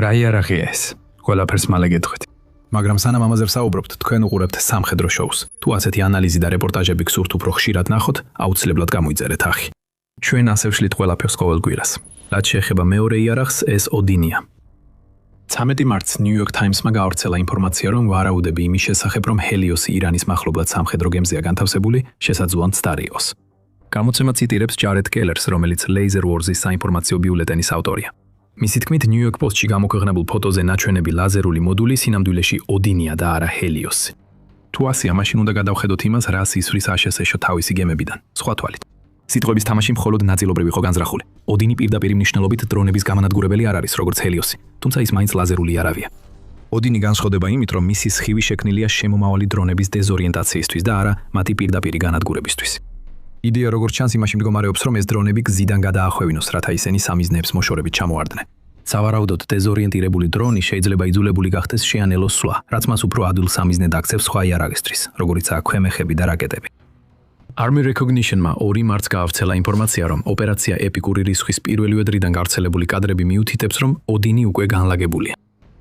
რა იარაღია ეს? ყველაფერს მალე გეტყვით. მაგრამ სანამ ამაზე ვსაუბრობთ, თქვენ უყურებთ სამხედრო შოუს. თუ ასეთი ანალიზი და რეპორტაჟები გსურთ უფრო ხშირად ნახოთ, აუცილებლად გამოიწერეთ ახი. ჩვენ ასე ვშლით ყველაფერს ყოველ კვირას. რაც შეეხება მეორე იარაღს, ეს ოდინია. 13 მარტს New York Times-მა გაავრცელა ინფორმაცია, რომ ვარაუდები იმის შესახებ, რომ ჰელიოსი ირანის მახლობლად სამხედრო გემზეა განთავსებული, შესაძლოა ცდარი იყოს. გამოცემა ციტირებს ჯარედ კელერს, რომელიც Laser Wars-ის საინფორმაციო ბიულეტენის ავტორია. მისი თქმით, New York Post-ში გამოქვეყნებულ ფოტოზე ნაჩვენები ლაზერული მოდული სინამდვილეში ოდინია და არა ჰელიოსი. თუ ასია, მაშინ უნდა გადავხედოთ იმას, რას ისვრის ASHS-ში თავისი გემებიდან. სხვა თვალით. სიტყვების თამაში მხოლოდ ნაწილობრივ იყო განზრახული. ოდინი პირდაპირ მნიშვნელობით დრონების გამანადგურებელი არ არის, როგორც ჰელიოსი, თუმცა ის მაინც ლაზერული იარავია. ოდინი განსხვავდება იმით, რომ მისი სხივი შექმნილია შემომავალი დრონების დეზორიენტაციისთვის და არა მათი პირდაპირი განადგურებისთვის. იდეა როგორც ჩანს იმაში მდგომარეობს, რომ ეს დრონები გზიდან გადაახვევინოს, რათა ისინი სამიზნეებს მოშორებით ჩამოარდნენ. სავარაუდოდ დეზორიენტირებული დრონი შეიძლება იძულებული გახდეს შეანელოს სვლა, რაც მას უფრო ადვილ სამიზნედ აქცევს სხვა იარაღისთვის, როგორიცაა ქვემეხები და რაკეტები. Army Recognition-მა 2 მარტს გაავრცელა ინფორმაცია, რომ ოპერაცია ეპიკური რისხვის პირველივე დრიდან გავრცელებული კადრები მიუთითებს, რომ ოდინი უკვე განლაგებულია.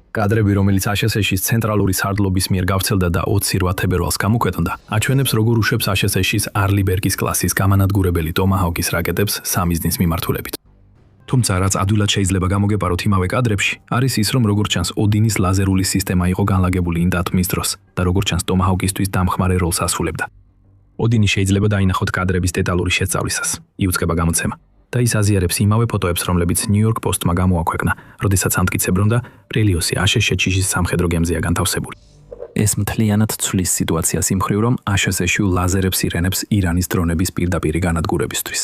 კადრები, რომელიც ASHS-ის ცენტრალური სარდლობის მიერ გავრცელდა და 28 თებერვალს გამოქვეყნდა, აჩვენებს, როგორ უშვებს ASHS-ის არლიბერგის კლასის გამანადგურებელი ტომაჰოკის რაკეტებს სამიზნის მიმართულებით. თუმცა, რაც ადვილად შეიძლება გამოგეპაროთ იმავე კადრებში, არის ის, რომ როგორც ჩანს, ოდინის ლაზერული სისტემა იყო განლაგებული იმ დათმის დროს და როგორც ჩანს, ტომაჰოკისთვის დამხმარე როლს ასრულებდა. ოდინი შეიძლება დაინახოთ კადრების დეტალური შესწავლისას, იუწყება გამოცემა. და ის აზიარებს იმავე ფოტოებს, რომლებიც New York Post-მა გამოაქვეყნა, როდესაც ამტკიცებდა, პრელიოსი ASHS-ში სამხედრო გემზეა განთავსებული. ეს მთლიანად ცვლის სიტუაციას იმ მხრივ, რომ ASHS-ში ლაზერებს ირენებს ირანის დრონების პირდაპირი განადგურებისთვის.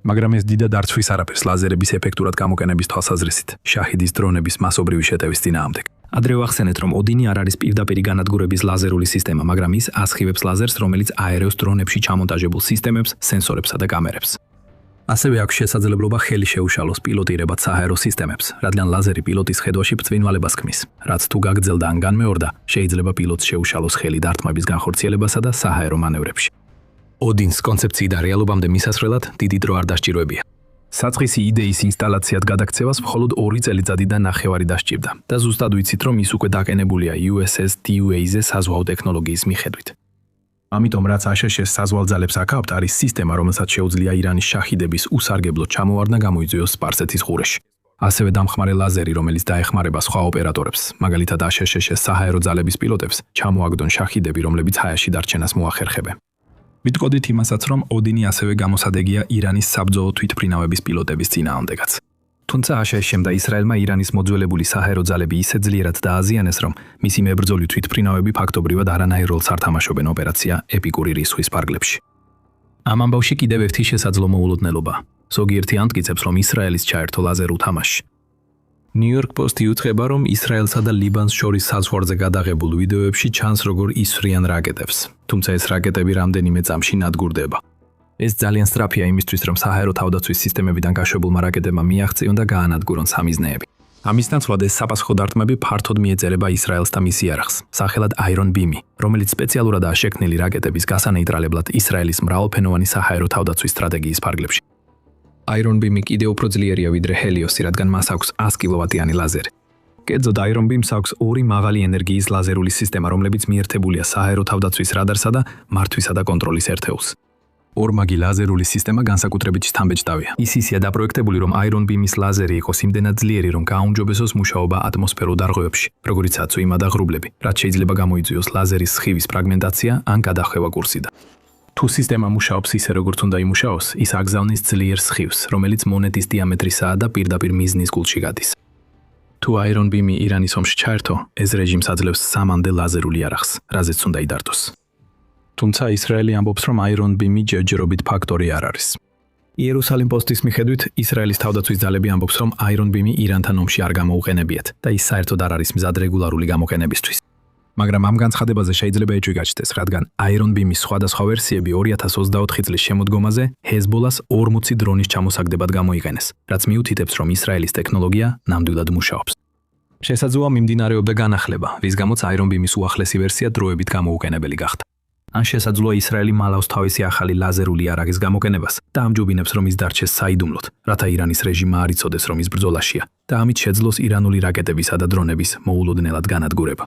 მაგრამ ეს დიდად არ ცვლის არაფერს ლაზერების ეფექტურად გამოყენების თვალსაზრისით, შაჰიდის დრონების მასობრივი შეტევის წინააღმდეგ. ადრე ვახსენეთ, რომ ოდინი არ არის პირდაპირი განადგურების ლაზერული სისტემა, მაგრამ ის ასხივებს ლაზერს, რომელიც აერევს დრონებში ჩამონტაჟებულ სისტემებს, სენსორებსა და კამერებს. ასევე აქვს შესაძლებლობა ხელი შეუშალოს პილოტირებად საჰაერო სისტემებს, რადგან ლაზერი პილოტის ხედვაში ბრძვინვალებას ქმნის, რაც თუ გაგრძელდა ან განმეორდა, შეიძლება პილოტს შეუშალოს ხელი დარტყმების განხორციელებასა და საჰაერო მანევრებში. ოდინს კონცეფციიდან რეალობამდე მისასვლელად დიდი დრო არ დასჭიროებია. საწყისი იდეის ინსტალაციად გადაქცევას მხოლოდ 2 წელიწადი და ნახევარი დასჭირდა და ზუსტად ვიცით, რომ ის უკვე დაკენებულია USS DUA-ზე საზღვაო ტექნოლოგიის მიხედვით. ამიტომ რაც ASHS-ს საზღვაო ძალებს აკავთ, არის სისტემა, რომელსაც შეუძლია ირანის შაჰიდების უსარგებლო ჩამოვარდნა გამოიწვიოს სპარსეთის ყურეში. ასევე დამხმარე ლაზერი, რომელიც დაეხმარება სხვა ოპერატორებს, მაგალითად ASHS-ის საჰაერო ძალების პილოტებს, ჩამოაგდონ შაჰიდები, რომლებიც ჰაერში დარჩენას მოახერხებენ. ვიტყოდით იმასაც, რომ ოდინი ასევე გამოსადეგია ირანის საბრძოლო თვითმფრინავების პილოტების წინააღმდეგაც. თუმცა ASHS-მ და ისრაელმა ირანის მოძველებული საჰაერო ძალები ისე ძლიერად დააზიანეს, რომ მისი მებრძოლი თვითმფრინავები ფაქტობრივად არანაირ როლს არ თამაშობენ ოპერაცია ეპიკური რისხვის ფარგლებში. ამ ამბავში კიდევ ერთი შესაძლო მოულოდნელობა. ზოგიერთი ამტკიცებს, რომ ისრაელის ჩაერთო ლაზერულ თამაშში. New York Post-ი უთხრება, რომ ისრაელსა და ლიბანს შორის საზღვარზე გადაღებულ ვიდეოებში ჩანს, როგორ ისვრიან რაკეტებს, თუმცა ეს რაკეტები რამდენიმე წამში ნადგურდება. ეს ძალიან სწრაფია იმისთვის, რომ საჰაერო თავდაცვის სისტემებიდან გაშვებულმა რაკეტებმა მიაღწიონ და გაანადგურონ სამიზნეები. ამის ნაცვლად ეს საფასხო დარტყმები ფართოდ მიეწერება ისრაელს და მის იარაღს, სახელად Iron Beam-ი, რომელიც სპეციალურადაა შექმნილი რაკეტების გასანეიტრალებლად ისრაელის მრავალფენოვანი საჰაერო თავდაცვის სტრატეგიის ფარგლებში. Iron Beam-ი კიდევ უფრო ძლიერია ვიდრე Helios-ი, რადგან მას აქვს 100 კილოვატიანი ლაზერი. კერძოდ Iron Beam-ს აქვს ორი მაღალი ენერგიის ლაზერული სისტემა, რომლებიც მიერთებულია საჰაერო თავდაცვის რადარსა და მართვისა და კონტროლის ერთეულს. ორმაგი ლაზერული სისტემა განსაკუთრებით შთამბეჭდავია. ის ისეა დაპროექტებული, რომ Iron Beam-ის ლაზერი იყოს იმდენად ძლიერი, რომ გააუმჯობესოს მუშაობა ატმოსფერულ დარღვევებში, როგორიცაა წვიმა და ღრუბლები, რაც შეიძლება გამოიწვიოს ლაზერის სხივის ფრაგმენტაცია ან გადახვევა კურსიდან. თუ სისტემა მუშაობს ისე, როგორც უნდა იმუშაოს, ის აგზავნის ძლიერ სხივს, რომელიც მონეტის დიამეტრისაა და პირდაპირ მიზნის გულში გადის. თუ Iron Beam-ი ირანის ომში ჩაერთო, ეს რეჟიმს აძლევს სამამდე ლაზერულ იარაღს, რაზეც უნდა იდარტოს. თუმცა ისრაელი ამბობს, რომ Iron Beam-ი ჯერჯერობით ფაქტორი არ არის. იერუსალიმ პოსტის მიხედვით, ისრაელის თავდაცვის ძალები ამბობს, რომ Iron Beam-ი ირანთან ომში არ გამოუყენებიათ და ის საერთოდ არ არის მზად რეგულარული გამოყენებისთვის. მაგრამ ამ განცხადებაზე შეიძლება ეჭვი გაჩნდეს, რადგან Iron Beam-ის სხვადასხვა ვერსიები 2024 წლის შემოდგომაზე Hezbollah-ს 40 დრონის ჩამოსაგდებად გამოიყენეს, რაც მიუთითებს, რომ ისრაელის ტექნოლოგია ნამდვილად მუშაობს. შესაძლოა მიმდინარეობდა განახლება, რის გამოც Iron Beam-ის უახლესი ვერსია დროებით გამოუყენებელი გახდა. ან შესაძლოა ისრაელი მალავს თავისი ახალი ლაზერული იარაღის გამოყენებას და ამჯობინებს, რომ ის დარჩეს საიდუმლოდ, რათა ირანის რეჟიმმა არ იცოდეს, რომ ის ბრძოლაშია და ამით შეძლოს ირანული რაკეტებისა და დრონების მოულოდნელად განადგურება.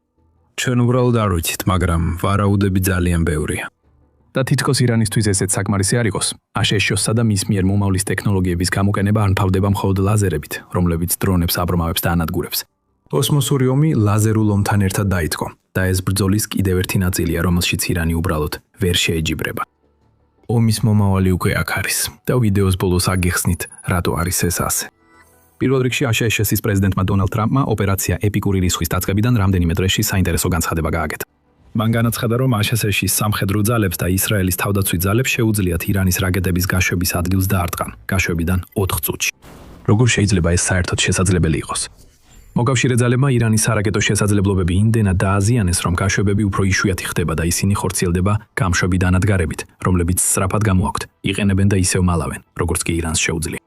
ჩვენ უბრალოდ არ ვიცით, მაგრამ ვარაუდები ძალიან ბევრია. და თითქოს ირანისთვის ესეც საკმარისი არ იყოს. აშშ-სა და მის მიერ მომავლის ტექნოლოგიების გამოყენება არ მთავრდება მხოლოდ ლაზერებით, რომლებიც დრონებს აბრმავებს და ანადგურებს. კოსმოსური ომი ლაზერულ ომთან ერთად დაიწყო და ეს ბრძოლის კიდევ ერთი ნაწილია, რომელშიც ირანი უბრალოდ ვერ შეეჯიბრება. ომის მომავალი უკვე აქ არის და ვიდეოს ბოლოს აგიხსნით, რატო არის ეს ასე. პირველ რიგში აშშ-ის პრეზიდენტმა დონალდ ტრამპმა ოპერაცია ეპიკური რისხვის დაწყებიდან რამდენიმე დღეში საინტერესო განცხადება გააკეთა. მან განაცხადა, რომ აშშ-ის სამხედრო ძალებს და ისრაელის თავდაცვის ძალებს შეუძლიათ ირანის რაკეტების გაშვების ადგილს დაარტყან, გაშვებიდან 4 წუთში. როგორ შეიძლება ეს საერთოდ შესაძლებელი იყოს? მოკავშირე ძალებმა ირანის სარაკეტო შესაძლებლობები იმდენად დააზიანეს, რომ გაშვებები უფრო იშვიათი ხდება და ისინი ხორციელდება გამშვები დანადგარებით, რომლებიც სწრაფად გამოაქვთ, იყენებენ და ისევ მალავენ, როგორც კი ირანს შეუძლია.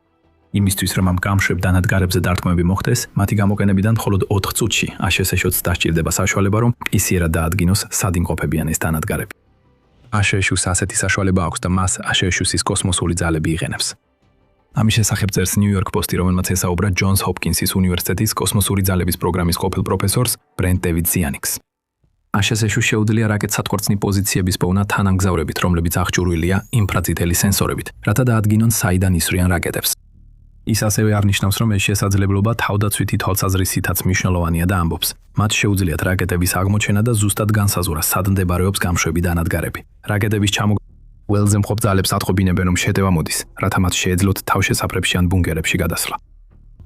იმისთვის, რომ ამ გამშვებ დანადგარებზე დარტყმები მოხდეს, მათი გამოყენებიდან მხოლოდ 4 წუთში აშშ-ს დასჭირდება საშუალება, რომ პისიერად დაადგინოს სადიმყოფებიან ეს დანადგარები. აშშ-ს ასეთი საშუალება აქვს და მას აშშ-ის კოსმოსური ძალები იყენებს. ამის შესახებ წერს New York Post-ი, რომელმაც ესაუბრა ჯონს ჰოპკინსის უნივერსიტეტის კოსმოსური ძალების პროგრამის ყოფილ პროფესორს ბრენდ დევიდზიანიკს. აშშ-ს შეუძლია რაკეტსატყვარცნი პოზიციების პოვნა თანამგზავრებით, რომლებიც აღჭურვილია ინფრაწითელი სენსორებით, რათა დაადგინონ საიდან ისვრიან რაკეტებს. ის ასევე არნიშნავს, რომ ეს შესაძლებლობა თავდაცვითი თვალსაზრისითაც მნიშვნელოვანია და ამბობს, მათ შეუძლიათ რაკეტების აღმოჩენა და ზუსტად განსაზღვრა, სად მდებარეობს გამშვები დანადგარები. რაკეტების ველზე მყოფ ძალებს ატყობინებენ, რომ შეტევა მოდის, რათა მათ შეეძლოთ თავშესაფრებში ან ბუნკერებში გადასვლა.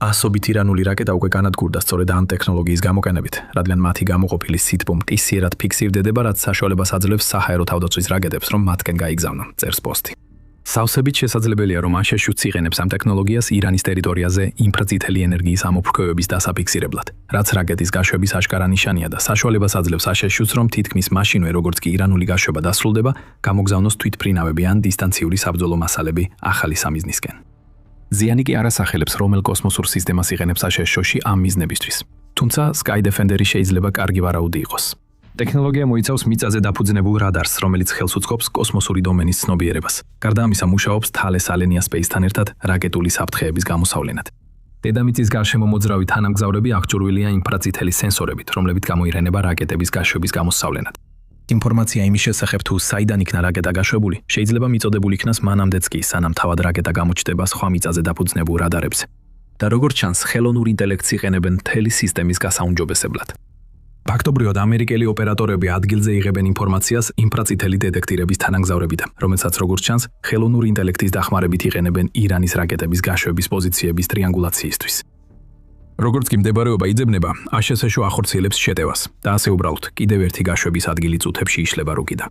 ასობით ირანული რაკეტა უკვე განადგურდა სწორედ ამ ტექნოლოგიის გამოყენებით, რადგან მათი გამოყოფილი სითბო მტკისიერად ფიქსირდება, რაც საშუალებას აძლევს საჰაერო თავდაცვის რაკეტებს, რომ მათკენ გაიგზავნონ, წერს პოსტი. სავსებით შესაძლებელია, რომ აშშ-ც იყენებს ამ ტექნოლოგიას ირანის ტერიტორიაზე ინფრაწითელი ენერგიის ამოფრქვევების დასაფიქსირებლად, რაც რაკეტის გაშვების აშკარა ნიშანია და საშუალებას აძლევს აშშ-ს, რომ თითქმის მაშინვე, როგორც კი ირანული გაშვება დასრულდება, გამოგზავნოს თვითმფრინავები ან დისტანციური საბრძოლო მასალები ახალი სამიზნისკენ. ზიანი კი არ ასახელებს, რომელ კოსმოსურ სისტემას იყენებს აშშ-ში ამ მიზნებისთვის. თუმცა Sky Defender-ი შეიძლება კარგი ვარაუდი იყოს. ტექნოლოგია მოიცავს მიწაზე დაფუძნებულ რადარს, რომელიც ხელს უწყობს კოსმოსური დომენის ცნობიერებას. გარდა ამისა, მუშაობს Thales Alenia Space-თან ერთად რაკეტული საფრთხეების გამოსავლენად. დედამიწის გარშემო მოძრავი თანამგზავრები აღჭურვილია ინფრაწითელი სენსორებით, რომლებიც გამოიყენება რაკეტების გაშვების გამოსავლენად. ინფორმაცია იმის შესახებ, თუ საიდან იქნა რაკეტა გაშვებული, შეიძლება მიწოდებული იქნას მანამდეც კი, სანამ თავად რაკეტა გამოჩნდება სხვა მიწაზე დაფუძნებულ რადარებზე. და როგორც ჩანს, ხელოვნურ ინტელექტს იყენებენ მთელი სისტემის გასაუმჯობესებლად. ფაქტობრივად ამერიკელი ოპერატორები ადგილზე იღებენ ინფორმაციას ინფრაწითელი დეტექტირების თანამგზავრებიდან, რომელსაც როგორც ჩანს, ხელოვნური ინტელექტის დახმარებით იყენებენ ირანის რაკეტების გაშვების პოზიციების ტრიანგულაციისთვის. როგორც კი მდებარეობა იძებნება, აშშ-ს ახორციელებს შეტევას და ასე უბრალოდ კიდევ ერთი გაშვების ადგილი წუთებში იშლება რუკიდან.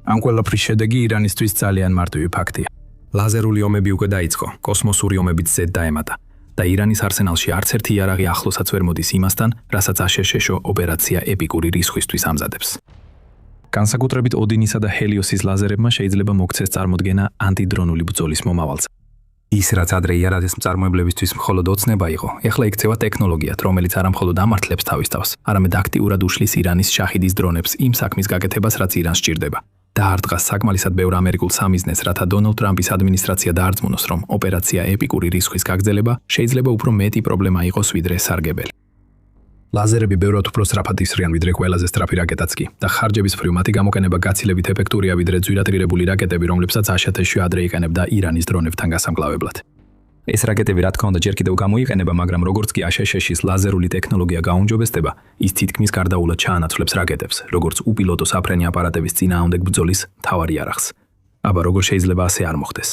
ამ ყველაფრის შედეგი ირანისთვის ძალიან მარტივი ფაქტია. ლაზერული ომები უკვე დაიწყო, კოსმოსური ომებიც ზედ დაემატა და ირანის არსენალში არც ერთი იარაღი ახლოსაც ვერ მოდის იმასთან, რასაც აშშშ ოპერაცია ეპიკური რისხვისთვის ამზადებს. განსაკუთრებით ოდინისა და ჰელიოსის ლაზერებმა შეიძლება მოქცეს წარმოდგენა ანტიდრონული ბრძოლის მომავალს. ის რაც ადრე იარაღის მწარმოებლებისთვის მხოლოდ ოცნება იყო, ეხლა იქცევა ტექნოლოგიად, რომელიც არა მხოლოდ ამართლებს თავის თავს, არამედ აქტიურად უშლის ირანის შაჰიდის დრონებს იმ საქმის გაკეთებას, რაც ირანს სჭირდება. დაარტყა საკმალისად ბევრ ამერიკულ სამიზნეს, რათა დონალდ ტრამპის ადმინისტრაცია დაარწმუნოს, რომ ოპერაცია ეპიკური რისხვის გაგრძელება შეიძლება უფრო მეტი პრობლემა იყოს, ვიდრე სარგებელი. ლაზერები ბევრად უფრო სწრაფად ისრიან, ვიდრე ყველაზე სწრაფი რაკეტაც კი და ხარჯების მხრივ მათი გამოყენება გაცილებით ეფექტურია, ვიდრე ძვირადღირებული რაკეტები, რომლებსაც აშშ ადრე იყენებდა ირანის დრონებთან გასამკლავებლად. ეს რაკეტები რა თქმა უნდა ჯერ კიდევ გამოიყენება, მაგრამ როგორც კი აშშ-ის ლაზერული ტექნოლოგია გაუმჯობესდება, ის თითქმის გარდაულად ჩაანაცვლებს რაკეტებს, როგორც უპილოტო საფრენი აპარატების წინააღმდეგ ბრძოლის მთავარ იარაღს. აბა როგორ შეიძლება ასე არ მოხდეს?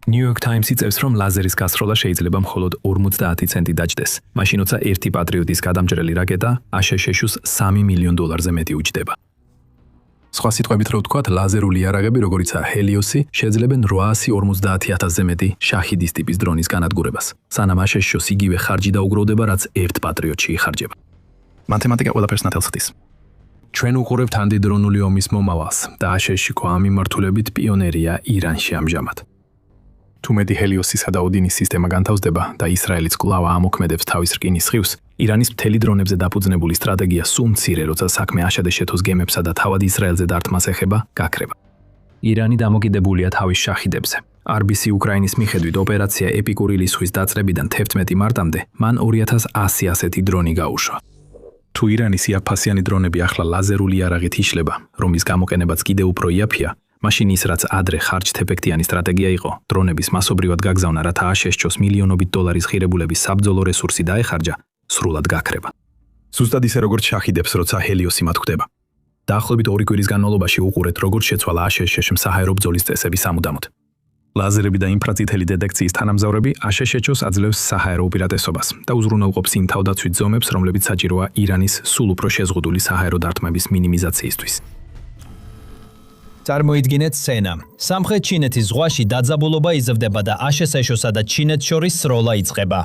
New York Times იწევს, რომ ლაზერის გასროლა შეიძლება მხოლოდ 50 ცენტი დაჯდეს, მაშინ როცა ერთი პატრიოტის გადამჭრელი რაკეტა აშშ-ს $3 მილიონ მეტი უჯდება. სხვა სიტყვებით რო ვთქვათ, ლაზერული იარაღები, როგორიცაა ჰელიოსი, შეძლებენ 850,000-ზე მეტი შაჰიდის ტიპის დრონის განადგურებას, სანამ აშშ-ს იგივე ხარჯი დაუგროვდება, რაც ერთ პატრიოტში იხარჯება. მათემატიკა ყველაფერს ნათელს ხდის. ჩვენ უყურებთ ანდიდრონული ომის მომავალს და აშშ-ო ამ მიმართულებით პიონერია ირანში ამჟამად. თუ მეტი ჰელიოსისა და ოდინის სისტემა განთავსდება და ისრაელიც კვლავ ამოქმედებს თავის რკინის სხივს, ირანის მთელი დრონებზე დაფუძნებული სტრატეგია სულ მცირე, როცა საქმე აშშ-ს გემებსა და თავად ისრაელზე დარტყმას ეხება, გაქრება. ირანი დამოკიდებულია თავის შაჰიდებზე. RBC უკრაინის მიხედვით ოპერაცია ეპიკური რისხვის დაწყებიდან 11 მარტამდე მან 2100 ასეთი დრონი გაუშვა. თუ ირანის იაფფასიანი დრონები ახლა ლაზერული იარაღით იშლება, რომლის გამოყენებაც კიდევ უფრო იაფია, მაშინ ის რაც ადრე ხარჯთეფექტიანი სტრატეგია იყო, დრონების მასობრივად გაგზავნა, რათა აშშ-ს მილიონობით დოლარის ღირებულების საბრძოლო რესურსი დაეხარჯა, სრულად გაქრება. ზუსტად ისე როგორც შაჰიდებს, როცა ჰელიოსი მათ ხვდება. დაახლოებით 2 კვირის განმავლობაში უყურეთ, როგორც შეცვალა აშშ-ს საჰაერო ბრძოლის წესები სამუდამოდ. ლაზერები და ინფრაწითელი დეტექციის თანამგზავრები აშშ-ს აძლევს საჰაერო უპირატესობას და უზრუნველყოფს იმ თავდაცვით ზომებს, რომლებიც საჭიროა ირანის სულ უფრო შეზღუდული საჰაერო დარტყმების მინიმიზაციისთვის. წარმოიდგინეთ სცენა. სამხრეთ ჩინეთის ზღვაში დაძაბულობა იზრდება და აშშ-სა და ჩინეთს შორის სროლა იწყება.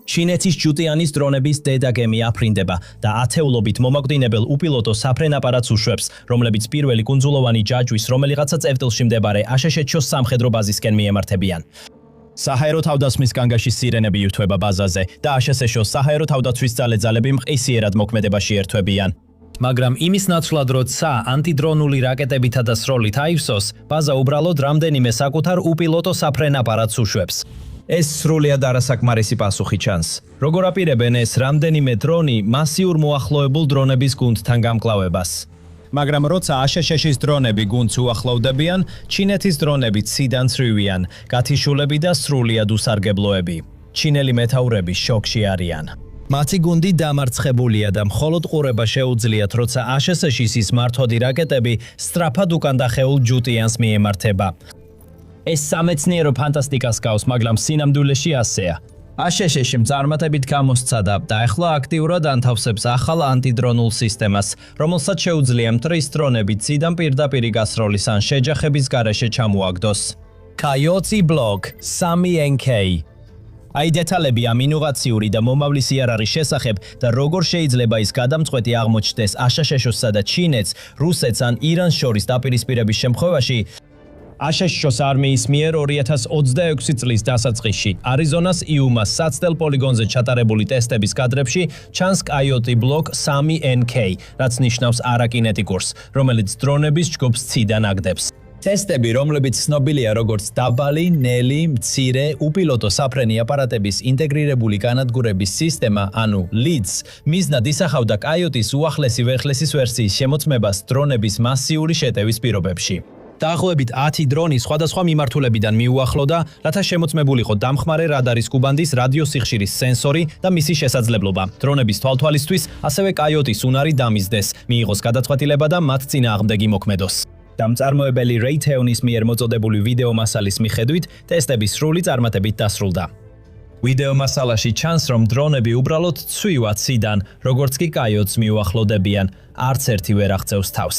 ჩინეთის ჯუტიანის დრონების დედაგემი აფრინდება და ათეულობით მომაკვდინებელ უპილოტო საფრენ აპარატს უშვებს, რომლებიც პირველი კუნძულოვანი ჯაჭვის რომელიღაცა წერტილში მდებარე აშშ-ს სამხედრო ბაზისკენ მიემართებიან. საჰაერო თავდასხმის განგაშის სირენები ირთვება ბაზაზე და აშშ-ს საჰაერო თავდაცვის ძალები მყისიერად მოქმედებაში ერთვებიან. მაგრამ იმის ნაცვლად, როცა ანტიდრონული რაკეტებითა და სროლით აივსოს, ბაზა უბრალოდ რამდენიმე საკუთარ უპილოტო საფრენ აპარატს უშვებს. ეს სრულიად არასაკმარისი პასუხი ჩანს. როგორ აპირებენ ეს რამდენიმე დრონი მასიურ მოახლოებულ დრონების გუნდთან გამკლავებას? მაგრამ როცა აშშ-ის დრონები გუნდს უახლოვდებიან, ჩინეთის დრონები ციდან ცრივიან, გათიშულები და სრულიად უსარგებლოები. ჩინელი მეთაურები შოკში არიან. მათი გუნდი დამარცხებულია და მხოლოდ ყურება შეუძლიათ, როცა აშშ-ის ის მართოდი რაკეტები სწრაფად უკან დახეულ ჯუტიანს მიემართება. ეს სამეცნიერო ფანტასტიკას გავს, მაგრამ სინამდვილეში ასეა. აშშ-ში მწარმოებით გამოსცადა და ახლა აქტიურად ანთავსებს ახალ ანტიდრონულ სისტემას, რომელსაც შეუძლია მტრის დრონები ციდან პირდაპირი გასროლის ან შეჯახების გარეშე ჩამოაგდოს. Coyote Block 3NK. აი დეტალები ამ ინოვაციური და მომავლის იარაღის შესახებ და როგორ შეიძლება ის გადამწყვეტი აღმოჩნდეს აშშ-სა და ჩინეთს, რუსეთს ან ირანს შორის დაპირისპირების შემთხვევაში, აშშ-ის არმიის მიერ 2026 წლის დასაწყისში არიზონას იუმას საცდელ პოლიგონზე ჩატარებული ტესტების კადრებში ჩანს Coyote Block 3NK, რაც ნიშნავს არაკინეტიკურს, რომელიც დრონების ჯგუფს ციდან აგდებს. ტესტები, რომლებიც ცნობილია როგორც დაბალი, ნელი, მცირე, უპილოტო საფრენი აპარატების ინტეგრირებული განადგურების სისტემა, ანუ LIDS, მიზნად ისახავდა Coyote-ის უახლესი ვერხლესის ვერსიის შემოწმებას დრონების მასიური შეტევის პირობებში. დაახლოებით 10 დრონი სხვადასხვა მიმართულებიდან მიუახლოვდა, რათა შემოწმებულიყო დამხმარე რადარის კუბანდის რადიოსიხშირის სენსორი და მისი შესაძლებლობა. დრონების თვალთვალისთვის ასევე Coyote-ის უნარი დამიზდეს, მიიღოს გადაწყვეტილება და მათ წინააღმდეგი მოქმედოს. დამწარმოებელი Raytheon-ის მიერ მოწოდებული ვიდეო მასალის მიხედვით, ტესტები სრული წარმატებით დასრულდა. ვიდეო მასალაში ჩანს, რომ დრონები უბრალოდ ცვივა ციდან, როგორც კი Coyote-ს მიუახლოვდებიან, არც ერთი ვერ აღწევს თავს.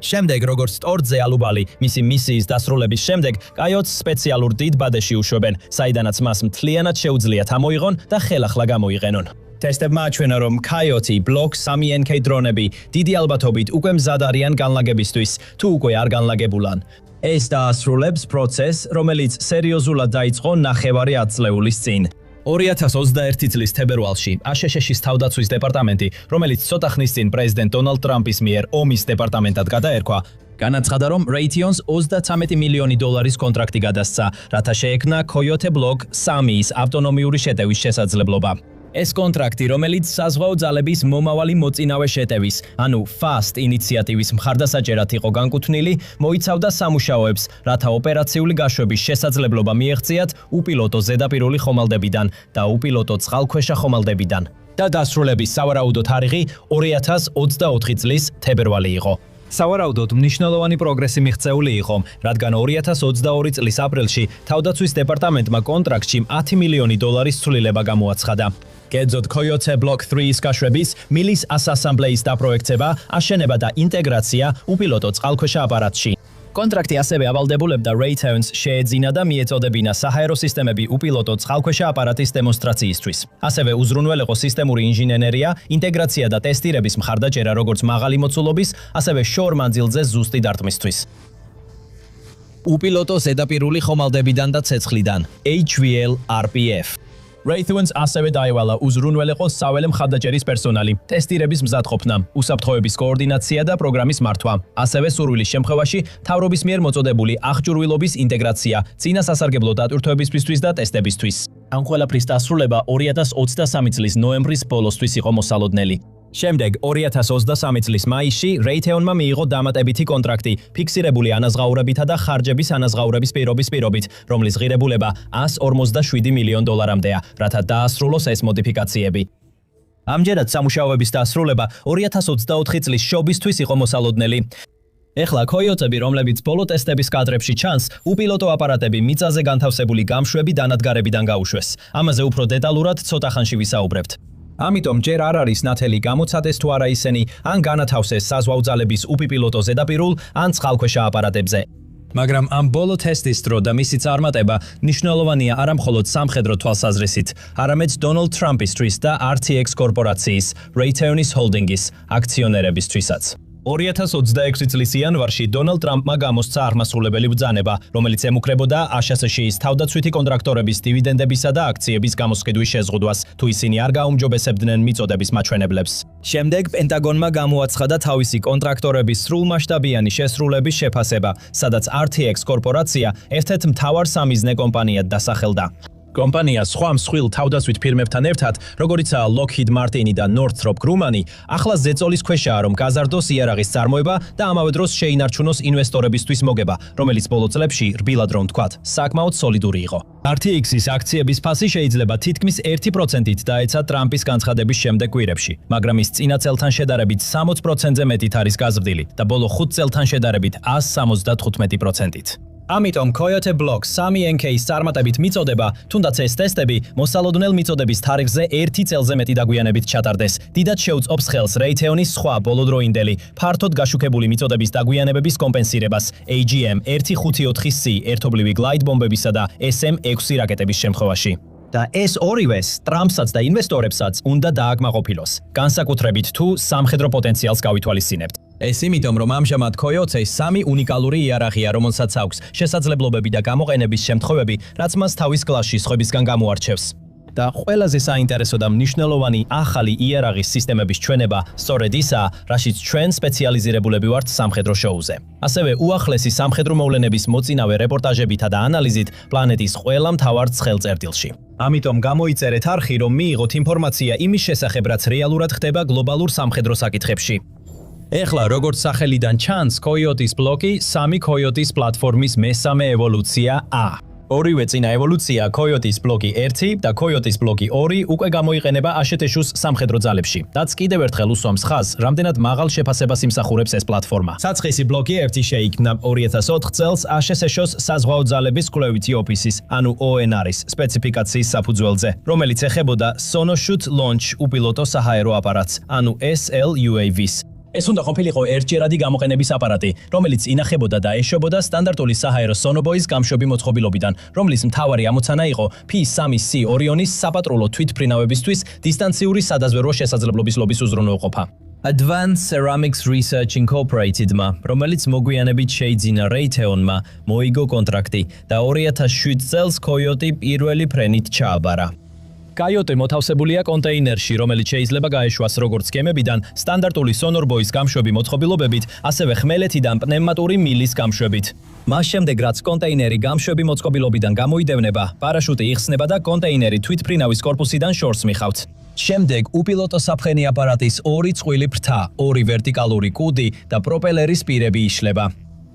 შემდეგ როგორც ტორტზე ალუბალი, მისი მისიის დასრულების შემდეგ, კაიოტს სპეციალურ დიდ ბადეში უშვებენ, საიდანაც მას მთლიანად შეუძლია ამოიღონ და ხელახლა გამოიყენონ. ტესტებმა აჩვენა, რომ კაიოტი, ბლოკ 3NK დრონები დიდი ალბათობით უკვე მზად არიან განლაგებისთვის, თუ უკვე არ განლაგებულან. ეს დაასრულებს პროცესს, რომელიც სერიოზულად დაიწყო 9 ათწლეულის წინ. 2021 წლის თებერვალში აშშ-ის თავდაცვის დეპარტამენტი, რომელიც ცოტა ხნის წინ პრეზიდენტ დონალდ ტრამპის მიერ ომის დეპარტამენტად გადაერქვა, განაცხადა, რომ Raytheon-ს 33 მილიონი დოლარის კონტრაქტი გადასცა, რათა შეექმნა Coyote Block 3-ის ავტონომიური შეტევის შესაძლებლობა. ეს კონტრაქტი, რომელიც საზღვაო ძალების მომავალი მოწინავე შეტევის, ანუ FAST ინიციატივის მხარდასაჭერად იყო განკუთვნილი, მოიცავდა სამუშაოებს, რათა ოპერაციული გაშვების შესაძლებლობა მიეღწიათ უპილოტო ზედაპირული ხომალდებიდან და უპილოტო წყალქვეშა ხომალდებიდან. და დასრულების სავარაუდო თარიღი 2024 წლის თებერვალი იყო. სავარაუდოდ მნიშვნელოვანი პროგრესი მიღწეული იყო, რადგან 2022 წლის აპრილში თავდაცვის დეპარტამენტმა კონტრაქტში 10 მილიონი დოლარის ცვლილება გამოაცხადა. კერძოდ Coyote Block 3-ის გაშვების, მილის ასამბლეის დაპროექტება, აშენება და ინტეგრაცია უპილოტო წყალქვეშა აპარატში. კონტრაქტი ასევე ავალდებულებდა Raytheon-ს შეეძინა და მიეწოდებინა საჰაერო სისტემები უპილოტო წყალქვეშა აპარატის დემონსტრაციისთვის. ასევე უზრუნველეყო სისტემური ინჟინერია, ინტეგრაცია და ტესტირების მხარდაჭერა როგორც მაღალი მოცულობის, ასევე შორ მანძილზე ზუსტი დარტყმისთვის. უპილოტო ზედაპირული ხომალდებიდან და ცეცხლიდან HVL RPF. Raytheon-ს ასევე დაევალა უზრუნველეყო საველე მხარდაჭერის პერსონალი, ტესტირების მზადყოფნა, უსაფრთხოების კოორდინაცია და პროგრამის მართვა. ასევე სურვილის შემთხვევაში მთავრობის მიერ მოწოდებული აღჭურვილობის ინტეგრაცია, წინა სასარგებლო დატვირთვებისთვის და ტესტებისთვის. ამ ყველაფრის დასრულება 2023 წლის ნოემბრის ბოლოსთვის იყო მოსალოდნელი. შემდეგ 2023 წლის მაისში Raytheon-მა მიიღო დამატებითი კონტრაქტი ფიქსირებული ანაზღაურებითა და ხარჯების ანაზღაურების პირობით, რომლის ღირებულება 147 მილიონ დოლარამდეა, რათა დაასრულოს ეს მოდიფიკაციები. ამჯერად სამუშაოების დასრულება 2024 წლის შობისთვის იყო მოსალოდნელი. ეხლა Coyote-ები, რომლებიც ბოლო ტესტების კადრებში ჩანს, უპილოტო აპარატები მიწაზე განთავსებული გამშვები დანადგარებიდან გაუშვეს. ამაზე უფრო დეტალურად ცოტა ხანში ვისაუბრებთ. ამიტომ ჯერ არ არის ნათელი გამოცადეს თუ არა ისინი, ან განათავსეს საზღვაო ძალების უპილოტო ზედაპირულ, ან წყალქვეშა აპარატებზე. მაგრამ ამ ბოლო ტესტის დრო და მისი წარმატება მნიშვნელოვანია არა მხოლოდ სამხედრო თვალსაზრისით, არამედ Donald Trump-ისთვის და RTX კორპორაციის, Raytheon-ის ჰოლდინგის აქციონერებისთვისაც. 2026 წლის იანვარში Donald Trump-მა გამოსცა აღმასრულებელი ბრძანება, რომელიც ემუქრებოდა აშშ-ის თავდაცვითი კონტრაქტორების დივიდენდებისა და აქციების გამოსყიდვის შეზღუდვას, თუ ისინი არ გაუმჯობესებდნენ მიწოდების მაჩვენებლებს. შემდეგ პენტაგონმა გამოაცხადა თავისი კონტრაქტორების სრულმასშტაბიანი შესრულების შეფასება, სადაც RTX კორპორაცია ერთ-ერთ მთავარ სამიზნე კომპანიად დასახელდა. კომპანია სხვა მსხვილ თავდაცვით ფირმებთან ერთად, როგორიცაა Lockheed Martin და Northrop Grumman, ახლა ზეწოლის ქვეშაა, რომ გაზარდოს იარაღის წარმოება და ამავე დროს შეინარჩუნოს ინვესტორებისთვის მოგება, რომელიც ბოლო წლებში, რბილად რომ ვთქვათ, საკმაოდ სოლიდური იყო. RTX-ის აქციების ფასი შეიძლება თითქმის 1%-ით დაეცა Trump-ის განცხადების შემდეგ კვირებში, მაგრამ ის წინა წელთან შედარებით 60%-ზე მეტით არის გაზრდილი და ბოლო 5 წელთან შედარებით 175%-ით. ამიტომ Coyote Block 3NK-ის წარმატებით მიწოდება, თუნდაც ეს ტესტები მოსალოდნელ მიწოდების თარიღზე 1 წელზე მეტი დაგვიანებით ჩატარდეს. დიდად შეუწყობს ხელს Raytheon-ის სხვა ბოლოდროინდელი, ფართოდ გაშუქებული მიწოდების დაგვიანებების კომპენსირებას AGM-154C ერთობლივი გლაიდ ბომბებისა და SM-6 რაკეტების შემთხვევაში. და ეს ორივეს Trump-საც და ინვესტორებსაც უნდა დააკმაყოფილოს, განსაკუთრებით თუ სამხედრო პოტენციალს გავითვალისწინებთ. ეს იმიტომ, რომ ამჟამად Coyote-ს 3 უნიკალური იარაღია, რომელსაც აქვს შესაძლებლობები და გამოყენების შემთხვევები, რაც მას თავის კლასში სხვებისგან გამოარჩევს. და ყველაზე საინტერესო და მნიშვნელოვანი ახალი იარაღის სისტემების ჩვენება სწორედ ისაა, რაშიც ჩვენ სპეციალიზირებულები ვართ სამხედრო შოუზე. ასევე უახლესი სამხედრო მოვლენების მოწინავე რეპორტაჟებითა და ანალიზით პლანეტის ყველა მთავარ ცხელწერტილში. ამიტომ გამოიწერეთ არხი, რომ მიიღოთ ინფორმაცია იმის შესახებ, რაც რეალურად ხდება გლობალურ სამხედრო საკითხებში. ეხლა, როგორც სახელიდან ჩანს, Coyote-ის ბლოკი 3 Coyote-ის პლატფორმის მესამე ევოლუცია A. ორივე წინა ევოლუცია, Coyote-ის ბლოკი 1 და Coyote-ის ბლოკი 2 უკვე გამოიყენება აშშ-ს სამხედრო ძალებში. რაც კიდევ ერთხელ უსვამს ხაზს, რამდენად მაღალ შეფასებას იმსახურებს ეს პლატფორმა. საწყისი ბლოკი 1 შეიქმნა 2004 წელს აშშ-ს საზღვაო ძალების კვლევითი ოფისის, ანუ ONR-ის სპეციფიკაციის საფუძველზე, რომელიც ეხებოდა Sono Shoot Launch უპილოტო საჰაერო აპარატს, ანუ SLUAV-ს. ეს უნდა ყოფილიყო ერთჯერადი გამოყენების აპარატი, რომელიც ინახებოდა და ეშვებოდა სტანდარტული საჰაერო სონობოის გამშვები მოწყობილობიდან, რომლის მთავარი ამოცანა იყო P3C ორიონის საპატრულო თვითმფრინავებისთვის დისტანციური სადაზვერვო შესაძლებლობის ლობის უზრუნველყოფა. Advanced Ceramics Research Incorporated-მა, რომელიც მოგვიანებით შეიძინა Raytheon-მა, მოიგო კონტრაქტი და 2007 წელს Coyote პირველი ფრენით ჩააბარა. Coyote მოთავსებულია კონტეინერში, რომელიც შეიძლება გაეშვას როგორც გემებიდან, სტანდარტული სონორბოის გამშვები მოწყობილობებით, ასევე ხმელეთიდან პნევმატური მილის გამშვებით. მას შემდეგ, რაც კონტეინერი გამშვები მოწყობილობიდან გამოიდევნება, პარაშუტი იხსნება და კონტეინერი თვითმფრინავის კორპუსიდან შორს მიხავთ. შემდეგ უპილოტო საფრენი აპარატის ორი წყვილი ფრთა, ორი ვერტიკალური კუდი და პროპელერის პირები იშლება.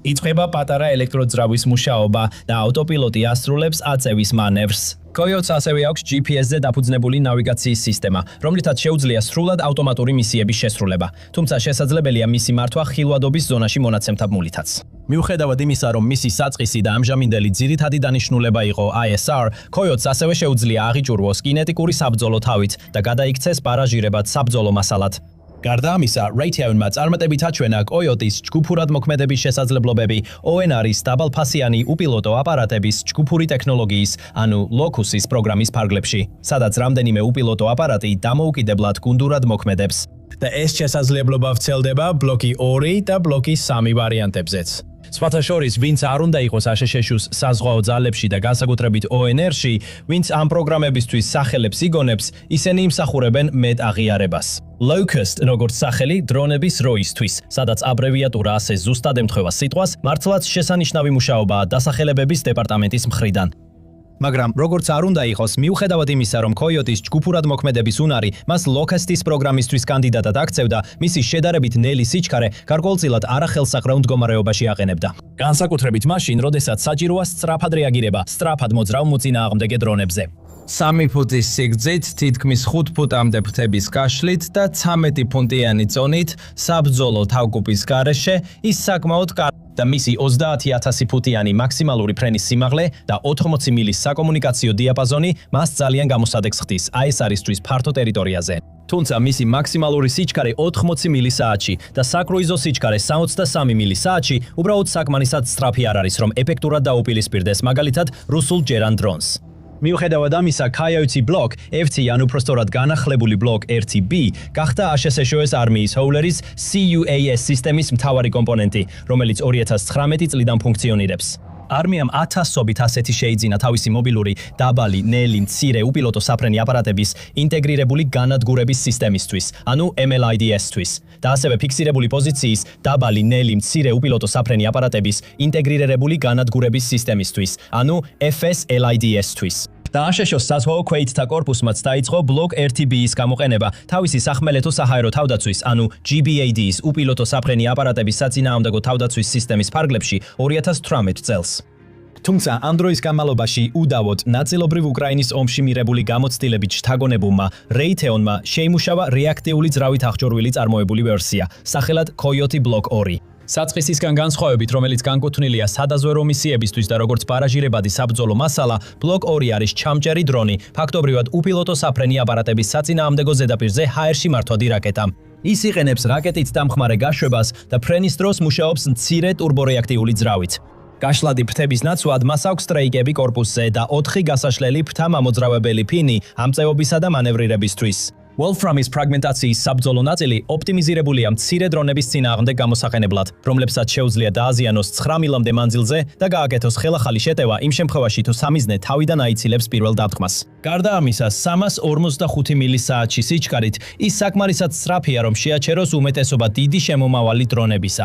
იწყება პატარა ელექტროძრავის მუშაობა და ავტოპილოტი ასრულებს აწევის მანევრს. Coyote-ს ასევე აქვს GPS-ზე დაფუძნებული ნავიგაციის სისტემა, რომლითაც შეუძლია სრულად ავტომატური მისიების შესრულება, თუმცა შესაძლებელია მისი მართვა ხილვადობის ზონაში მონაცემთა მულითაც. მიუხედავად იმისა, რომ მისი საწყისი და ამჟამინდელი ძირითადი დანიშნულება იყო ISR, Coyote-ს ასევე შეუძლია აღიჭურვოს კინეტიკური საბრძოლო თავით და გადაიქცეს პარაჟირებად საბრძოლო მასალად. გარდა ამისა, Raytheon-მა წარმატებით აჩვენა Coyote-ის ჯგუფურად მოქმედების შესაძლებლობები ONR-ის დაბალფასიანი უპილოტო აპარატების ჯგუფური ტექნოლოგიის, ანუ Locus-ის პროგრამის ფარგლებში, სადაც რამდენიმე უპილოტო აპარატი დამოუკიდებლად გუნდურად მოქმედებს. და ეს შესაძლებლობა ვრცელდება ბლოკი 2 და ბლოკი 3 ვარიანტებზეც. სხვათა შორის, ვინც არ უნდა იყოს ASHS-ს საზღვაო ძალებში და განსაკუთრებით ONR-ში, ვინც ამ პროგრამებისთვის სახელებს იგონებს, ისინი იმსახურებენ მეტ აღიარებას. Locust, როგორც სახელი, დრონების როისთვის, სადაც აბრევიატურა ასე ზუსტად ემთხვევა სიტყვას, მართლაც შესანიშნავი მუშაობაა დასახელებების დეპარტამენტის მხრიდან. მაგრამ როგორც არ უნდა იყოს, მიუხედავად იმისა, რომ Coyote-ის ჯგუფურად მოქმედების უნარი მას Locust-ის პროგრამისთვის კანდიდატად აქცევდა, მისი შედარებით ნელი სიჩქარე გარკვეულწილად არახელსაყრელ მდგომარეობაში აყენებდა. განსაკუთრებით მაშინ, როდესაც საჭიროა სწრაფად რეაგირება სწრაფად მოძრავ მოწინააღმდეგე დრონებზე. 3 ფუტის სიგრძით, თითქმის 5 ფუტამდე ფრთების გაშლით და 13 ფუნტიანი წონით საბრძოლო თავკუპის გარეშე ის საკმაოდ და მისი 30,000 ფუტიანი მაქსიმალური ფრენის სიმაღლე და 80 მილის საკომუნიკაციო დიაპაზონი მას ძალიან გამოსადეგს ხდის ISR-ისთვის ფართო ტერიტორიაზე. თუმცა მისი მაქსიმალური სიჩქარე 80 მილი საათში და საკრუიზო სიჩქარე 63 მილი საათში უბრალოდ საკმარისად სწრაფი არ არის, რომ ეფექტურად დაუპილისპირდეს მაგალითად რუსულ ჯერან დრონს. მიუხედავად ამისა, Coyote Block FC, ანუ უბრალოდ განახლებული Block 1B, გახდა ASHS არმიის Howler-ის CUAS სისტემის მთავარი კომპონენტი, რომელიც 2019 წლიდან ფუნქციონირებს. არმიამ 1000-ობით ასეთი შეიძინა თავისი მობილური, დაბალი, ნელი, მცირე უპილოტო საფრენი აპარატების ინტეგრირებული განადგურების სისტემისთვის, ანუ MLIDS-თვის, და ასევე ფიქსირებული პოზიციის, დაბალი, ნელი, მცირე უპილოტო საფრენი აპარატების ინტეგრირებული განადგურების სისტემისთვის, ანუ FSLIDS-თვის. და ASHS საზღვაო ქვეითთა კორპუსმაც დაიწყო Block 1B-ის გამოყენება თავისი სახმელეთო საჰაერო თავდაცვის, ანუ GBAD-ის უპილოტო საფრენი აპარატების საწინააღმდეგო თავდაცვის სისტემის ფარგლებში 2018 წელს. თუმცა ამ დროის განმავლობაში უდავოდ ნაწილობრივ უკრაინის ომში მიღებული გამოცდილებით შთაგონებულმა Raytheon-მა შეიმუშავა რეაქტიული ძრავით აღჭურვილი წარმოებული ვერსია, სახელად Coyote Block 2. საწყისისგან განსხვავებით, რომელიც განკუთვნილია სადაზვერვო მისიებისთვის და როგორც პარაჟირებადი საბრძოლო მასალა, Block 2 არის ჩამჭერი დრონი, ფაქტობრივად უპილოტო საფრენი აპარატების საწინააღმდეგო ზედაპირზე ჰაერში მართვადი რაკეტა. ის იყენებს რაკეტით დამხმარე გაშვებას და ფრენის დროს მუშაობს მცირე ტურბორეაქტიული ძრავით. გაშლადი ფრთების ნაცვლად მას აქვს ტრეიკები კორპუსზე და 4 გასაშლელი ფრთა მამოძრავებელი ფინი ამწევობისა და მანევრირებისთვის. Wolfram-ის ფრაგმენტაციის საბრძოლო ნაწილი ოპტიმიზირებულია მცირე დრონების წინააღმდეგ გამოსაყენებლად, რომლებსაც შეუძლია დააზიანოს 9 მილამდე მანძილზე და გააკეთოს ხელახალი შეტევა იმ შემთხვევაში, თუ სამიზნე თავიდან აიცილებს პირველ დაფრთხმას. გარდა ამისა, 345 მილის საათში სიჩქარით ის საკმარისად სწრაფია, რომ შეაჩეროს უმეტესობა დიდი შემომავალი დრონებისა.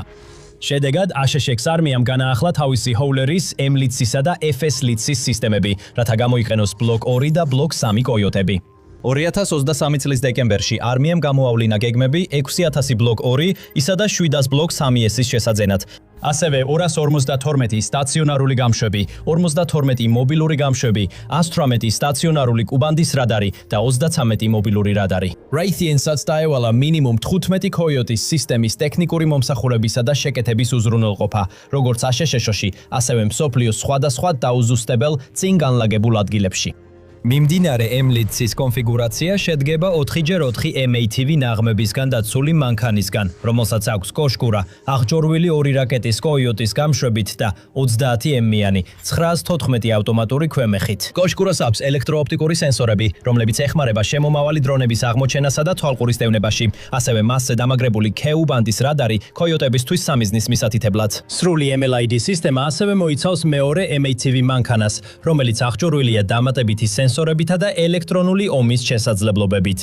შედეგად, ASHS არმიამ განაახლა თავისი Howler-ის, M-ლიცისა და FS-ლიცის სისტემები, რათა გამოიყენოს Block 2 და Block 3 Coyote-ები. 2023 წლის დეკემბერში არმიამ გამოავლინა გეგმები 6000 Block 2, ისა და 700 Block 3S-ის შესაძენად. ასევე 252 სტაციონარული გამშვები, 52 მობილური გამშვები, 118 სტაციონარული კუბანდის რადარი და 33 მობილური რადარი. Raytheon-საც დაევალა მინიმუმ 15 Coyote-ის სისტემის ტექნიკური მომსახურებისა და შეკეთების უზრუნველყოფა, როგორც ASHS-ში, ასევე მსოფლიოს სხვადასხვა დაუზუსტებელ წინ განლაგებულ ადგილებში. მიმდინარე M-Leads-ის კონფიგურაცია შედგება 4x4 MATV ნაღმებისგან და ცული მანქანისგან, რომელსაც აქვს კოშკურა, აღჭურვილი 2 რაკეტის კოიოტის გამშვებით და 30 M-იანი 914 ავტომატური ქვემეხით. კოშკურას აქვს ელექტროოპტიკური სენსორები, რომლებიც ეხმარება შემომავალი დრონების აღმოჩენასა და თვალყურის დევნებაში. ასევე მასზე დამაგრებული Ku ბანდის რადარი კოიოტებისთვის სამიზნის მისათითებლად. სრული MLID სისტემა ასევე მოიცავს მეორე MATV მანქანას, რომელიც აღჭურვილია დამატებითი სენსორებითა და ელექტრონული ომის შესაძლებლობებით.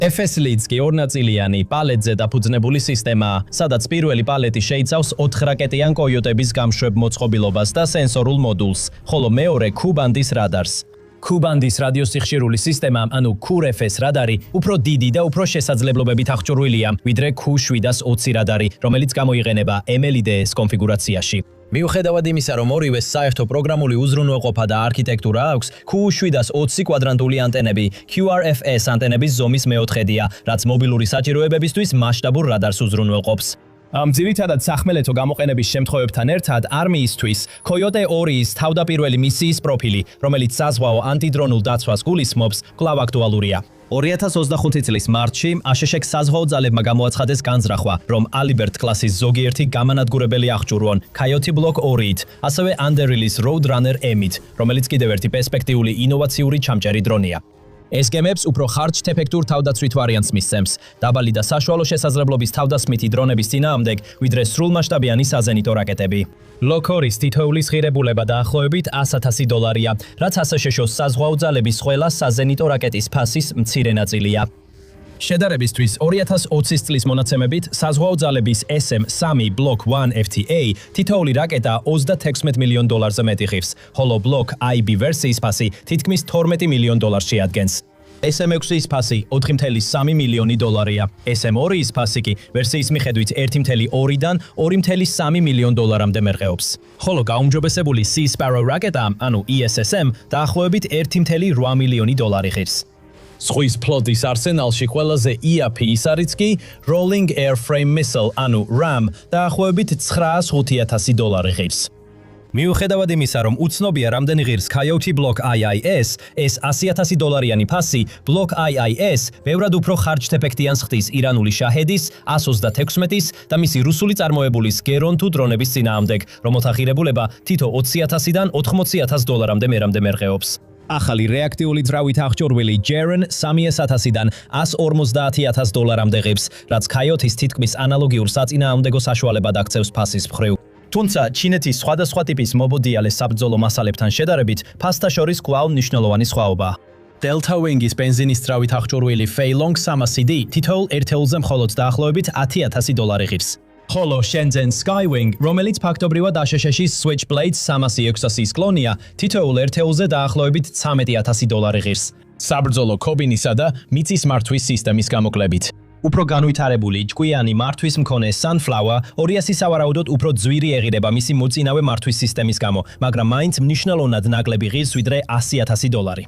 FS-Leads კი ორნაწილიანი პალეტზე დაფუძნებული სისტემაა, სადაც პირველი პალეტი შეიცავს 4 რაკეტიან კოიოტების გამშვებ მოწყობილობას და სენსორულ მოდულს, ხოლო მეორე Q-ბანდის რადარს. Q-ბანდის რადიოსიხშირული სისტემა, ანუ QRFS რადარი, უფრო დიდი და უფრო შესაძლებლობებით აღჭურვილია, ვიდრე Q720 რადარი, რომელიც გამოიყენება MLID-s კონფიგურაციაში. მიუხედავად იმისა, რომ ორივეს საერთო პროგრამული უზრუნველყოფა და არქიტექტურა აქვს, Q720 კვადრანტული ანტენები QRFS ანტენების ზომის მეოთხედია, რაც მობილური საჭიროებებისთვის მასშტაბურ რადარს უზრუნველყოფს. ძირითადად სახმელეთო გამოყენების შემთხვევებთან ერთად არმიისთვის Coyote 2-ის თავდაპირველი მისიის პროფილი, რომელიც საზღვაო ანტიდრონულ დაცვას გულისხმობს, კვლავ აქტუალურია. 2025 წლის მარტში აშშ-ს საზღვაო ძალებმა გამოაცხადეს განზრახვა, რომ Alibert კლასის ზოგიერთი გამანადგურებელი აღჭურვონ Coyote Block 2-ით, ასევე Underhill-ის Roadrunner M-ით, რომელიც კიდევ ერთი პერსპექტიული ინოვაციური ჩამჭერი დრონია. ეს გემებს უფრო ხარჯ-ეფექტურ თავდაცვით ვარიანტს მისცემს, დაბალი და საშუალო შესაძლებლობის თავდასმითი დრონების წინააღმდეგ, ვიდრე სრულმასშტაბიანი საზენიტო რაკეტები. Lock-2-ის თითოეულის ღირებულება დაახლოებით $100,000-ია, რაც აშშ-ს საზღვაო ძალების ყველა საზენიტო რაკეტის ფასის მცირე ნაწილია. შედარებისთვის 2020 წლის მონაცემებით საზღვაო ძალების SM-3 Block 1 FTA თითოეული რაკეტა $36 მილიონ მეტი ღირს, ხოლო Block IB ვერსიის ფასი თითქმის $12 მილიონ შეადგენს. SM6-ის ფასი $4.3 მილიონი, SM2-ის ფასი კი ვერსიის მიხედვით $1.2-დან $2.3 მილიონ მერყეობს. ხოლო გაუმჯობესებული Sea Sparrow რაკეტა, ანუ ESSM, დაახლოებით $1.8 მილიონი ღირს. ზღვის ფლოტის არსენალში ყველაზე იაფი ის არის კი Rolling Airframe Missile, ანუ RAM, დაახლოებით $905,000 ღირს. მიუხედავად იმისა, რომ უცნობია რამდენი ღირს Coyote Block IIS, ეს $100,000-იანი ფასი Block IIS ბევრად უფრო ხარჯ-ეფექტიანს ხდის ირანული შაჰედის, 136-ის და მისი რუსული წარმოებულის Geron 2 დრონების წინააღმდეგ, რომელთა ღირებულება თითო $20,000-დან $80,000 მერამდე მერყეობს. ახალი რეაქტიული ძრავით აღჭურვილი Geron 3,000-დან $150,000 ღირს, რაც Coyote-ის თითქმის ანალოგიურ საწინააღმდეგო საშუალებად აქცევს ფასის მხრივ. თუმცა ჩინეთის სხვადასხვა ტიპის მობოდიალე საბრძოლო მასალებთან შედარებით ფასთა შორის კვლავ მნიშვნელოვანი სხვაობაა. Delta Wing-ის ბენზინის ძრავით აღჭურვილი Feilong 300CD თითოეულ ერთეულზე მხოლოდ დაახლოებით $10,000 ღირს. ხოლო Shenzhen Skywing, რომელიც ფაქტობრივად აშშ-ის Switchblade 300-600-ის კლონია, თითოეულ ერთეულზე დაახლოებით $13,000 ღირს. საბრძოლო ქობინისა და მიწის მართვის სისტემის გამოკლებით. უფრო განვითარებული ჯგwიანი მართვის მქონე Sunflower 200 სავარაუდოდ უფრო ძვირი ეღირება მისი მოწინავე მართვის სისტემის გამო, მაგრამ მაინც მნიშვნელოვნად ნაკლები ღირს ვიდრე $100,000.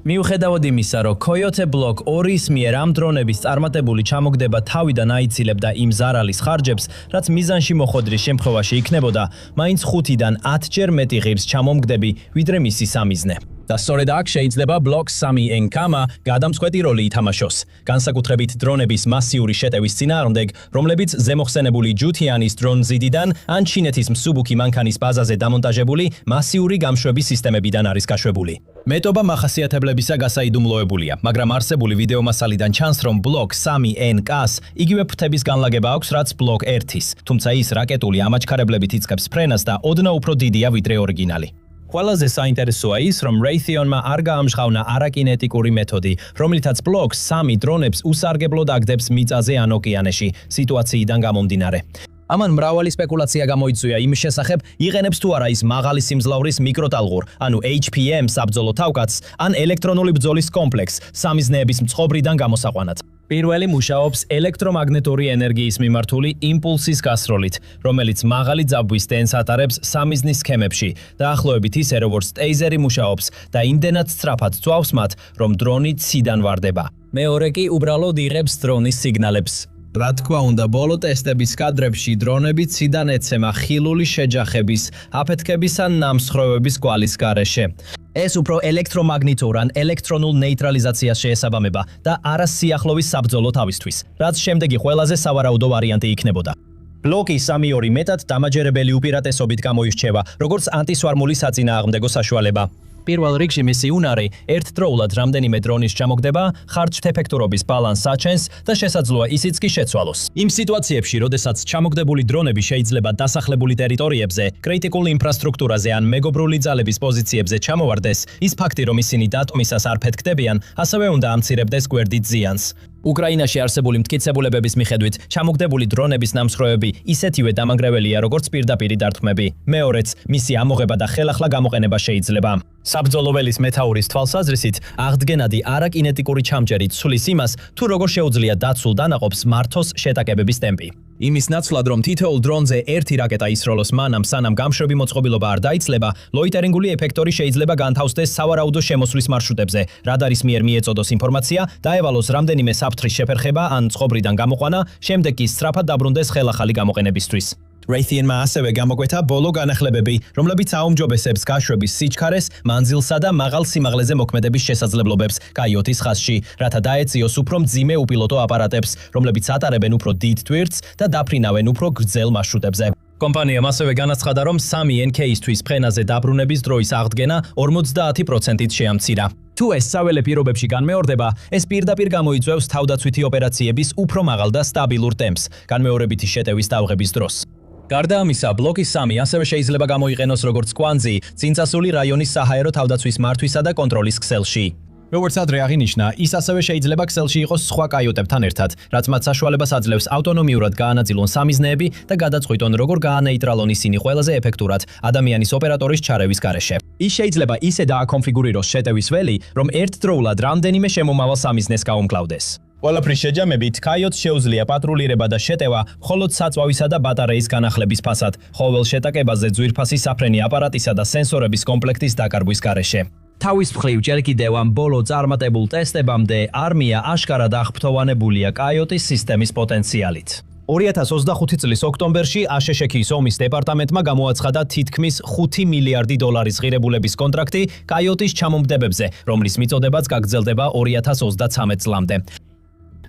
მიუხედავად იმისა, რომ Coyote Block 2-ის მიერ ამ დრონების წარმატებული ჩამოგდება თავიდან აიცილებდა იმ ზარალის ხარჯებს, რაც მიზანში მოხვედრის შემთხვევაში იქნებოდა, მაინც 5-დან 10-ჯერ მეტი ღირს ჩამომგდები, ვიდრე მისი სამიზნე. და სწორედ აქ შეიძლება Block 3-NCAM-ა გადამწყვეტი როლი ითამაშოს, განსაკუთრებით დრონების მასიური შეტევის წინააღმდეგ, რომლებიც ზემოხსენებული ჯუთიანის დრონ-ზიდიდან ან ჩინეთის მსუბუქი მანქანის ბაზაზე დამონტაჟებული მასიური გამშვების სისტემებიდან არის გაშვებული. მეტობა მახასიათებლებისა გასაიდუმლოებულია, მაგრამ არსებული ვიდეო მასალიდან ჩანს, რომ Block 3-NK-ს იგივე ფრთების განლაგება აქვს, რაც Block 1-ის, თუმცა ის რაკეტული ამაჩქარებლებით იწყებს ფრენას და ოდნავ უფრო დიდია ვიდრე ორიგინალი. ყველაზე საინტერესოა ის, რომ Raytheon-მა არ გაამჟღავნა არაკინეტიკური მეთოდი, რომლითაც Block 3 დრონებს უსარგებლოდ აგდებს მიწაზე ან ოკეანეში, სიტუაციიდან გამომდინარე. ამან მრავალი სპეკულაცია გამოიწვია იმ შესახებ, იყენებს თუ არა ის მაღალი სიმძლავრის მიკროტალღურ, ანუ HPM საბრძოლო თავკაცს, ან ელექტრონული ბრძოლის კომპლექს სამიზნეების მწყობრიდან გამოსაყვანად. პირველი მუშაობს ელექტრომაგნიტური ენერგიის მიმართული იმპულსის გასროლით, რომელიც მაღალი ძაბვის დენს ატარებს სამიზნის სქემებში, დაახლოებით ისე, როგორც ტეიზერი მუშაობს და იმდენად სწრაფად წვავს მათ, რომ დრონი ციდან ვარდება. მეორე კი უბრალოდ იღებს დრონის სიგნალებს. რა თქმა უნდა, ბოლო ტესტების კადრებში დრონები ციდან ეცემა ხილული შეჯახების, აფეთქების ან ნამსხვრევების გვალის გარეშე. ეს უფრო ელექტრომაგნიტურ ან ელექტრონულ ნეიტრალიზაციას შეესაბამება და არა სიახლოვის საბრძოლო თავისთვის, რაც შემდეგი ყველაზე სავარაუდო ვარიანტი იქნებოდა. ბლოკი 3.2 მეტად დამაჯერებელი უპირატესობით გამოირჩევა, როგორც ანტისვარმული საწინააღმდეგო საშუალება. პირველ რიგში მისი უნარი ერთდროულად რამდენიმე დრონის ჩამოგდება, ხარჯთეფექტურობის ბალანსს აჩენს და შესაძლოა ისიც კი შეცვალოს. იმ სიტუაციებში, როდესაც ჩამოგდებული დრონები შეიძლება დასახლებული ტერიტორიებზე, კრიტიკულ ინფრასტრუქტურაზე ან მეგობრული ძალების პოზიციებზე ჩამოვარდეს, ის ფაქტი, რომ ისინი დატვმისას არ ფეთქდებიან, ასევე უნდა ამცირებდეს გვერდით ზიანს. უკრაინაში არსებული მტკიცებულებების მიხედვით, ჩამოგდებული დრონების ნამსხვრევები ისეთივე დამანგრეველია, როგორც პირდაპირი დარტყმები. მეორეც, მისი ამოღება და ხელახლა გამოყენება შეიძლება. საბრძოლო ველის მეთაურის თვალსაზრისით, აღდგენადი არაკინეტიკური ჩამჯერი ცვლის იმას, თუ როგორ შეუძლია დაცულ დანაყოფს მართოს შეტაკებების ტემპი. იმის ნაცვლად, რომ თითოეულ დრონზე ერთი რაკეტა ისროლოს მანამ, სანამ გამშვები მოწყობილობა არ დაიცლება, ლოიტერინგული ეფექტორი შეიძლება განთავსდეს სავარაუდო შემოსვლის მარშრუტებზე, რადარის მიერ მიეწოდოს ინფორმაცია, დაევალოს რამდენიმე საფრთხის შეფერხება ან წყობრიდან გამოყვანა, შემდეგ კი სწრაფად დაბრუნდეს ხელახალი გამოყენებისთვის. Raytheon-მა ასევე გამოკვეთა ბოლო განახლებები, რომლებიც აუმჯობესებს გაშვების სიჩქარეს, მანძილსა და მაღალ სიმაღლეზე მოქმედების შესაძლებლობებს კაიოტის ხაზში, რათა დაეციოს უფრო მძიმე უპილოტო აპარატებს, რომლებიც ატარებენ უფრო დიდ თვირთს და დაფრინავენ უფრო გრძელ მარშრუტებზე. კომპანიამ ასევე განაცხადა, რომ 3NK-ისთვის ფრენაზე დაბრუნების დროის აღდგენა 50%-ით შეამცირა. თუ ეს საველე პირობებში განმეორდება, ეს პირდაპირ გამოიწვევს თავდაცვითი ოპერაციების უფრო მაღალ და სტაბილურ ტემპს, განმეორებითი შეტევის დავღების დროს. გარდა ამისა, ბლოკი 3 ასევე შეიძლება გამოიყენოს როგორც კვანძი წინწასული რაიონის საჰაერო თავდაცვის მართვისა და კონტროლის ქსელში. როგორც ადრე აღინიშნა, ის ასევე შეიძლება ქსელში იყოს სხვა კაიოტებთან ერთად, რაც მათ საშუალებას აძლევს ავტონომიურად გაანაწილონ სამიზნეები და გადაწყვიტონ, როგორ გაანეიტრალონ ისინი ყველაზე ეფექტურად ადამიანის ოპერატორის ჩარევის გარეშე. ის შეიძლება ისე დააკონფიგურიროს შეტევის ველი, რომ ერთდროულად რამდენიმე შემომავალ სამიზნეს გაუმკლავდეს. ყველაფრის შეჯამებით, კაიოტს შეუძლია პატრულირება და შეტევა მხოლოდ საწვავისა და ბატარეის განახლების ფასად, ყოველ შეტაკებაზე ძვირფასი საფრენი აპარატისა და სენსორების კომპლექტის დაკარგვის გარეშე. თავის მხრივ ჯერ კიდევ ამ ბოლო წარმატებულ ტესტებამდე არმია აშკარად აღფრთოვანებულია კაიოტის სისტემის პოტენციალით. 2025 წლის ოქტომბერში აშშ-ის ომის დეპარტამენტმა გამოაცხადა თითქმის 5 მილიარდი დოლარის ღირებულების კონტრაქტი კაიოტის ჩამომდებებზე, რომლის მიწოდებაც გაგრძელდება 2033 წლამდე.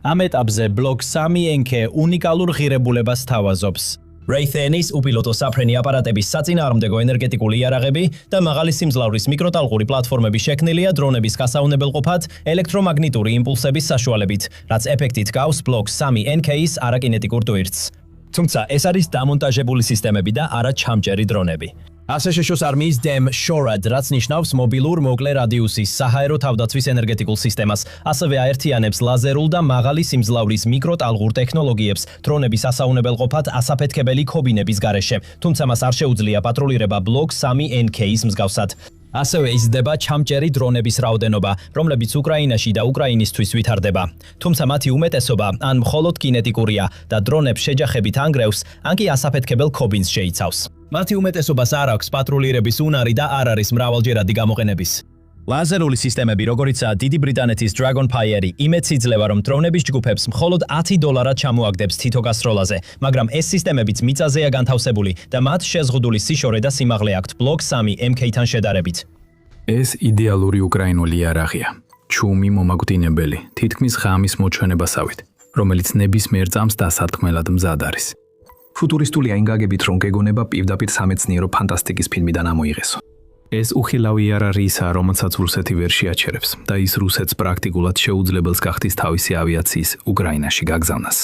ამ ეტაპზე ბლოკ 3NK უნიკალურ ღირებულებას თავაზობს. Raytheon-ის უპილოტო საფრენი აპარატების საწინააღმდეგო ენერგეტიკული იარაღები და მაღალი სიმძლავრის მიკროტალღური პლატფორმები შექმნილია დრონების გასაუნებელყოფად ელექტრომაგნიტური იმპულსების საშუალებით, რაც ეფექტით გავს ბლოკ 3NK-ის არაკინეტიკურ ტვირთს. თუმცა ეს არის დამონტაჟებული სისტემები და არა ჩამჯერი დრონები. აშშ-ის არმიის DEM SHORAD, რაც ნიშნავს მობილურ მოკლე რადიუსის საჰაერო თავდაცვის ენერგეტიკულ სისტემას, ასევე აერთიანებს ლაზერულ და მაღალი სიმძლავრის მიკროტალღურ ტექნოლოგიებს დრონების ასაუნებელყოფად ასაფეთქებელი ქობინების გარეშე, თუმცა მას არ შეუძლია პატრულირება ბლოკ 3NK-ის მსგავსად. ასევე იზრდება ჩამჭერი დრონების რაოდენობა, რომლებიც უკრაინაში და უკრაინისთვის ვითარდება. თუმცა მათი უმეტესობა ან მხოლოდ კინეტიკურია და დრონებს შეჯახებით ანგრევს, ან კი ასაფეთქებელ ქობინს შეიცავს. მათი უმეტესობას არ აქვს პატრულირების უნარი და არ არის მრავალჯერადი გამოყენების. ლაზერული სისტემები, როგორიცაა დიდი ბრიტანეთის Dragonfire-ი, იმედს იძლევა, რომ დრონების ჯგუფებს მხოლოდ $10 ჩამოაგდებს თითო გასროლაზე, მაგრამ ეს სისტემებიც მიწაზეა განთავსებული და მათ შეზღუდული სიშორე და სიმაღლე აქვთ ბლოკ 3NK-თან შედარებით. ეს იდეალური უკრაინული იარაღია. ჩუმი მომაგვდინებელი, თითქმის ღამის მოჩვენებასავით, რომელიც ნებისმიერ წამს დასათქმელად მზად არის. ფუტურისტულია იმ გაგებით, რომ გეგონება პირდაპირ სამეცნიერო ფანტასტიკის ფილმიდან ამოიღესო. ეს უხილავი იარაღია, რომელსაც რუსეთი ვერ შეაჩერებს და ის რუსეთს პრაქტიკულად შეუძლებელს გახდის თავისი ავიაციის უკრაინაში გაგზავნას.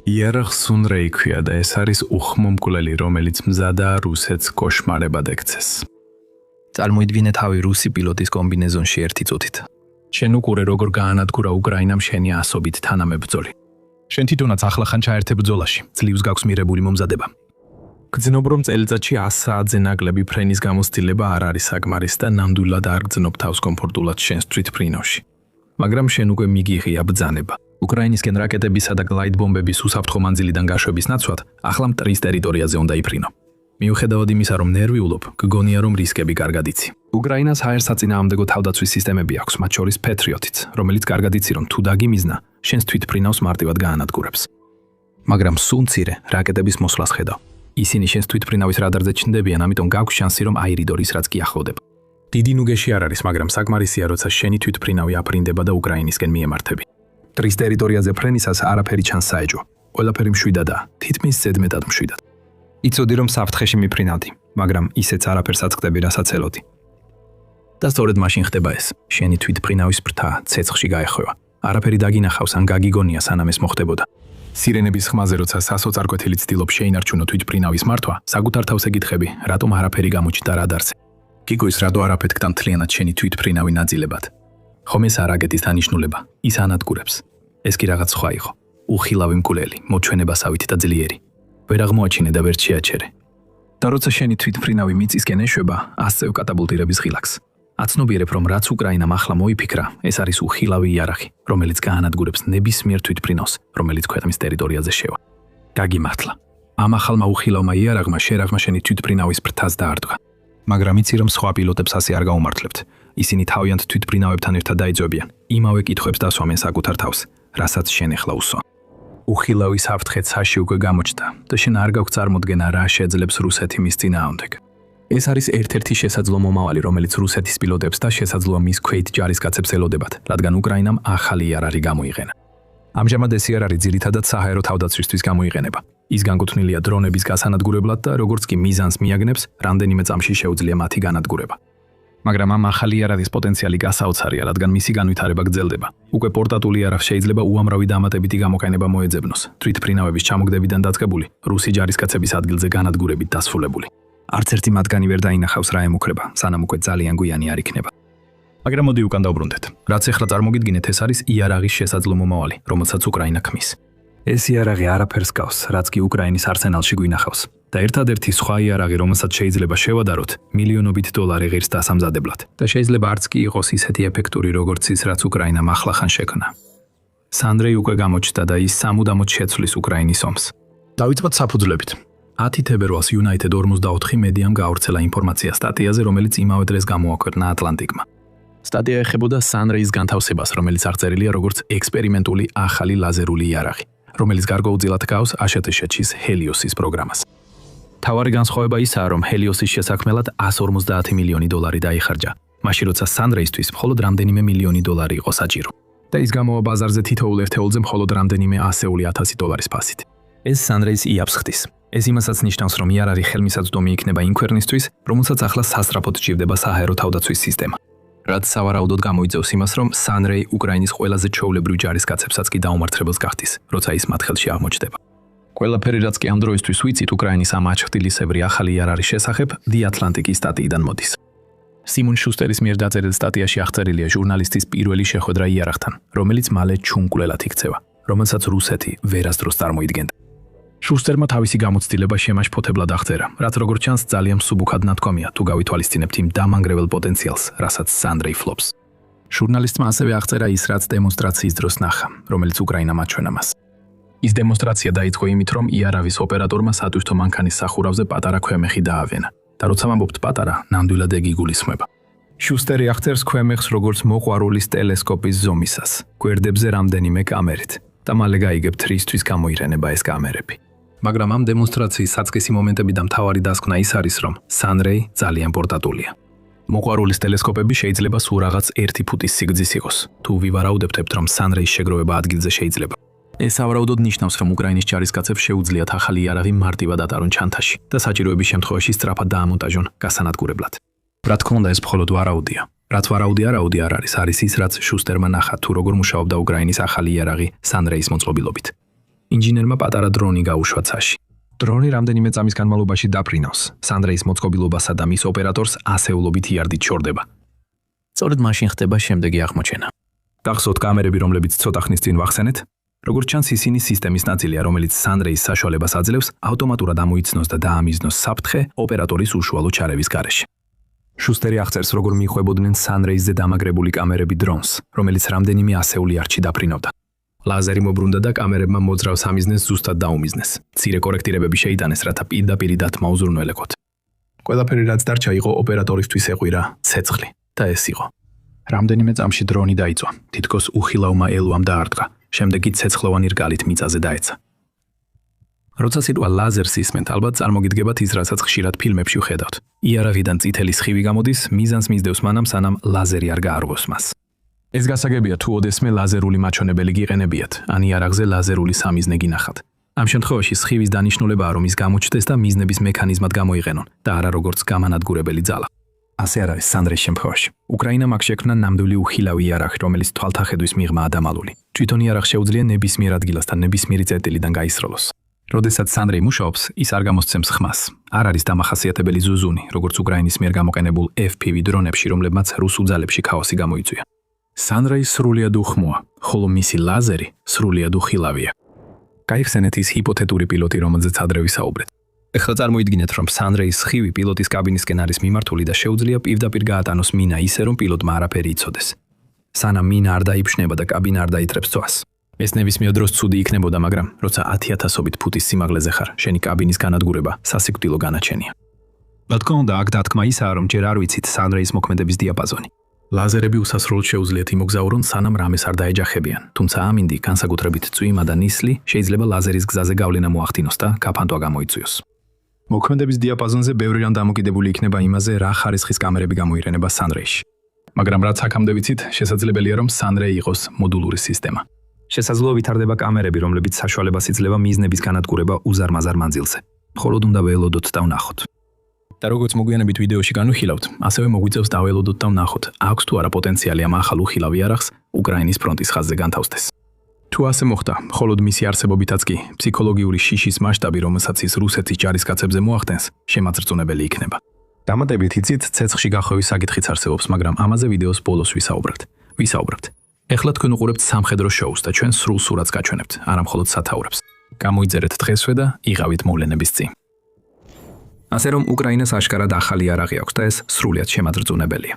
იარაღს სუნრეი ქვია და ეს არის უხმომკვლელი, რომელიც მზადაა რუსეთს კოშმარებად ექცეს. წარმოიდგინე თავი რუსი პილოტის კომბინეზონში ერთი წუთით. შენ უყურე როგორ გაანადგურა უკრაინამ შენი ასობით თანამებრძოლი. შენ თვითონაც ახლახან ჩაერთებ ბრძოლაში, ძლივს გაქვს მიღებული მომზადება. გძნობ, რომ წელიწადში 100 საათზე ნაკლები ფრენის გამოცდილება არ არის საკმარის და ნამდვილად არ გძნობ თავს კომფორტულად შენს თვითფრინავში. მაგრამ შენ უკვე მიგიღია ბრძანება. უკრაინისკენ რაკეტებისა და გლაიდ ბომბების უსაფრთხო მანძილიდან გაშვების ნაცვლად, ახლა მტრის ტერიტორიაზე უნდა იფრინო. მიუხედავად იმისა, რომ ნერვიულობ, გგონია, რომ რისკები კარგად იცი. უკრაინას ჰაერსაწინააღმდეგო თავდაცვის სისტემები აქვს, მათ შორის Patriot-იც, რომელიც კარგად იცი, რომ თუ დაგიმიზნა, შენს თვითფრინავს მარტივად გაანადგურებს. მაგრამ სულ მცირე რაკეტების მოსვლას ხედავ. ისინი შენს თვითფრინავის რადარზე ჩნდებიან, ამიტომ გაქვს შანსი, რომ აირიდო რის რაც კი ახლოვდება. დიდი ნუგეში არ არის, მაგრამ საკმარისია, როცა შენი თვითფრინავი აფრინდება და უკრაინისკენ მიემართები. ტრის ტერიტორიაზე ფრენისას არაფერი ჩანს საეჭვო. ყველაფერი მშვიდადაა, თითქმის ზედმეტად მშვიდად. იცოდი რომ საფრთხეში მიფრინავდი, მაგრამ ისეც არაფერს აწყდები, რასაც ელოდი. და სწორედ მაშინ ხდება ეს. შენი თვითფრინავის ფრთა ცეცხლში გაეხვევა. არაფერი დაგინახავს ან გაგიგონია სანამ ეს მოხდებოდა. სირენების ხმაზე როცა სასოწარკვეთილი ცდილობს შეინარჩუნო თვითფრინავის მართვა, საკუთარ თავს ეკითხები, რატომ არაფერი გამოჩნდა რადარზე. გიგოის რადო არაფეთქდა მთლიანად შენი თვითფრინავი ნაწილებად. ხომ ეს არ აგეთის დანიშნულება, ის ანადგურებს. ეს კი რაღაც სხვა იყო. უხილავი მკვლელი, მოჩვენებასავით და ძლიერი. ვერ აღმოაჩინე და ვერ შეაჩერე. და როცა შენი თვითფრინავი მიწისკენ ეშვება, ასწევ კატაპულტირების ღილაკს. აცნობიერებ, რომ რაც უკრაინამ ახლა მოიფიქრა, ეს არის უხილავი იარაღი, რომელიც გაანადგურებს ნებისმიერ თვითფრინავს, რომელიც ქვეყნის ტერიტორიაზე შევა. გაგიმართლა. ამ ახალმა უხილავმა იარაღმა შერაღმა შენი თვითფრინავის ფრთას დაარდგა. მაგრამ იცი რომ სხვა პილოტებს ასე არ გაუმართლებთ. ისინი თავიანთ თვითფრინავებთან ერთად დაიძვებიან. იმავე კითხვებს დასვამენ საკუთარ თავს, რასაც შენ ახლა უსვა. უხილავი საფრთხე ცაში უკვე გამოჩნდა და შენ არ გაქვს წარმოდგენა რა შეძლებს რუსეთი მის წინააღმდეგ. ეს არის ერთ-ერთი შესაძლო მომავალი, რომელიც რუსეთის პილოტებს და შესაძლოა მის ქვეით ჯარისკაცებს ელოდებათ, რადგან უკრაინამ ახალი იარაღი გამოიყენა. ამჟამად ეს იარაღი ძირითადად საჰაერო თავდაცვისთვის გამოიყენება. ის განკუთვნილია დრონების გასანადგურებლად და როგორც კი მიზანს მიაგნებს, რამდენიმე წამში შეუძლია მათი განადგურება. მაგრამ ამ ახალი იარაღის პოტენციალი გასაოცარია, რადგან მისი განვითარება გრძელდება. უკვე პორტატული იარაღს შეიძლება უამრავი დამატებითი გამოყენება მოეძებნოს, თვითფრინავების ჩამოგდებიდან დაწყებული, რუსი ჯარისკაცების ადგილზე განადგურებით დასრულებული. არც ერთი მათგანი ვერ დაინახავს რა ემუქრება, სანამ უკვე ძალიან გვიანი არ იქნება. მაგრამ მოდი უკან დავბრუნდეთ. რაც ახლა წარმოგიდგინეთ, ეს არის იარაღის შესაძლო მომავალი, რომელსაც უკრაინა ქმნის. ეს იარაღი არაფერს გავს, რაც კი უკრაინის არსენალში გვინახავს. და ერთადერთი სხვა იარაღი, რომელსაც შეიძლება შევადაროთ, მილიონობით დოლარი ღირს დასამზადებლად. და შეიძლება არც კი იყოს ისეთი ეფექტური, როგორც ის, რაც უკრაინამ ახლახან შექმნა. სანდრეი უკვე გამოჩნდა და ის სამუდამოდ შეცვლის უკრაინის ომს. დავიწყოთ საფუძვლებით. 10 თებერვალს United 44 მედიამ გაავრცელა ინფორმაცია სტატიაზე, რომელიც იმავე დღეს გამოაქვეყნა Atlantic-მა. სტატია ეხებოდა სანდრეის განთავსებას, რომელიც აღწერილია როგორც ექსპერიმენტული ახალი ლაზერული იარაღი, რომელიც გარკვეულწილად გავს აშტშ-ის ჰელიოსის პროგრამას. თავარი განსხვავება ისაა, რომ ჰელიოსის შესაქმნელად 150 მილიონი დოლარი დაიხარჯა, მაშინ როცა სანდრეისთვის მხოლოდ რამდენიმე მილიონი დოლარი იყო საჭირო. და ის გამოვა ბაზარზე თითოეულ ერთეულზე მხოლოდ რამდენიმე 100,000 დოლარის ფასით. ეს სანდრეის იაფს ხდის. ეს იმასაც ნიშნავს, რომ იარაღი ხელმისაწვდომი იქნება იმ ქვეყნისთვის, რომელსაც ახლა სასწრაფოდ ჭირდება საჰაერო თავდაცვის სისტემა. რაც სავარაუდოდ გამოიწევს იმას, რომ სანდრეი უკრაინის ყველაზე ჩვეულებრივ ჯარისკაცებსაც კი დაუმართრებელს გახდის, როცა ის მათ ხელში აღმოჩნდება. ყველაფერი, რაც კი ამ დროისთვის ვიცით უკრაინის ამ აჩხდილისებრი ახალი იარაღის შესახებ, The Atlantic-ის სტატიიდან მოდის. სიმონ შუსტერის მიერ დაწერილ სტატიაში აღწერილია ჟურნალისტის პირველი შეხვედრა იარაღთან, რომელიც მალე ჩუნკვლელად იქცევა, რომელსაც რუსეთი ვერასდროს წარმოიდგენდა. შუსტერმა თავისი გამოცდილება შემაშფოთებლად აღწერა, რაც როგორც ჩანს ძალიან მსუბუქად ნათქვამია, თუ გავითვალისწინებთ იმ დამანგრეველ პოტენციალს, რასაც სანდრეი ფლობს. ჟურნალისტმა ასევე აღწერა ის, რაც დემონსტრაციის დროს ნახა, რომელიც უკრაინამ აჩვენა მას. ის დემონსტრაცია დაიწყო იმით, რომ იარავის ოპერატორმა სატვირთო მანქანის სახურავზე პატარა ქვემეხი დაავენა და როცა ვამბობთ პატარა, ნამდვილად ეგ იგულისხმება. შუსტერი აღწერს ქვემეხს როგორც მოყვარულის ტელესკოპის ზომისას, გვერდებზე რამდენიმე კამერით და მალე გაიგებთ რისთვის გამოიყენება ეს კამერები. მაგრამ ამ დემონსტრაციის საწყისი მომენტები და მთავარი დასკვნა ის არის, რომ სანდრეი ძალიან პორტატულია. მოყვარულის ტელესკოპები შეიძლება სულ რაღაც 1 ფუტის სიგრძის იყოს, თუ ვივარაუდებთ, რომ სანდრეის შეგროვება ადგილზე შეიძლება. ეს ავარაუდოდ ნიშნავს, რომ უკრაინის ჯარისკაცებს შეუძლიათ ახალი იარაღი მარტივად ატარონ ჩანთაში და საჭიროების შემთხვევაში სწრაფად დაამონტაჟონ გასანადგურებლად. რა თქმა უნდა, ეს მხოლოდ ვარაუდია. რაც ვარაუდი არ არის, არის ის, რაც შუსტერმა ნახა, თუ როგორ მუშაობდა უკრაინის ახალი იარაღი სანდრეის მოწყობილობით. ინჟინერმა პატარა დრონი გაუშვა ცაში. დრონი რამდენიმე წამის განმავლობაში დაფრინავს, სანდრეის მოწყობილობასა და მის ოპერატორს ასეულობით იარდით შორდება. სწორედ მაშინ ხდება შემდეგი აღმოჩენა. გახსოვთ კამერები, რომლებიც ცოტა ხნის წინ ვახსენეთ? როგორც ჩანს, ისინი სისტემის ნაწილია, რომელიც სანდრეის საშუალებას აძლევს ავტომატურად ამოიცნოს და დაამიზნოს საფრთხე ოპერატორის უშუალო ჩარევის გარეშე. შუსტერი აღწერს, როგორ მიხვებოდნენ სანდრეისზე დამაგრებული კამერები დრონს, რომელიც რამდენიმე ასეული არჩი დაფრინავდა. ლაზერი მობრუნდა და კამერებმა მოძრავს ამიზნეს ზუსტად დაუმიზნეს. მცირე კორექტირებები შეიტანეს, რათა პირდაპირ დათმა უზრუნველეყოთ. ყველაფერი რაც დარჩა იყო ოპერატორისთვის ეყვირა ცეცხლი და ეს იყო. რამდენიმე წამში დრონი დაიწვა, თითქოს უხილავმა ელვამ დაარტყა, შემდეგ კი ცეცხლოვანი რგალით მიწაზე დაეცა. როცა სიტყვა ლაზერს ისმენთ, ალბათ წარმოგიდგებათ ის, რასაც ხშირად ფილმებში ვხედავთ. იარაღიდან წითელი სხივი გამოდის, მიზანს მისდევს მანამ, სანამ ლაზერი არ გაარღვევს მას. ეს გასაგებია თუ ოდესმე ლაზერული მაჩვენებელი გიყენებიათ, ან იარაღზე ლაზერული სამიზნე გინახავთ. ამ შემთხვევაში სხივის დანიშნულებაა, რომ ის გამოჩნდეს და მიზნების მექანიზმად გამოიყენონ და არა როგორც გამანადგურებელი ძალა. ასე არ არის სანდრეის შემთხვევაში. უკრაინამ აქ შექმნა ნამდვილი უხილავი იარაღი, რომელიც თვალთახედვის მიღმაა დამალული. თვითონ იარაღს შეუძლია ნებისმიერ ადგილასთან ნებისმიერი წერტილიდან გაისროლოს. როდესაც სანდრეი მუშაობს, ის არ გამოსცემს ხმას. არ არის დამახასიათებელი ზუზუნი, როგორც უკრაინის მიერ გამოყენებულ FPV დრონებში, რომლებმაც რუსულ ძალებში ქაოსი გამოიწვია. სანდრეი სრულიად უხმოა, ხოლო მისი ლაზერი სრულიად უხილავია. გაიხსენეთ ის ჰიპოთეტური პილოტი, რომელზეც ადრე ვისაუბრეთ. ეხლა წარმოიდგინეთ, რომ სანდრეის სხივი პილოტის კაბინისკენ არის მიმართული და შეუძლია პირდაპირ გაატანოს მინა ისე, რომ პილოტმა არაფერი იცოდეს. სანამ მინა არ დაიფშნება და კაბინა არ დაიტრებს წვას. ეს ნებისმიერ დროს ცუდი იქნებოდა, მაგრამ როცა 10,000-ობით ფუტის სიმაღლეზე ხარ, შენი კაბინის განადგურება სასიკვდილო განაჩენია. რა თქმა უნდა, აქ დათქმა ისაა, რომ ჯერ არ ვიცით სანდრეის მოქმედების დიაპაზონი. ლაზერები უსასრულოდ შეუძლიათ იმოგზაურონ, სანამ რამეს არ დაეჯახებიან, თუმცა ამინდი, განსაკუთრებით წვიმა და ნისლი, შეიძლება ლაზერის გზაზე გავლენა მოახდინოს და გაფანტვა გამოიწვიოს. მოქმედების დიაპაზონზე ბევრი რამ დამოკიდებული იქნება იმაზე, რა ხარისხის კამერები გამოიყენება სანდრეიში. მაგრამ რაც აქამდე ვიცით, შესაძლებელია, რომ სანდრეი იყოს მოდულური სისტემა. შესაძლოა ვითარდება კამერები, რომლებიც საშუალებას იძლევა მიზნების განადგურება უზარმაზარ მანძილზე. მხოლოდ უნდა ველოდოთ და ვნახოთ. და როგორც მოგვიანებით ვიდეოში განვიხილავთ, ასევე მოგვიწევს დაველოდოთ და ვნახოთ, აქვს თუ არა პოტენციალი ამ ახალ უხილავ იარაღს უკრაინის ფრონტის ხაზზე განთავსდეს. თუ ასე მოხდა, მხოლოდ მისი არსებობითაც კი, ფსიქოლოგიური შიშის მასშტაბი, რომელსაც ის რუსეთის ჯარისკაცებზე მოახდენს, შემაძრწუნებელი იქნება. დამატებით იცით, ცეცხლში გახვევის საკითხიც არსებობს, მაგრამ ამაზე ვიდეოს ბოლოს ვისაუბრებთ. ეხლა თქვენ უყურებთ სამხედრო შოუს და ჩვენ სრულ სურათს გაჩვენებთ, არა მხოლოდ სათაურებს. გამოიწერეთ დღესვე და იღავით მოვლენების წინ. ასე რომ უკრაინას აშკარად ახალი იარაღი აქვს და ეს სრულიად შემაძრწუნებელია.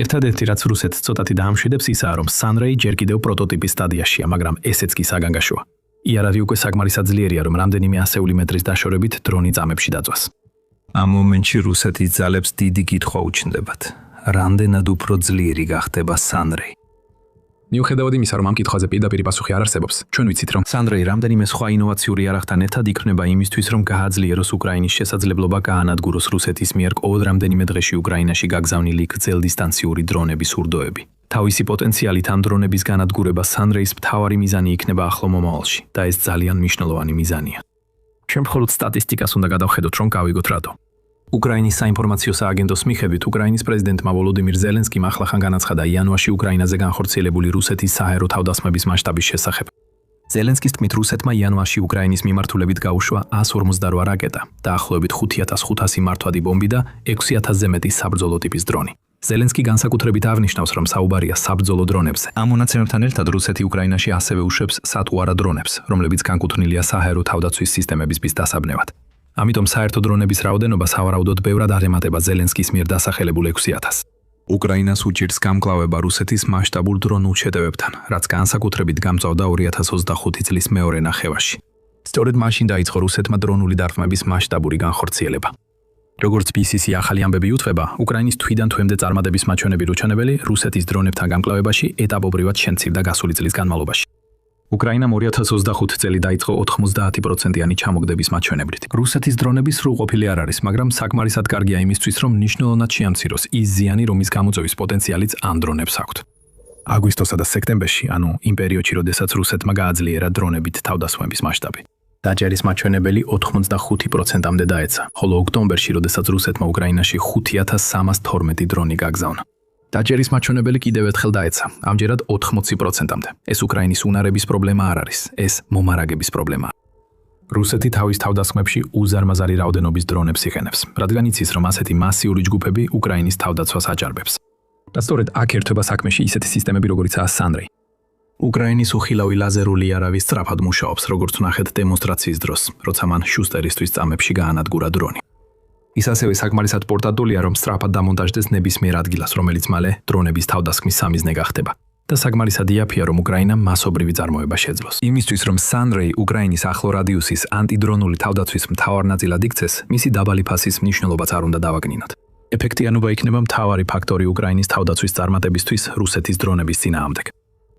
ერთადერთი რაც რუსეთს ცოტათი დაამშვიდებს ისაა, რომ სანდრეი ჯერ კიდევ პროტოტიპის სტადიაშია, მაგრამ ესეც კი საგანგაშოა. იარაღი უკვე საკმარისად ძლიერია, რომ რამდენიმე ასეული მეტრის დაშორებით დრონი წამებში დაწვას. ამ მომენტში რუსეთის ძალებს დიდი კითხვა უჩნდებათ. რამდენად უფრო ძლიერი გახდება სანდრეი? მიუხედავად იმისა, რომ ამ კითხვაზე პირდაპირი პასუხი არ არსებობს, ჩვენ ვიცით, რომ სანდრეი რამდენიმე სხვა ინოვაციური იარაღთან ერთად იქმნება იმისთვის, რომ გააძლიეროს უკრაინის შესაძლებლობა გაანადგუროს რუსეთის მიერ ყოველ რამდენიმე დღეში უკრაინაში გაგზავნილი გრძელდისტანციური დრონების ურდოები. თავისი პოტენციალით ამ დრონების განადგურება სანდრეის მთავარი მიზანი იქნება ახლო მომავალში და ეს ძალიან მნიშვნელოვანი მიზანია. ჩვენ მხოლოდ სტატისტიკას უნდა გადავხედოთ, რომ გავიგოთ რატო. უკრაინის საინფორმაციო სააგენტოს მიხედვით, უკრაინის პრეზიდენტმა ვოლოდიმირ ზელენსკიმ ახლახან განაცხადა იანვარში უკრაინაზე განხორციელებული რუსეთის საჰაერო თავდასხმების მასშტაბის შესახებ. ზელენსკის თქმით, რუსეთმა იანვარში უკრაინის მიმართულებით გაუშვა 158 რაკეტა, დაახლოებით 5500 მართვადი ბომბი და 6000-ზე მეტი საბრძოლო ტიპის დრონი. ზელენსკი განსაკუთრებით აღნიშნავს, რომ საუბარია საბრძოლო დრონებზე. ამ მონაცემებთან ერთად რუსეთი უკრაინაში ასევე უშვებს სატუარა დრონებს, რომლებიც განკუთვნილია საჰაერო თავდაცვის სისტემების დასაბნევად. ამიტომ საერთო დრონების რაოდენობა სავარაუდოდ ბევრად აღემატება ზელენსკის მიერ დასახელებულ 6000. უკრაინას უჭირს გამკლავება რუსეთის მასშტაბურ დრონულ შეტევებთან, რაც განსაკუთრებით გამწვავდა 2025 წლის მეორე ნახევარში. სწორედ მაშინ დაიწყო რუსეთმა დრონული დარტყმების მასშტაბური განხორციელება. როგორც BBC ახალი ამბები უთხრება, უკრაინის თვიდან თვემდე წარმატების მაჩვენებელი რუჩანებელი რუსეთის დრონებთან გამკლავებაში ეტაპობრივად შემცირდა გასული წლის განმავლობაში. უკრაინამ 2025 წელი დაიწყო 90%-იანი ჩამოგდების მაჩვენებლით. რუსეთის დრონები სრულყოფილი არ არის, მაგრამ საკმარისად კარგია იმისთვის, რომ მნიშვნელოვნად შეამციროს ის ზიანი, რომის გამოწვევის პოტენციალიც ამ დრონებს აქვთ. აგვისტოსა და სექტემბერში, ანუ იმ პერიოდში, როდესაც რუსეთმა გააძლიერა დრონებით თავდასხმების მასშტაბი, დაჯერის მაჩვენებელი 85%-მდე დაეცა, ხოლო ოქტომბერში, როდესაც რუსეთმა უკრაინაში 5312 დრონი გაგზავნა. დაჯერის მაჩვენებელი კიდევ ერთხელ დაეცა, ამჯერად 80%-მდე. ეს უკრაინის უნარების პრობლემა არ არის, ეს მომარაგების პრობლემაა. რუსეთი თავის თავდასხმებში უზარმაზარი რაოდენობის დრონებს იყენებს, რადგან იცის, რომ ასეთი მასიური ჯგუფები უკრაინის თავდაცვას აჭარბებს. და სწორედ აქ ერთვება საქმეში ისეთი სისტემები, როგორიცაა სანდრეი. უკრაინის უხილავი ლაზერული იარაღი სწრაფად მუშაობს, როგორც ვნახეთ დემონსტრაციის დროს, როცა მან შუსტერისთვის წამებში გაანადგურა დრონი. ის ასევე საკმარისად პორტატულია, რომ სწრაფად დამონტაჟდეს ნებისმიერ ადგილას, რომელიც მალე დრონების თავდასხმის სამიზნე გახდება. და საკმარისად იაფია, რომ უკრაინამ მასობრივი წარმოება შეძლოს. იმისთვის, რომ სანდრეი უკრაინის ახლო რადიუსის ანტიდრონული თავდაცვის მთავარ ნაწილად იქცეს, მისი დაბალი ფასის მნიშვნელობაც არ უნდა დავაგნინოთ. ეფექტიანობა იქნება მთავარი ფაქტორი უკრაინის თავდაცვის წარმატებისთვის რუსეთის დრონების წინააღმდეგ.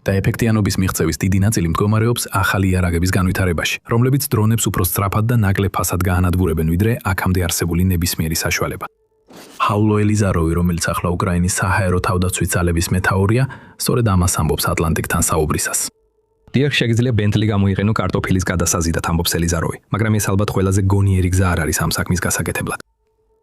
და ეფექტიანობის მიღწევის დიდი ნაწილი მდგომარეობს ახალი იარაღების განვითარებაში, რომლებიც დრონებს უფრო სწრაფად და ნაკლებ ფასად გაანადგურებენ, ვიდრე აქამდე არსებული ნებისმიერი საშუალება. ჰაულო ელიზაროვი, რომელიც ახლა უკრაინის საჰაერო თავდაცვის ძალების მეთაურია, სწორედ ამას ამბობს ატლანტიკთან საუბრისას. დიახ, შეგიძლია ბენტლი გამოიყენო კარტოფილის გადასაზიდად, ამბობს ელიზაროვი, მაგრამ ეს ალბათ ყველაზე გონიერი გზა არ არის ამ საქმის გასაკეთებლად.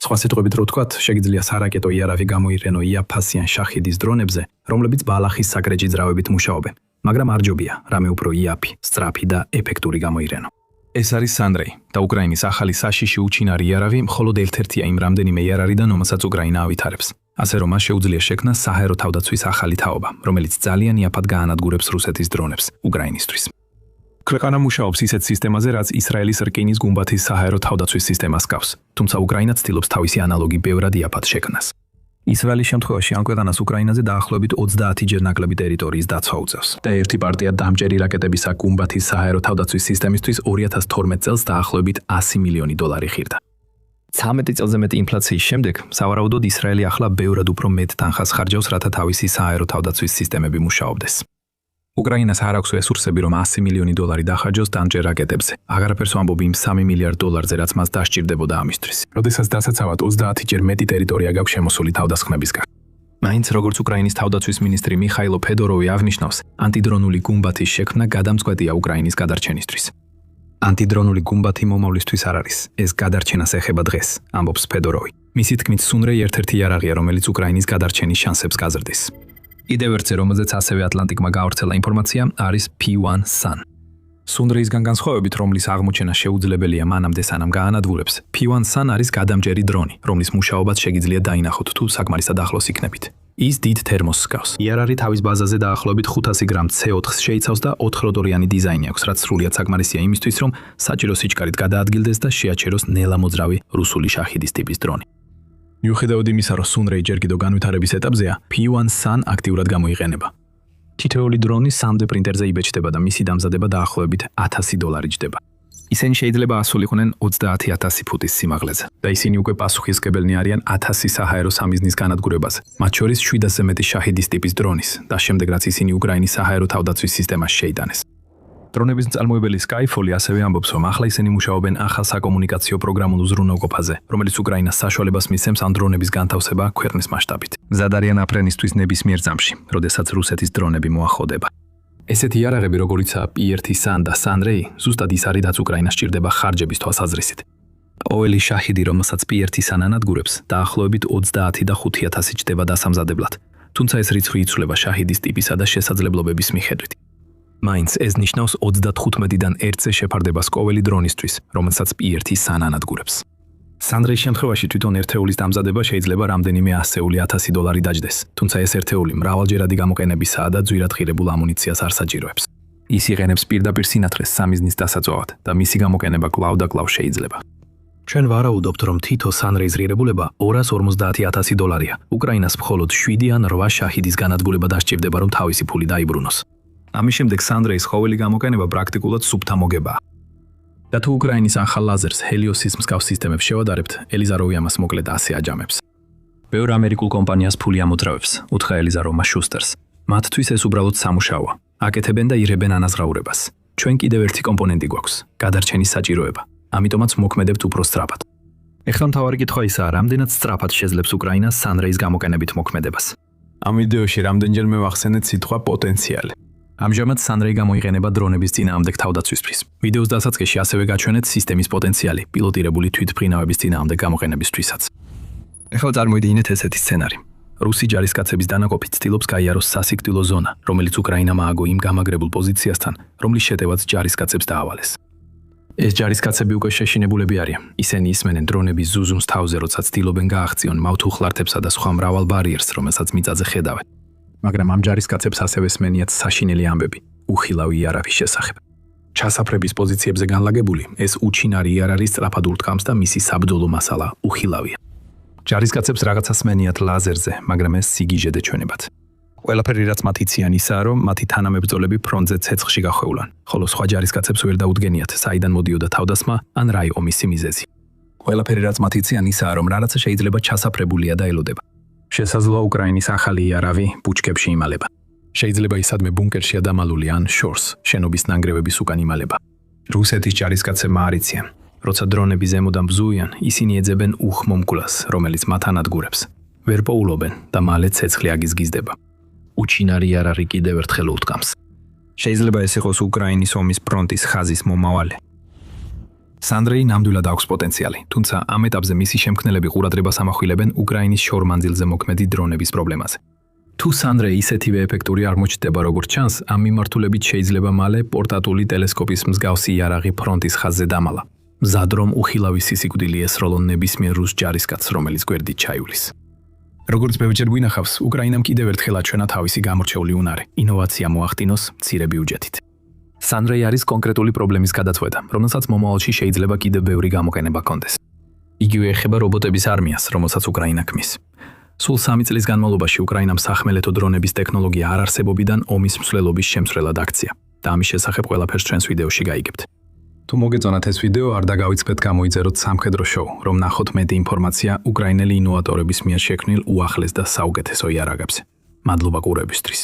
სხვა სიტყვებით რო ვთქვათ, შეგიძლია სარაკეტო იარაღი გამოიყენო იაფასიან შაჰიდის დრონებზე, რომლებიც ბალახის საკრეჭი ძრავებით მუშაობენ, მაგრამ არ ჯობია, რამე უფრო იაფი, სწრაფი და ეფექტური გამოიყენო. ეს არის სანდრეი და უკრაინის ახალი საშიში უჩინარი იარაღი მხოლოდ ერთ-ერთია იმ რამდენიმე იარაღიდან, რომელსაც უკრაინა ავითარებს. ასე რომ მას შეუძლია შექმნა საჰაერო თავდაცვის ახალი თაობა, რომელიც ძალიან იაფად გაანადგურებს რუსეთის დრონებს უკრაინისთვის. ქვეყანა მუშაობს ისეთ სისტემაზე, რაც ისრაელის რკინის გუმბათის საჰაერო თავდაცვის სისტემას გავს, თუმცა უკრაინა ცდილობს თავისი ანალოგი ბევრად იაფად შექმნას. ისრაელის შემთხვევაში ამ ქვეყანას უკრაინაზე დაახლოებით 30-ჯერ ნაკლები ტერიტორიის დაცვა უწევს და ერთი პარტია დამჭერი რაკეტებისა გუმბათის საჰაერო თავდაცვის სისტემისთვის 2012 წელს დაახლოებით $100 მილიონი ხირდა. 13 წელზე მეტი ინფლაციის შემდეგ, სავარაუდოდ ისრაელი ახლა ბევრად უფრო მეტ თანხას ხარჯავს, რათა თავისი საჰაერო თავდაცვის სისტემები მუშაობდეს. უკრაინას არ აქვს რესურსები, რომ $100 მილიონი დაახარჯოს დამჭერ რაკეტებზე. აღარაფერს ვამბობ იმ $3 მილიარდზე, რაც მას დასჭირდებოდა ამისთვის. როდესაც დასაცავად 30-ჯერ მეტი ტერიტორია გაქვს შემოსული თავდასხმებისგან. მაინც როგორც უკრაინის თავდაცვის მინისტრი მიხაილო ფედოროვი აღნიშნავს, ანტიდრონული გუმბათის შექმნა გადამწყვეტია უკრაინის გადარჩენისთვის. ანტიდრონული გუმბათი მომავლისთვის არ არის. ეს გადარჩენას ეხება დღეს, ამბობს ფედოროვი. მისი თქმით, სუნრეი ერთ-ერთი იარაღია, რომელიც უკრაინის გადარჩენის შანსებს გაზრდის. კიდევ ერთზე, რომელზეც ასევე ატლანტიკმა გაავრცელა ინფორმაცია, არის P1 Sun. სუნრეისგან განსხვავებით, რომლის აღმოჩენა შეუძლებელია მანამდე სანამ გაანადგურებს, P1 Sun არის გადამჯერი დრონი, რომლის მუშაობაც შეგიძლია დაინახოთ თუ საკმარისად ახლოს იქნებით. ის დიდ თერმოსს გავს. იარაღი თავის ბაზაზე დაახლოებით 500 გრამ CO2-ს შეიცავს და 4 როტორიანი დიზაინი აქვს, რაც სრულიად საკმარისია იმისთვის, რომ საჭირო სიჩქარით გადაადგილდეს და შეაჩეროს ნელა მოძრავი რუსული შაჰიდის ტიპის დრონი. მიუხედავად იმისა, რომ სუნრეი ჯერ კიდევ განვითარების ეტაპზეა, P1 Sun აქტიურად გამოიყენება. თითოეული დრონი 3D პრინტერზე იბეჭდება და მისი დამზადება დაახლოებით $100 ჯდება. ისინი შეიძლება ასულიყვნენ 30,000 ფუტის სიმაღლეზე და ისინი უკვე პასუხისმგებელნი არიან 1000 საჰაერო სამიზნის განადგურებაზე, მათ შორის 700-ზე მეტი შაჰიდის ტიპის დრონის და შემდეგ რაც ისინი უკრაინის საჰაერო თავდაცვის სისტემას შეიტანეს. დრონების მწარმოებელი Skyfall ასევე ამბობს, რომ ახლა ისინი მუშაობენ ახალ საკომუნიკაციო პროგრამულ უზრუნველყოფაზე, რომელიც უკრაინას საშუალებას მისცემს ამ დრონების განთავსება ქვეყნის მასშტაბით. მზად არიან აფრენისთვის ნებისმიერ ძამში, როდესაც რუსეთის დრონები მოახოდება. ესეთი იარაღები, როგორიცაა P1 Sun და Sunray, ზუსტად ის არის, რაც უკრაინას სჭირდება ხარჯების თვალსაზრისით. ყოველი შაჰიდი, რომელსაც P1 Sun ანადგურებს, დაახლოებით 30 და 5,000 ჯდება დასამზადებლად, თუმცა ეს რიცხვი იცვლება შაჰიდის ტიპისა და შესაძლებლობების მიხედვით. მაინც ეს ნიშნავს 35-დან 1-ზე შეფარდებას ყოველი დრონისთვის, რომელსაც P1 Sun ანადგურებს. Sunray-ის შემთხვევაში თვითონ ერთეულის დამზადება შეიძლება რამდენიმე $100,000 დაჯდეს, თუმცა ეს ერთეული მრავალჯერადი გამოყენებისაა და ძვირად ღირებულ ამუნიციას არ საჭიროებს. ის იყენებს პირდაპირ სინათლეს სამიზნის დასაწვავად და მისი გამოყენება კვლავ და კვლავ შეიძლება. ჩვენ ვარაუდობთ, რომ თითო Sunray-ის ღირებულება $250,000-ია. უკრაინას მხოლოდ 7 ან 8 შაჰიდის განადგურება დასჭირდება, რომ თავისი ფული დაიბრუნოს. ამის შემდეგ Sunray-ის ყოველი გამოყენება პრაქტიკულად სუფთა მოგებაა. და თუ უკრაინის ახალ ლაზერს ჰელიოსის მსგავს სისტემებს შევადარებთ, ელიზაროვი ამას მოკლედ ასე აჯამებს. ბევრ ამერიკულ კომპანიას ფული ამოძრავებს, უთხრა ელიზაროვმა შუსტერს. მათთვის ეს უბრალოდ სამუშაოა. აკეთებენ და ირებენ ანაზღაურებას. ჩვენ კიდევ ერთი კომპონენტი გვაქვს, გადარჩენის საჭიროება. ამიტომაც მოქმედებთ უფრო სწრაფად. ეხლა მთავარი კითხვა ისაა, რამდენად სწრაფად შეძლებს უკრაინა Sunray-ის გამოყენებით მოქმედებას. ამ ვიდეოში რამდენჯერ მევახსენეთ სიტყვა პოტენციალი. ამჟამად Sunray გამოიყენება დრონების წინააღმდეგ თავდაცვისთვის. ვიდეოს დასაწყისში ასევე გაჩვენეთ სისტემის პოტენციალი პილოტირებული თვითმფრინავების წინააღმდეგ გამოყენებისთვისაც. ეხლა წარმოიდგინეთ ესეთი სცენარი. რუსი ჯარისკაცების დანაყოფი ცდილობს გაიაროს სასიკვდილო ზონა, რომელიც უკრაინამ ააგო იმ გამაგრებულ პოზიციასთან, რომლის შეტევაც ჯარისკაცებს დაავალეს. ეს ჯარისკაცები უკვე შეშინებულები არიან. ისინი ისმენენ დრონების ზუზუმს თავზე, როცა ცდილობენ გააღწიონ მავთუხლართებსა და სხვა მრავალ ბარიერს, რომელსაც მიწაზე ხედავენ. მაგრამ ამ ჯარისკაცებს ასევე სმენიათ საშინელი ამბები, უხილავი იარაღის შესახებ. ჩასაფრების პოზიციებზე განლაგებული, ეს უჩინარი იარაღი სწრაფად ურტყამს და მისი საბრძოლო მასალა უხილავია. ჯარისკაცებს რაღაცა სმენიათ ლაზერზე, მაგრამ ეს სიგიჟე ჩვენებათ. ყველაფერი რაც მათ იციან ისაა, რომ მათი თანამებრძოლები ფრონტზე ცეცხლში გახვეულან, ხოლო სხვა ჯარისკაცებს ვერ დაუდგენიათ, საიდან მოდიოდა თავდასხმა ან რა იყო მისი მიზეზი. ყველაფერი რაც მათ იციან ისაა, რომ რაღაცა შეიძლება ჩასაფრებულია და ელოდება. შესაძლოა უკრაინის ახალი იარავი ბუჩქებში იმალება. შეიძლება ისადმე ბუნკერში ადამალული ან შორს, შენობის ნანგრევების უკან იმალება. რუსეთის ჯარისკაცებმა არ იციან, როცა დრონები ზემოდან ბზუიან, ისინი ეძებენ უხმომკვლას, რომელიც მათ ანადგურებს. ვერ პოულობენ და მალე ცეცხლი აგიზგიზდება. უჩინარი არ არის კიდევ ერთხელ უთქამს. შეიძლება ეს იყოს უკრაინის ომის ფრონტის ხაზის მომავალი. სანდრეი ნამდვილად აქვს პოტენციალი, თუმცა ამ ეტაპზე მისი შემქმნელები ყურადღებას ამახვილებენ უკრაინის შორმანძილზე მოქმედი დრონების პრობლემაზე. თუ სანდრეი ისეთივე ეფექტური არ მოჩნდება როგორც ჩანს, ამ მიმართულებით შეიძლება მალე პორტატული ტელესკოპის მსგავსი იარაღი ფრონტის ხაზზე დამალა. მზად რომ უხილავი სიკვდილი ესროლონ ნებისმიერ რუს ჯარისკაცს, რომელიც გვერდით ჩაივლის. როგორც ბევრჯერ გვინახავს, უკრაინამ კიდევ ერთხელ აჩვენა თავისი გამორჩეული უნარი, ინოვაცია მოახდინოს მცირე ბიუჯეტით. სანდრეი არის კონკრეტული პრობლემის გადაწყვეტა, რომელსაც მომავალში შეიძლება კიდევ ბევრი გამოყენება ჰქონდეს. იგივე ეხება რობოტების არმიას, რომელსაც უკრაინა ქმნის. სულ 3 წლის განმავლობაში უკრაინამ სახმელეთო დრონების ტექნოლოგია არ არსებობიდან ომის მსვლელობის შემცვლელად აქცია და ამის შესახებ ყველაფერს ჩვენს ვიდეოში გაიგებთ. თუ მოგეწონათ ეს ვიდეო, არ დაგავიწყდეთ გამოიწეროთ სამხედრო შოუ, რომ ნახოთ მეტი ინფორმაცია უკრაინელი ინოვატორების მიერ შექმნილ უახლეს და საუკეთესო იარაღებზე. მადლობა ყურებისთვის.